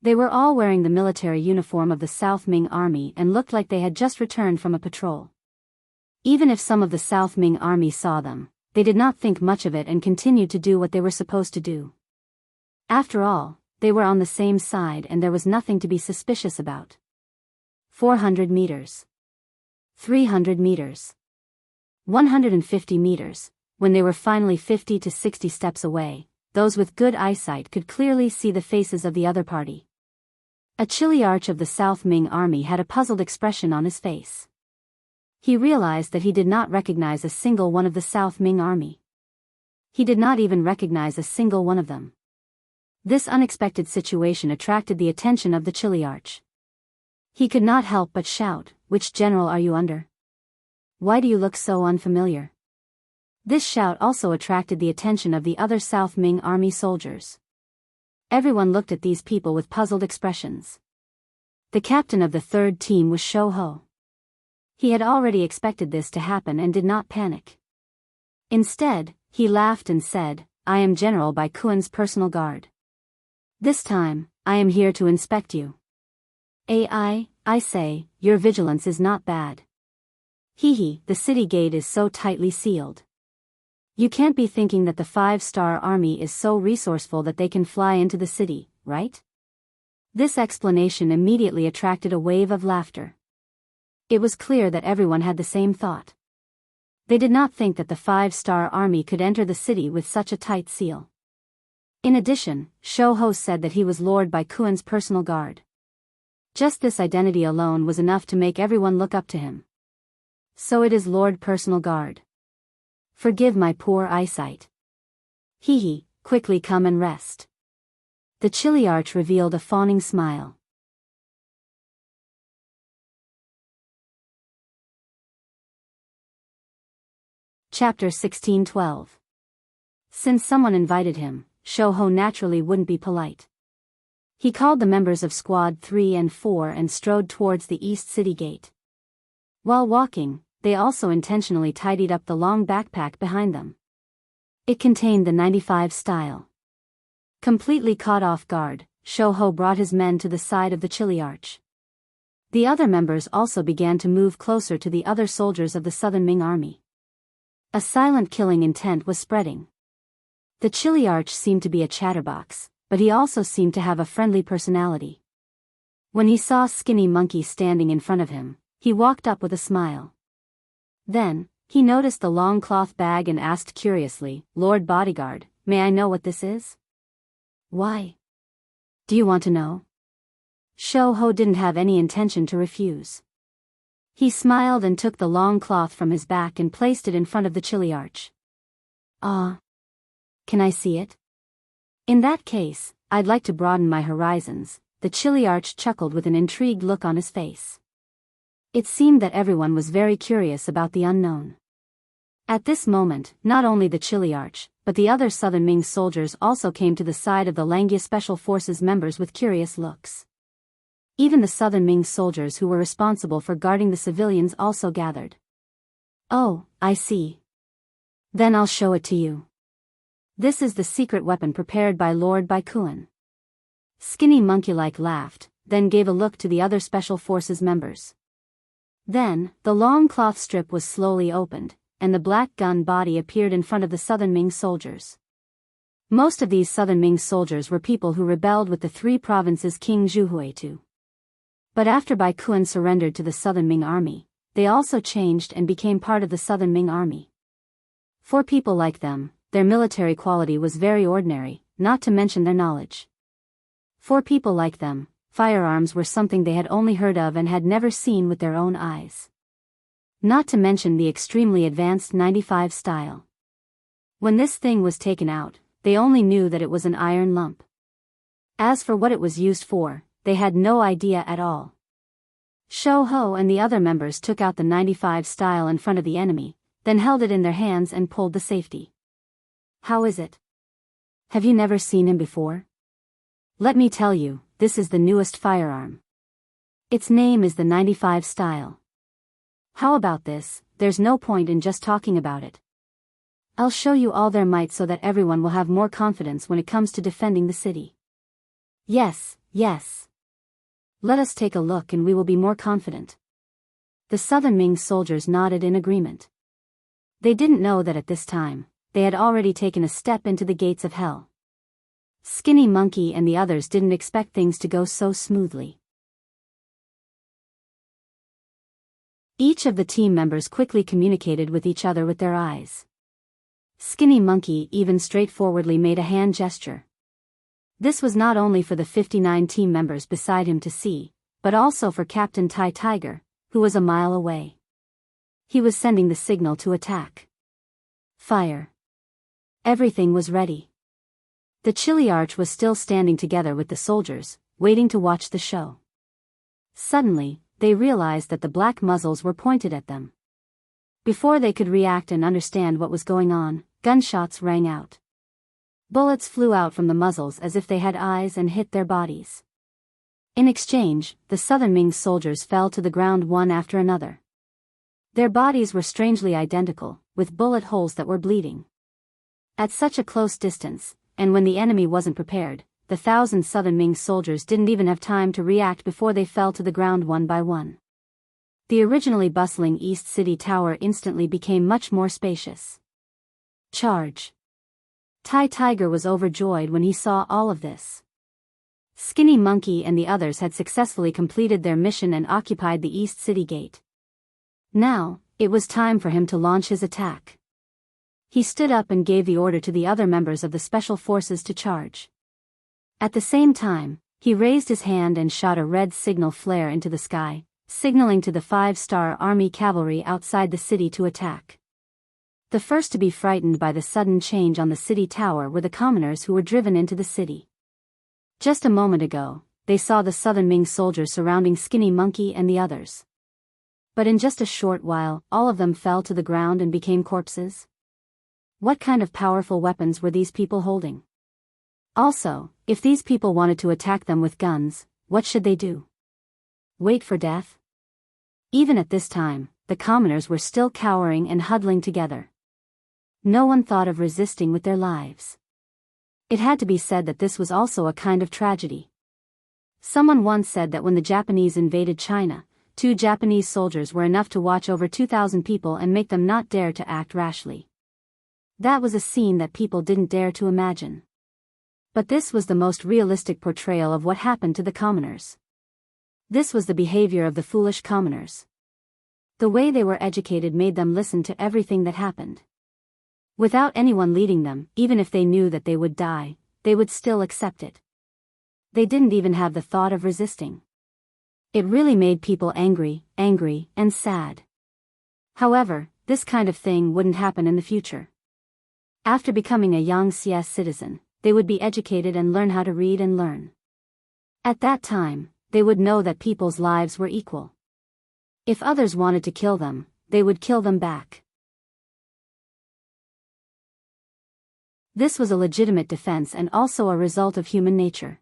They were all wearing the military uniform of the South Ming Army and looked like they had just returned from a patrol. Even if some of the South Ming Army saw them, they did not think much of it and continued to do what they were supposed to do. After all, they were on the same side and there was nothing to be suspicious about. 400 meters. 300 meters. 150 meters. When they were finally 50 to 60 steps away, those with good eyesight could clearly see the faces of the other party. A Chiliarch of the South Ming Army had a puzzled expression on his face. He realized that he did not recognize a single one of the South Ming Army. He did not even recognize a single one of them. This unexpected situation attracted the attention of the Chiliarch. He could not help but shout, "Which general are you under? Why do you look so unfamiliar?" This shout also attracted the attention of the other South Ming Army soldiers. Everyone looked at these people with puzzled expressions. The captain of the third team was Shou Ho. He had already expected this to happen and did not panic. Instead, he laughed and said, "I am General by Kuan's personal guard. This time, I am here to inspect you. I say, your vigilance is not bad. The city gate is so tightly sealed. You can't be thinking that the 5-star army is so resourceful that they can fly into the city, right?" This explanation immediately attracted a wave of laughter. It was clear that everyone had the same thought. They did not think that the 5-star army could enter the city with such a tight seal. In addition, Shou Ho said that he was Lord by Kuan's personal guard. Just this identity alone was enough to make everyone look up to him. So it is Lord Personal Guard. Forgive my poor eyesight. Quickly come and rest. The Chiliarch revealed a fawning smile. Chapter 1612. Since someone invited him, Shou Ho naturally wouldn't be polite. He called the members of Squad 3 and 4 and strode towards the East City Gate. While walking, they also intentionally tidied up the long backpack behind them. It contained the 95 style. Completely caught off guard, Shou Ho brought his men to the side of the Chiliarch. The other members also began to move closer to the other soldiers of the Southern Ming Army. A silent killing intent was spreading. The Chiliarch seemed to be a chatterbox, but he also seemed to have a friendly personality. When he saw Skinny Monkey standing in front of him, he walked up with a smile. Then, he noticed the long cloth bag and asked curiously, "Lord Bodyguard, may I know what this is?" "Why? Do you want to know?" Shou Ho didn't have any intention to refuse. He smiled and took the long cloth from his back and placed it in front of the Chiliarch. "Ah. Can I see it?" In that case, I'd like to broaden my horizons, the Chiliarch chuckled with an intrigued look on his face. It seemed that everyone was very curious about the unknown. At this moment, not only the Chiliarch, but the other Southern Ming soldiers also came to the side of the Langia Special Forces members with curious looks. Even the Southern Ming soldiers who were responsible for guarding the civilians also gathered. Oh, I see. Then I'll show it to you. This is the secret weapon prepared by Lord Baikuan. Skinny Monkey-like laughed, then gave a look to the other Special Forces members. Then, the long cloth strip was slowly opened, and the black gun body appeared in front of the Southern Ming soldiers. Most of these Southern Ming soldiers were people who rebelled with the three provinces King Zhuhuitu. But after Baikuan surrendered to the Southern Ming army, they also changed and became part of the Southern Ming army. For people like them, their military quality was very ordinary, not to mention their knowledge. For people like them, firearms were something they had only heard of and had never seen with their own eyes. Not to mention the extremely advanced 95 style. When this thing was taken out, they only knew that it was an iron lump. As for what it was used for, they had no idea at all. Shou Ho and the other members took out the 95 style in front of the enemy, then held it in their hands and pulled the safety. How is it? Have you never seen him before? Let me tell you, this is the newest firearm. Its name is the 95 style. How about this? There's no point in just talking about it. I'll show you all their might so that everyone will have more confidence when it comes to defending the city. Yes, yes. Let us take a look and we will be more confident. The Southern Ming soldiers nodded in agreement. They didn't know that at this time, they had already taken a step into the gates of hell. Skinny Monkey and the others didn't expect things to go so smoothly. Each of the team members quickly communicated with each other with their eyes. Skinny Monkey even straightforwardly made a hand gesture. This was not only for the 59 team members beside him to see, but also for Captain Tai Tiger, who was a mile away. He was sending the signal to attack. Fire. Everything was ready. The Chiliarch was still standing together with the soldiers, waiting to watch the show. Suddenly, they realized that the black muzzles were pointed at them. Before they could react and understand what was going on, gunshots rang out. Bullets flew out from the muzzles as if they had eyes and hit their bodies. In exchange, the Southern Ming soldiers fell to the ground one after another. Their bodies were strangely identical, with bullet holes that were bleeding. At such a close distance, and when the enemy wasn't prepared, the 1,000 Southern Ming soldiers didn't even have time to react before they fell to the ground one by one. The originally bustling East City Tower instantly became much more spacious. Charge! Tai Tiger was overjoyed when he saw all of this. Skinny Monkey and the others had successfully completed their mission and occupied the East City Gate. Now, it was time for him to launch his attack. He stood up and gave the order to the other members of the Special Forces to charge. At the same time, he raised his hand and shot a red signal flare into the sky, signaling to the 5-star Army cavalry outside the city to attack. The first to be frightened by the sudden change on the city tower were the commoners who were driven into the city. Just a moment ago, they saw the Southern Ming soldiers surrounding Skinny Monkey and the others. But in just a short while, all of them fell to the ground and became corpses. What kind of powerful weapons were these people holding? Also, if these people wanted to attack them with guns, what should they do? Wait for death? Even at this time, the commoners were still cowering and huddling together. No one thought of resisting with their lives. It had to be said that this was also a kind of tragedy. Someone once said that when the Japanese invaded China, 2 Japanese soldiers were enough to watch over 2,000 people and make them not dare to act rashly. That was a scene that people didn't dare to imagine. But this was the most realistic portrayal of what happened to the commoners. This was the behavior of the foolish commoners. The way they were educated made them listen to everything that happened. Without anyone leading them, even if they knew that they would die, they would still accept it. They didn't even have the thought of resisting. It really made people angry, and sad. However, this kind of thing wouldn't happen in the future. After becoming a Xianxia citizen, they would be educated and learn how to read and learn. At that time, they would know that people's lives were equal. If others wanted to kill them, they would kill them back. This was a legitimate defense and also a result of human nature.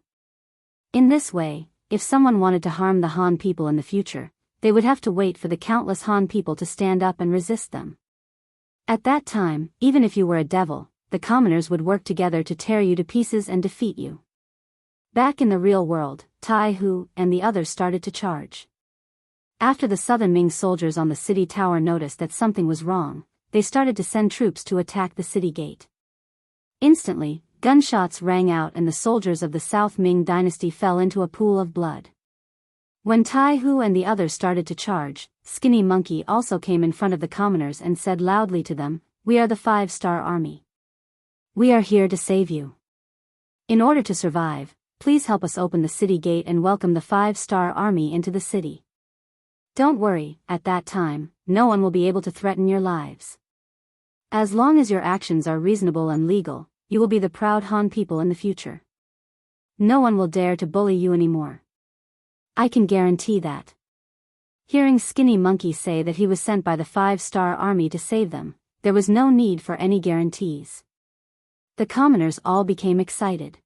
In this way, if someone wanted to harm the Han people in the future, they would have to wait for the countless Han people to stand up and resist them. At that time, even if you were a devil, the commoners would work together to tear you to pieces and defeat you. Back in the real world, Tai Hu and the others started to charge. After the Southern Ming soldiers on the city tower noticed that something was wrong, they started to send troops to attack the city gate. Instantly, gunshots rang out and the soldiers of the South Ming dynasty fell into a pool of blood. When Tai Hu and the others started to charge, Skinny Monkey also came in front of the commoners and said loudly to them, "We are the 5-star army. We are here to save you. In order to survive, please help us open the city gate and welcome the 5-star army into the city. Don't worry, at that time, no one will be able to threaten your lives. As long as your actions are reasonable and legal, you will be the proud Han people in the future. No one will dare to bully you anymore. I can guarantee that." Hearing Skinny Monkey say that he was sent by the 5-star army to save them, there was no need for any guarantees. The commoners all became excited.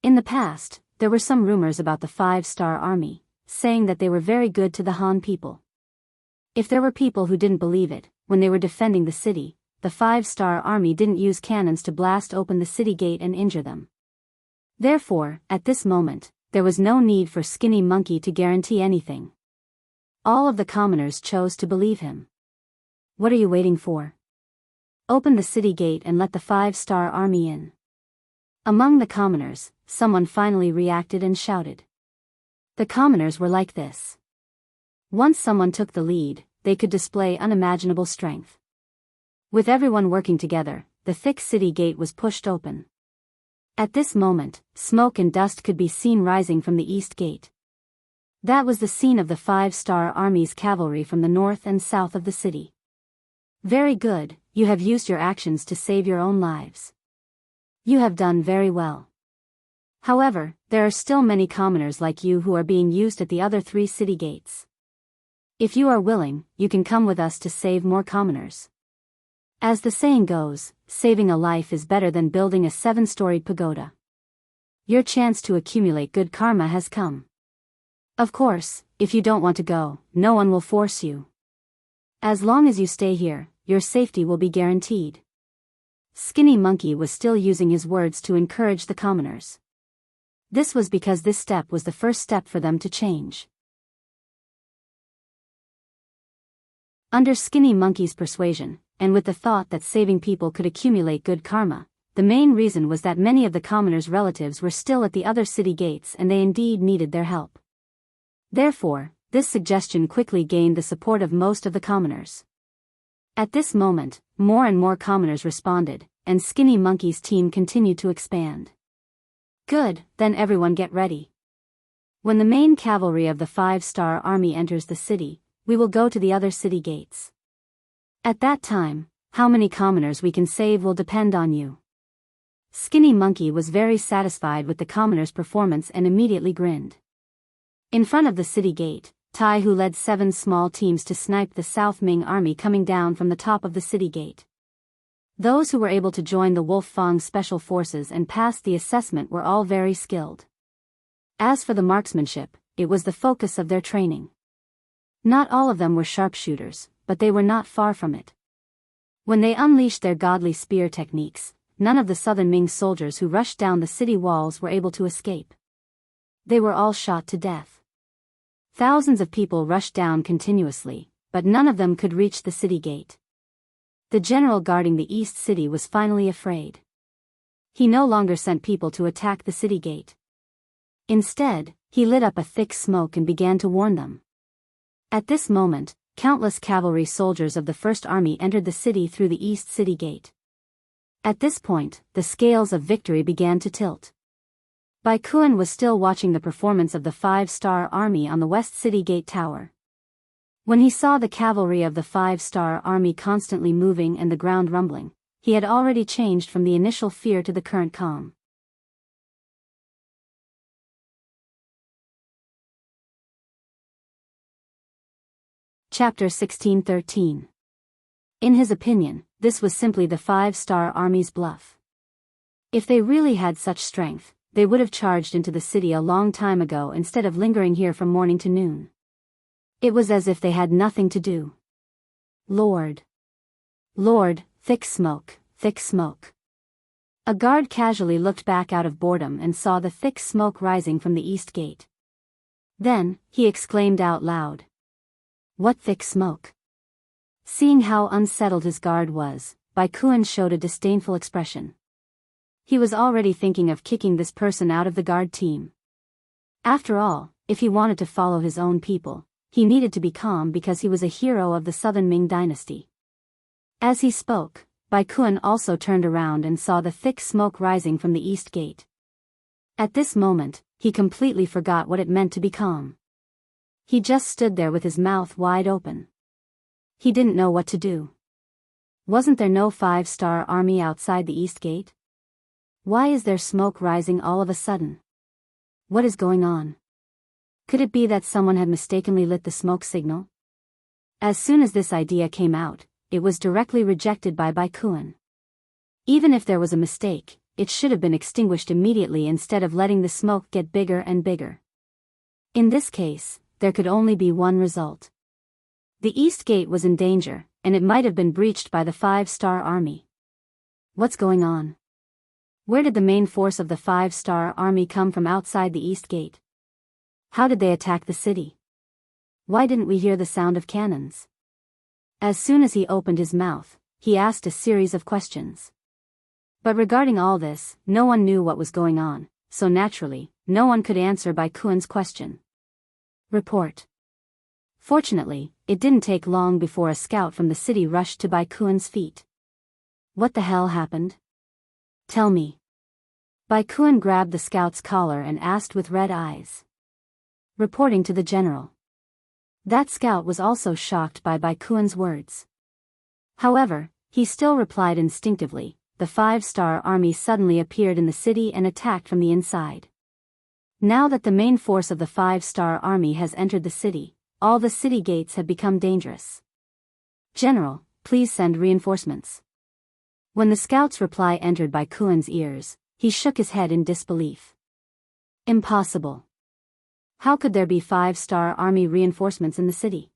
In the past, there were some rumors about the 5-star army, saying that they were very good to the Han people. If there were people who didn't believe it, when they were defending the city, the 5-star army didn't use cannons to blast open the city gate and injure them. Therefore, at this moment, there was no need for Skinny Monkey to guarantee anything. All of the commoners chose to believe him. What are you waiting for? Open the city gate and let the 5-star army in. Among the commoners, someone finally reacted and shouted. The commoners were like this. Once someone took the lead, they could display unimaginable strength. With everyone working together, the thick city gate was pushed open. At this moment, smoke and dust could be seen rising from the east gate. That was the scene of the 5-star army's cavalry from the north and south of the city. Very good, you have used your actions to save your own lives. You have done very well. However, there are still many commoners like you who are being used at the other 3 city gates. If you are willing, you can come with us to save more commoners. As the saying goes, saving a life is better than building a 7-storied pagoda. Your chance to accumulate good karma has come. Of course, if you don't want to go, no one will force you. As long as you stay here, your safety will be guaranteed. Skinny Monkey was still using his words to encourage the commoners. This was because this step was the first step for them to change. Under Skinny Monkey's persuasion, and with the thought that saving people could accumulate good karma, the main reason was that many of the commoners' relatives were still at the other city gates and they indeed needed their help. Therefore, this suggestion quickly gained the support of most of the commoners. At this moment, more and more commoners responded, and Skinny Monkey's team continued to expand. Good, then everyone get ready. When the main cavalry of the 5-star army enters the city, we will go to the other city gates. At that time, how many commoners we can save will depend on you. Skinny Monkey was very satisfied with the commoners' performance and immediately grinned. In front of the city gate, Tai Hu led 7 small teams to snipe the South Ming army coming down from the top of the city gate. Those who were able to join the Wolf Fang special forces and pass the assessment were all very skilled. As for the marksmanship, it was the focus of their training. Not all of them were sharpshooters, but they were not far from it. When they unleashed their godly spear techniques, none of the Southern Ming soldiers who rushed down the city walls were able to escape. They were all shot to death. Thousands of people rushed down continuously, but none of them could reach the city gate. The general guarding the east city was finally afraid. He no longer sent people to attack the city gate. Instead, he lit up a thick smoke and began to warn them. At this moment, countless cavalry soldiers of the First Army entered the city through the east city gate. At this point, the scales of victory began to tilt. Bai Kuan was still watching the performance of the 5-star army on the west city gate tower. When he saw the cavalry of the 5-star army constantly moving and the ground rumbling, he had already changed from the initial fear to the current calm. Chapter 1613. In his opinion, this was simply the 5-star army's bluff. If they really had such strength, they would have charged into the city a long time ago instead of lingering here from morning to noon. It was as if they had nothing to do. Lord! Lord, thick smoke, thick smoke. A guard casually looked back out of boredom and saw the thick smoke rising from the east gate. Then, he exclaimed out loud. What thick smoke? Seeing how unsettled his guard was, Baikuan showed a disdainful expression. He was already thinking of kicking this person out of the guard team. After all, if he wanted to follow his own people, he needed to be calm because he was a hero of the Southern Ming Dynasty. As he spoke, Baikuan also turned around and saw the thick smoke rising from the east gate. At this moment, he completely forgot what it meant to be calm. He just stood there with his mouth wide open. He didn't know what to do. Wasn't there no 5-star army outside the east gate? Why is there smoke rising all of a sudden? What is going on? Could it be that someone had mistakenly lit the smoke signal? As soon as this idea came out, it was directly rejected by Baikuan. Even if there was a mistake, it should have been extinguished immediately instead of letting the smoke get bigger and bigger. In this case, there could only be one result. The east gate was in danger, and it might have been breached by the 5-star army. What's going on? Where did the main force of the 5-star army come from outside the east gate? How did they attack the city? Why didn't we hear the sound of cannons? As soon as he opened his mouth, he asked a series of questions. But regarding all this, no one knew what was going on, so naturally, no one could answer Baikuan's question. Report. Fortunately, it didn't take long before a scout from the city rushed to Baikuan's feet. What the hell happened? Tell me. Baikuan grabbed the scout's collar and asked with red eyes. Reporting to the general. That scout was also shocked by Baikuan's words. However, he still replied instinctively. The 5-star army suddenly appeared in the city and attacked from the inside. Now that the main force of the 5-star army has entered the city, all the city gates have become dangerous. General, please send reinforcements. When the scout's reply entered Baikuan's ears, he shook his head in disbelief. Impossible. How could there be 5-star army reinforcements in the city?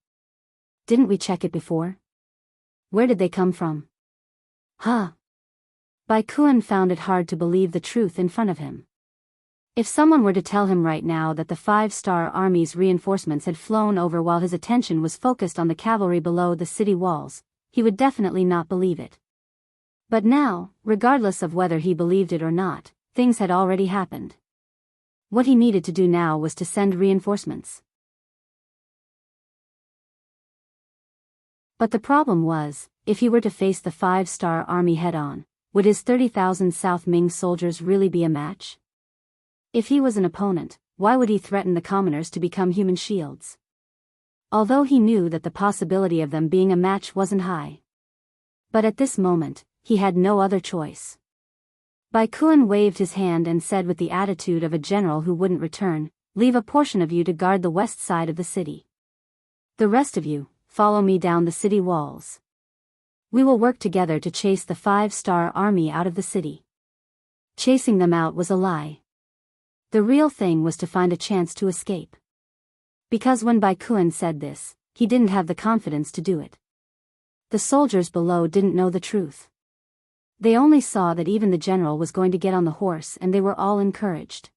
Didn't we check it before? Where did they come from? Huh? Baikuan found it hard to believe the truth in front of him. If someone were to tell him right now that the 5-star army's reinforcements had flown over while his attention was focused on the cavalry below the city walls, he would definitely not believe it. But now, regardless of whether he believed it or not, things had already happened. What he needed to do now was to send reinforcements. But the problem was, if he were to face the 5-star army head-on, would his 30,000 South Ming soldiers really be a match? If he was an opponent, why would he threaten the commoners to become human shields? Although he knew that the possibility of them being a match wasn't high. But at this moment, he had no other choice. Baikuan waved his hand and said with the attitude of a general who wouldn't return, "Leave a portion of you to guard the west side of the city. The rest of you, follow me down the city walls. We will work together to chase the 5-star army out of the city." Chasing them out was a lie. The real thing was to find a chance to escape. Because when Baikuan said this, he didn't have the confidence to do it. The soldiers below didn't know the truth. They only saw that even the general was going to get on the horse and they were all encouraged.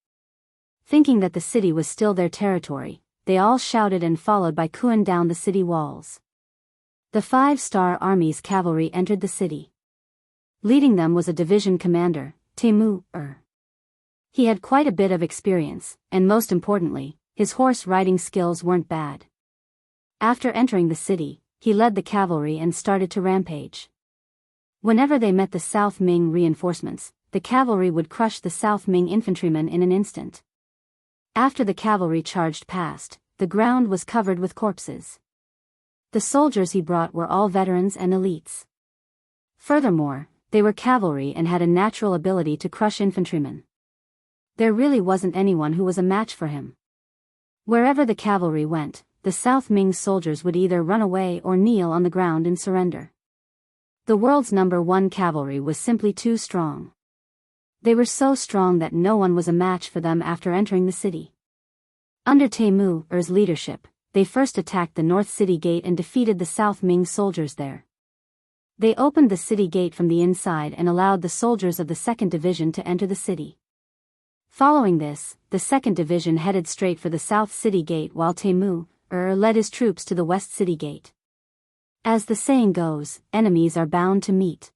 Thinking that the city was still their territory, they all shouted and followed Baikuan down the city walls. The 5-star army's cavalry entered the city. Leading them was a division commander, Temu. He had quite a bit of experience, and most importantly, his horse riding skills weren't bad. After entering the city, he led the cavalry and started to rampage. Whenever they met the South Ming reinforcements, the cavalry would crush the South Ming infantrymen in an instant. After the cavalry charged past, the ground was covered with corpses. The soldiers he brought were all veterans and elites. Furthermore, they were cavalry and had a natural ability to crush infantrymen. There really wasn't anyone who was a match for him. Wherever the cavalry went, the South Ming soldiers would either run away or kneel on the ground in surrender. The world's #1 cavalry was simply too strong. They were so strong that no one was a match for them after entering the city. Under Teimu's leadership, they first attacked the North City Gate and defeated the South Ming soldiers there. They opened the city gate from the inside and allowed the soldiers of the 2nd Division to enter the city. Following this, the 2nd Division headed straight for the South City Gate while Teimu led his troops to the West City Gate. As the saying goes, enemies are bound to meet.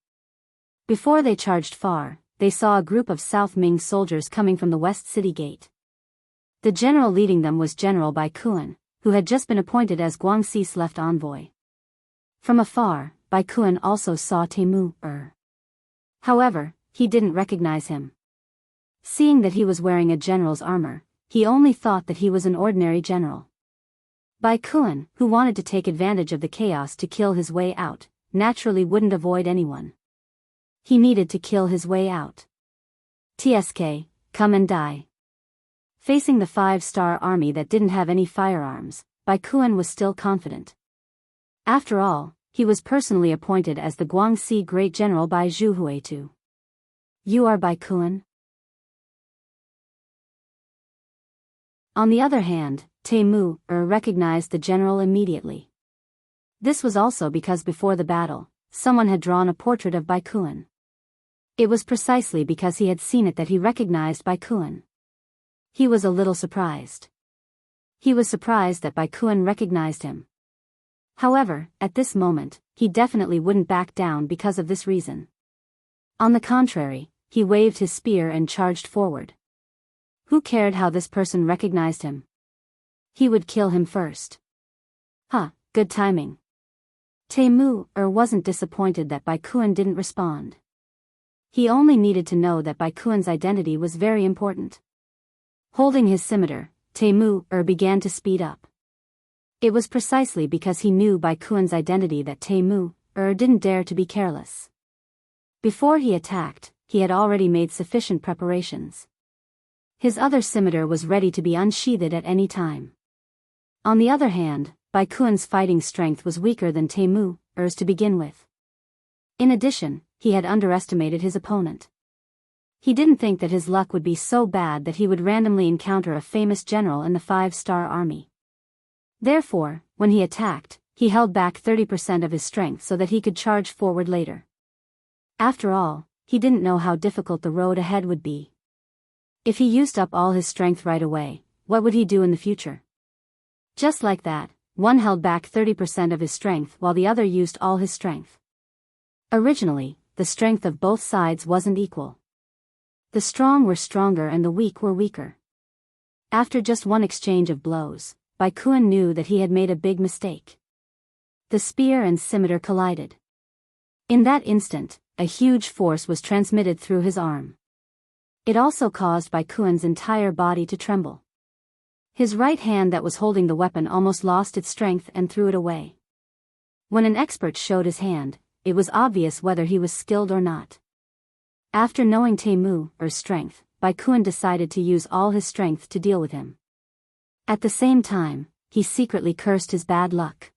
Before they charged far, they saw a group of South Ming soldiers coming from the West City Gate. The general leading them was General Bai Kuan, who had just been appointed as Guangxi's left envoy. From afar, Bai Kuan also saw Teimu. However, he didn't recognize him. Seeing that he was wearing a general's armor, he only thought that he was an ordinary general. Bai Kuan, who wanted to take advantage of the chaos to kill his way out, naturally wouldn't avoid anyone. He needed to kill his way out. TSK, come and die. Facing the 5-star army that didn't have any firearms, Bai Kuan was still confident. After all, he was personally appointed as the Guangxi Great General by Zhu Huitu. You are Bai Kuan? On the other hand, Teimu recognized the general immediately. This was also because before the battle, someone had drawn a portrait of Bai Kuan. It was precisely because he had seen it that he recognized Bai Kuan. He was a little surprised. He was surprised that Bai Kuan recognized him. However, at this moment, he definitely wouldn't back down because of this reason. On the contrary, he waved his spear and charged forward. Who cared how this person recognized him? He would kill him first. Good timing. Teimu wasn't disappointed that Bai Kuan didn't respond. He only needed to know that Bai Kuan's identity was very important. Holding his scimitar, Teimu began to speed up. It was precisely because he knew Bai Kuan's identity that Teimu didn't dare to be careless. Before he attacked, he had already made sufficient preparations. His other scimitar was ready to be unsheathed at any time. On the other hand, Bai Kuan's fighting strength was weaker than Teimu's to begin with. In addition, he had underestimated his opponent. He didn't think that his luck would be so bad that he would randomly encounter a famous general in the 5-star army. Therefore, when he attacked, he held back 30% of his strength so that he could charge forward later. After all, he didn't know how difficult the road ahead would be. If he used up all his strength right away, what would he do in the future? Just like that, one held back 30% of his strength while the other used all his strength. Originally, the strength of both sides wasn't equal. The strong were stronger and the weak were weaker. After just one exchange of blows, Bai Kuan knew that he had made a big mistake. The spear and scimitar collided. In that instant, a huge force was transmitted through his arm. It also caused Bai Kuan's entire body to tremble. His right hand that was holding the weapon almost lost its strength and threw it away. When an expert showed his hand, it was obvious whether he was skilled or not. After knowing Teimu's strength, Bai Kuan decided to use all his strength to deal with him. At the same time, he secretly cursed his bad luck.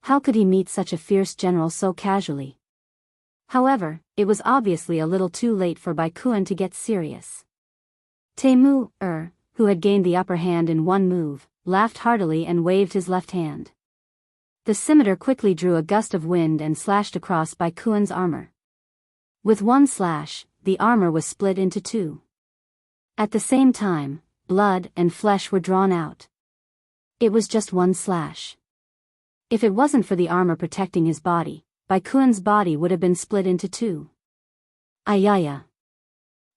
How could he meet such a fierce general so casually? However, it was obviously a little too late for Bai Kuan to get serious. Teimu, who had gained the upper hand in one move, laughed heartily and waved his left hand. The scimitar quickly drew a gust of wind and slashed across Bai Kuan's armor. With one slash, the armor was split into two. At the same time, blood and flesh were drawn out. It was just one slash. If it wasn't for the armor protecting his body, Bai Kuan's body would have been split into two. Ayaya.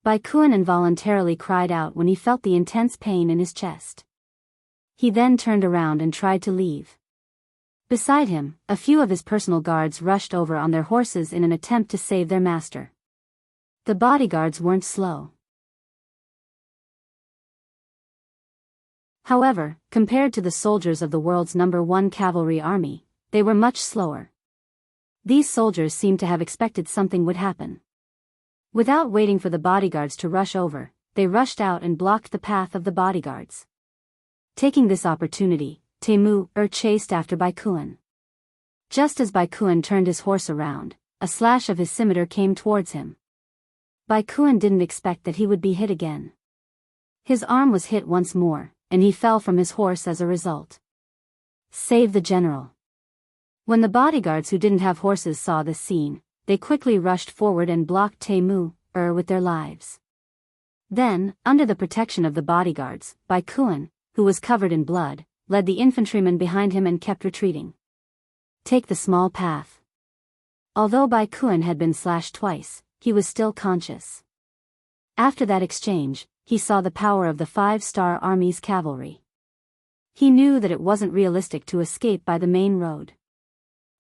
Bai Kuan involuntarily cried out when he felt the intense pain in his chest. He then turned around and tried to leave. Beside him, a few of his personal guards rushed over on their horses in an attempt to save their master. The bodyguards weren't slow. However, compared to the soldiers of the world's #1 cavalry army, they were much slower. These soldiers seemed to have expected something would happen. Without waiting for the bodyguards to rush over, they rushed out and blocked the path of the bodyguards. Taking this opportunity, Temu chased after Baikuan. Just as Baikuan turned his horse around, a slash of his scimitar came towards him. Baikuan didn't expect that he would be hit again. His arm was hit once more, and he fell from his horse as a result. Save the general. When the bodyguards who didn't have horses saw this scene, they quickly rushed forward and blocked Temu with their lives. Then, under the protection of the bodyguards, Baikuan, who was covered in blood, led the infantrymen behind him and kept retreating. Take the small path. Although Baikuan had been slashed twice, he was still conscious. After that exchange, he saw the power of the 5-star army's cavalry. He knew that it wasn't realistic to escape by the main road.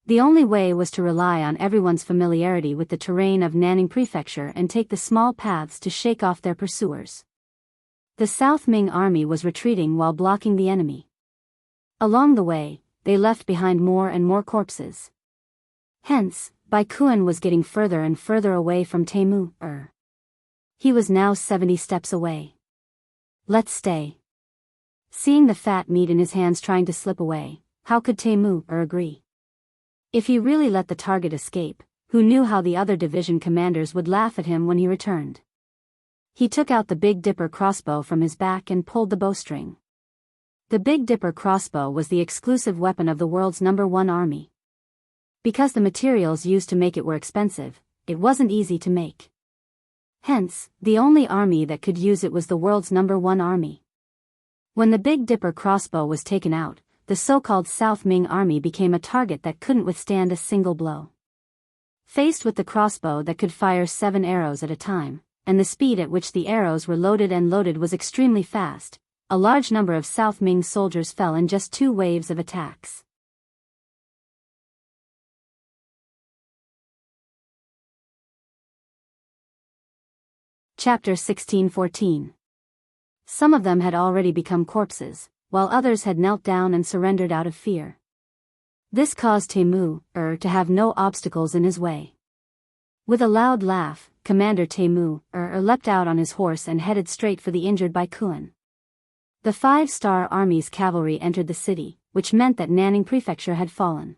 The only way was to rely on everyone's familiarity with the terrain of Nanning Prefecture and take the small paths to shake off their pursuers. The South Ming army was retreating while blocking the enemy. Along the way, they left behind more and more corpses. Hence, Baikuan was getting further and further away from Temu. He was now 70 steps away. Let's stay. Seeing the fat meat in his hands trying to slip away, how could Temu agree? If he really let the target escape, who knew how the other division commanders would laugh at him when he returned? He took out the Big Dipper crossbow from his back and pulled the bowstring. The Big Dipper crossbow was the exclusive weapon of the world's #1 army. Because the materials used to make it were expensive, it wasn't easy to make. Hence, the only army that could use it was the world's #1 army. When the Big Dipper crossbow was taken out, the so-called South Ming army became a target that couldn't withstand a single blow. Faced with the crossbow that could fire 7 arrows at a time, and the speed at which the arrows were loaded and loaded was extremely fast, a large number of South Ming soldiers fell in just 2 waves of attacks. Chapter 16-14. Some of them had already become corpses, while others had knelt down and surrendered out of fear. This caused Temu to have no obstacles in his way. With a loud laugh, Commander Temu leapt out on his horse and headed straight for the injured Baikuan. The 5-star army's cavalry entered the city, which meant that Nanning Prefecture had fallen.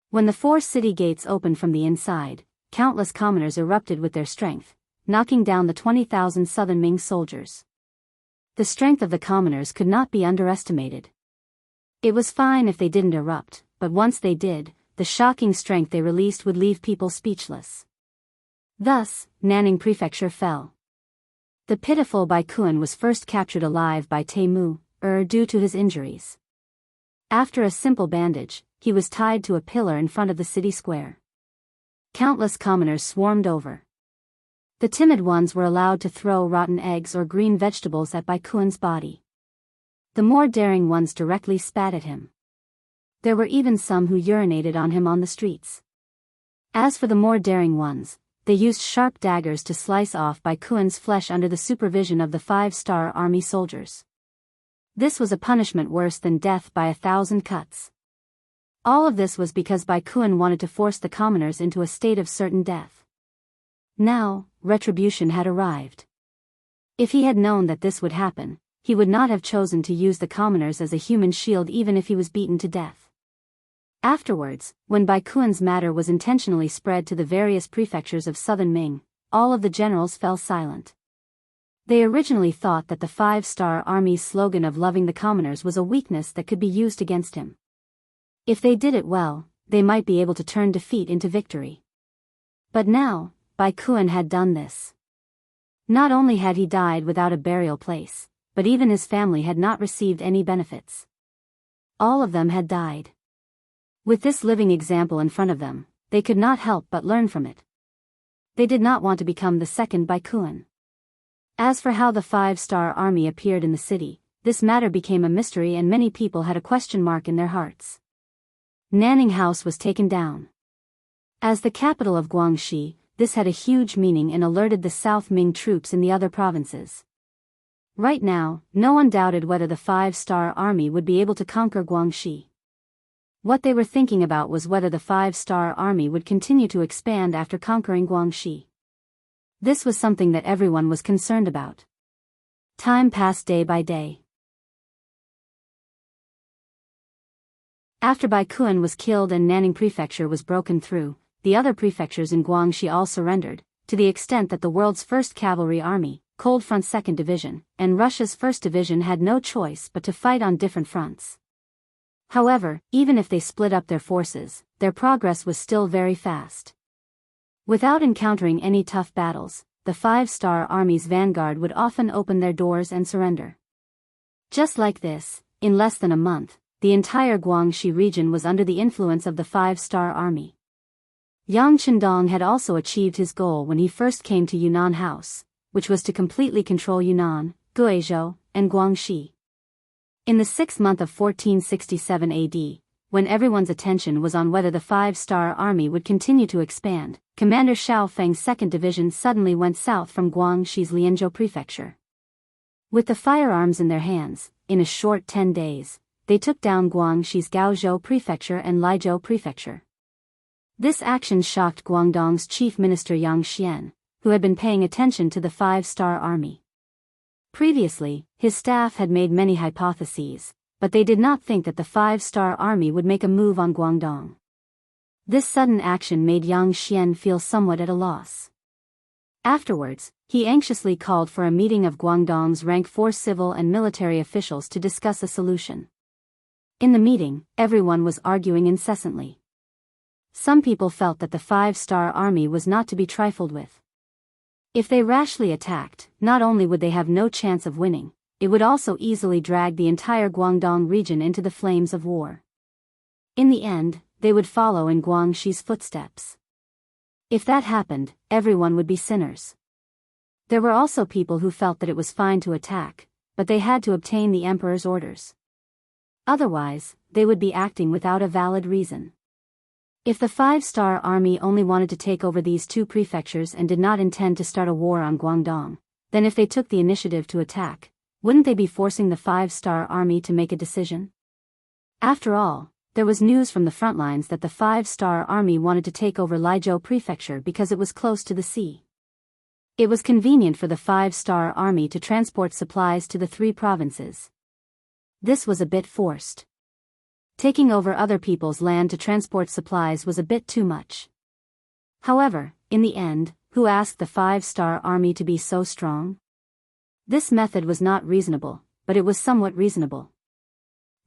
When the 4 city gates opened from the inside, countless commoners erupted with their strength, knocking down the 20,000 Southern Ming soldiers. The strength of the commoners could not be underestimated. It was fine if they didn't erupt, but once they did, the shocking strength they released would leave people speechless. Thus, Nanning Prefecture fell. The pitiful Baikuan was first captured alive by Temu due to his injuries. After a simple bandage, he was tied to a pillar in front of the city square. Countless commoners swarmed over. The timid ones were allowed to throw rotten eggs or green vegetables at Baikuan's body. The more daring ones directly spat at him. There were even some who urinated on him on the streets. As for the more daring ones, they used sharp daggers to slice off Baikuan's flesh under the supervision of the 5-star army soldiers. This was a punishment worse than death by 1,000 cuts. All of this was because Baikuan wanted to force the commoners into a state of certain death. Now, retribution had arrived. If he had known that this would happen, he would not have chosen to use the commoners as a human shield even if he was beaten to death. Afterwards, when Baikuan's matter was intentionally spread to the various prefectures of Southern Ming, all of the generals fell silent. They originally thought that the 5-star army's slogan of loving the commoners was a weakness that could be used against him. If they did it well, they might be able to turn defeat into victory. But now, Baikuan had done this. Not only had he died without a burial place, but even his family had not received any benefits. All of them had died. With this living example in front of them, they could not help but learn from it. They did not want to become the second Baikuan. As for how the 5-star army appeared in the city, this matter became a mystery and many people had a question mark in their hearts. Nanning House was taken down. As the capital of Guangxi, this had a huge meaning and alerted the South Ming troops in the other provinces. Right now, no one doubted whether the 5-star army would be able to conquer Guangxi. What they were thinking about was whether the 5-star army would continue to expand after conquering Guangxi. This was something that everyone was concerned about. Time passed day by day. After Bai Kuan was killed and Nanning Prefecture was broken through, the other prefectures in Guangxi all surrendered, to the extent that the world's first cavalry army, Cold Front 2nd Division, and Russia's 1st Division had no choice but to fight on different fronts. However, even if they split up their forces, their progress was still very fast. Without encountering any tough battles, the Five-Star Army's vanguard would often open their doors and surrender. Just like this, in less than a month, the entire Guangxi region was under the influence of the Five-Star Army. Yang Chendong had also achieved his goal when he first came to Yunnan House, which was to completely control Yunnan, Guizhou, and Guangxi. In the 6th month of 1467 AD, when everyone's attention was on whether the Five-Star Army would continue to expand, Commander Xiao Feng's 2nd Division suddenly went south from Guangxi's Lianzhou Prefecture. With the firearms in their hands, in a short 10 days, they took down Guangxi's Gaozhou Prefecture and Laizhou Prefecture. This action shocked Guangdong's chief minister Yang Xian, who had been paying attention to the Five-Star Army. Previously, his staff had made many hypotheses, but they did not think that the Five-Star Army would make a move on Guangdong. This sudden action made Yang Xian feel somewhat at a loss. Afterwards, he anxiously called for a meeting of Guangdong's rank 4 civil and military officials to discuss a solution. In the meeting, everyone was arguing incessantly. Some people felt that the Five-Star Army was not to be trifled with. If they rashly attacked, not only would they have no chance of winning, it would also easily drag the entire Guangdong region into the flames of war. In the end, they would follow in Guangxi's footsteps. If that happened, everyone would be sinners. There were also people who felt that it was fine to attack, but they had to obtain the emperor's orders. Otherwise, they would be acting without a valid reason. If the Five-Star Army only wanted to take over these 2 prefectures and did not intend to start a war on Guangdong, then if they took the initiative to attack, wouldn't they be forcing the Five-Star Army to make a decision? After all, there was news from the front lines that the Five-Star Army wanted to take over Laizhou Prefecture because it was close to the sea. It was convenient for the Five-Star Army to transport supplies to the 3 provinces. This was a bit forced. Taking over other people's land to transport supplies was a bit too much. However, in the end, who asked the Five-Star Army to be so strong? This method was not reasonable, but it was somewhat reasonable.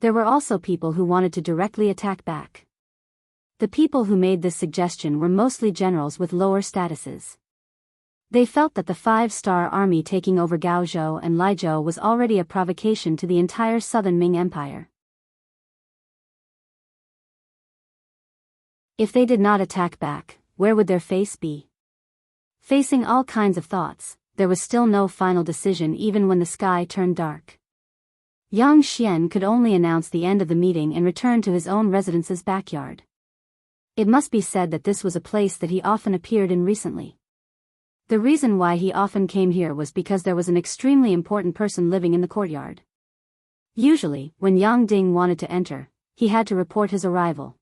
There were also people who wanted to directly attack back. The people who made this suggestion were mostly generals with lower statuses. They felt that the Five-Star Army taking over Gaozhou and Laizhou was already a provocation to the entire southern Ming Empire. If they did not attack back, where would their face be? Facing all kinds of thoughts, there was still no final decision even when the sky turned dark. Yang Xian could only announce the end of the meeting and return to his own residence's backyard. It must be said that this was a place that he often appeared in recently. The reason why he often came here was because there was an extremely important person living in the courtyard. Usually, when Yang Ding wanted to enter, he had to report his arrival.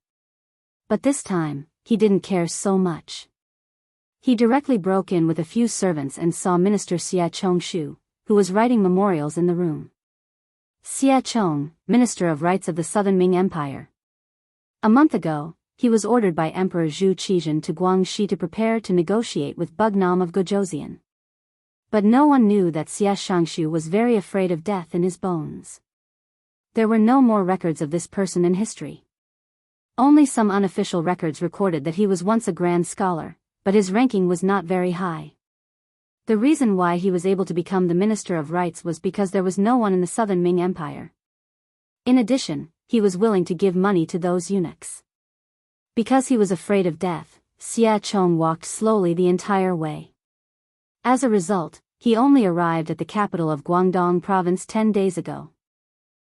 But this time, he didn't care so much. He directly broke in with a few servants and saw Minister Xia Chongshu, who was writing memorials in the room. Xia Chong, Minister of Rights of the Southern Ming Empire. A month ago, he was ordered by Emperor Zhu Qizhen to Guangxi to prepare to negotiate with Bugnam of Gojouzian. But no one knew that Xia Xianxia was very afraid of death in his bones. There were no more records of this person in history. Only some unofficial records recorded that he was once a grand scholar, but his ranking was not very high. The reason why he was able to become the Minister of Rights was because there was no one in the southern Ming Empire. In addition, he was willing to give money to those eunuchs. Because he was afraid of death, Xia Chong walked slowly the entire way. As a result, he only arrived at the capital of Guangdong Province 10 days ago.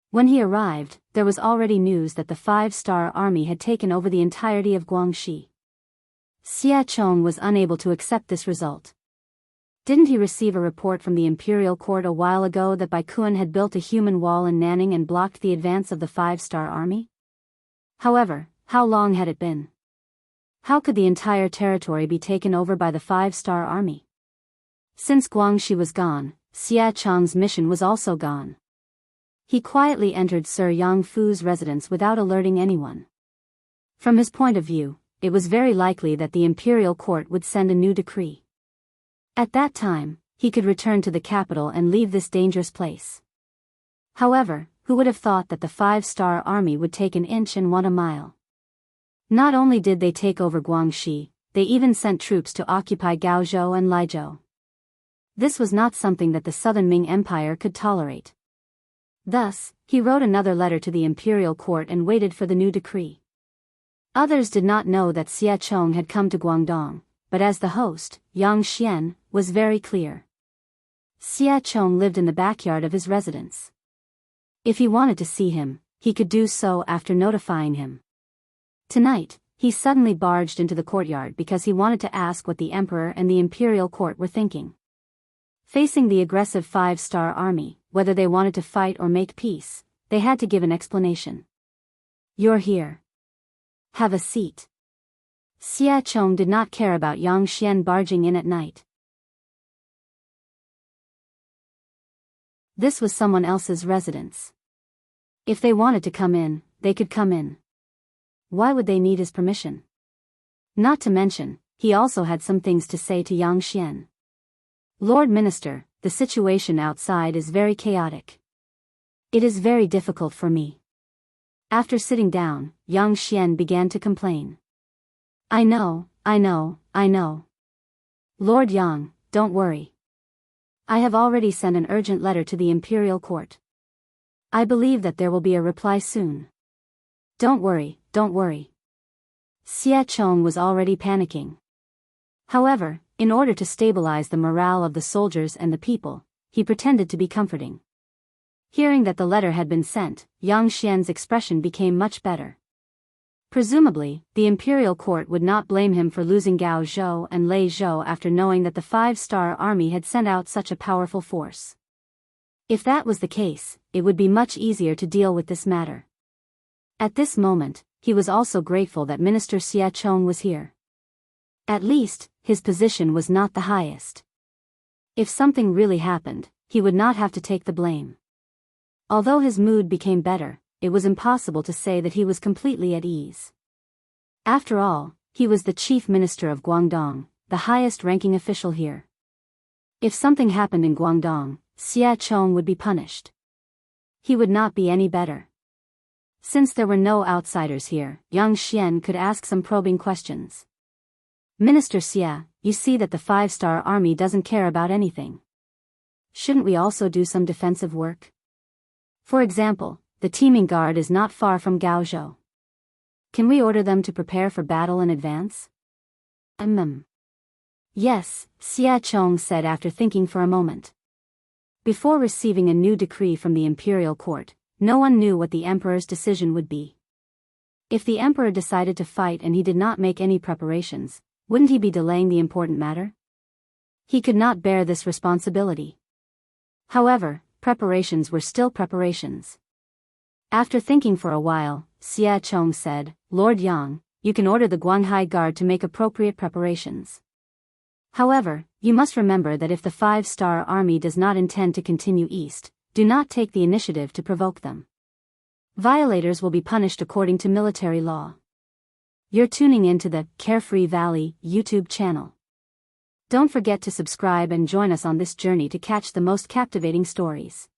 When he arrived, there was already news that the Five-Star Army had taken over the entirety of Guangxi. Xia Chong was unable to accept this result. Didn't he receive a report from the imperial court a while ago that Bai Kuan had built a human wall in Nanning and blocked the advance of the Five-Star Army? However, how long had it been? How could the entire territory be taken over by the Five-Star Army? Since Guangxi was gone, Xia Chong's mission was also gone. He quietly entered Sir Yang Fu's residence without alerting anyone. From his point of view, it was very likely that the imperial court would send a new decree. At that time, he could return to the capital and leave this dangerous place. However, who would have thought that the 5-star army would take an inch and want a mile? Not only did they take over Guangxi, they even sent troops to occupy Gaozhou and Laizhou. This was not something that the Southern Ming Empire could tolerate. Thus, he wrote another letter to the imperial court and waited for the new decree. Others did not know that Xia Chong had come to Guangdong, but as the host, Yang Xian, was very clear. Xia Chong lived in the backyard of his residence. If he wanted to see him, he could do so after notifying him. Tonight, he suddenly barged into the courtyard because he wanted to ask what the emperor and the imperial court were thinking. Facing the aggressive 5-star army, whether they wanted to fight or make peace, they had to give an explanation. "You're here. Have a seat." Xia Chong did not care about Yang Xian barging in at night. This was someone else's residence. If they wanted to come in, they could come in. Why would they need his permission? Not to mention, he also had some things to say to Yang Xian. "Lord Minister, the situation outside is very chaotic. It is very difficult for me." After sitting down, Yang Xian began to complain. I know. Lord Yang, don't worry. I have already sent an urgent letter to the imperial court. I believe that there will be a reply soon. Don't worry. Xia Chong was already panicking. However, in order to stabilize the morale of the soldiers and the people, he pretended to be comforting. Hearing that the letter had been sent, Yang Xian's expression became much better. Presumably, the imperial court would not blame him for losing Gaozhou and Laizhou after knowing that the 5-star army had sent out such a powerful force. If that was the case, it would be much easier to deal with this matter. At this moment, he was also grateful that Minister Xia Chong was here. At least, his position was not the highest. If something really happened, he would not have to take the blame. Although his mood became better, it was impossible to say that he was completely at ease. After all, he was the chief minister of Guangdong, the highest-ranking official here. If something happened in Guangdong, Xia Chong would be punished. He would not be any better. Since there were no outsiders here, Yang Xian could ask some probing questions. "Minister Xia, you see that the 5-star army doesn't care about anything. Shouldn't we also do some defensive work? For example, the teaming guard is not far from Gaozhou. Can we order them to prepare for battle in advance?" Yes, Xia Chong said after thinking for a moment. Before receiving a new decree from the imperial court, no one knew what the emperor's decision would be. If the emperor decided to fight and he did not make any preparations, wouldn't he be delaying the important matter? He could not bear this responsibility. However, preparations were still preparations. After thinking for a while, Xia Chong said, "Lord Yang, you can order the Guanghai Guard to make appropriate preparations. However, you must remember that if the 5-star army does not intend to continue east, do not take the initiative to provoke them. Violators will be punished according to military law." You're tuning in to the Carefree Valley YouTube channel. Don't forget to subscribe and join us on this journey to catch the most captivating stories.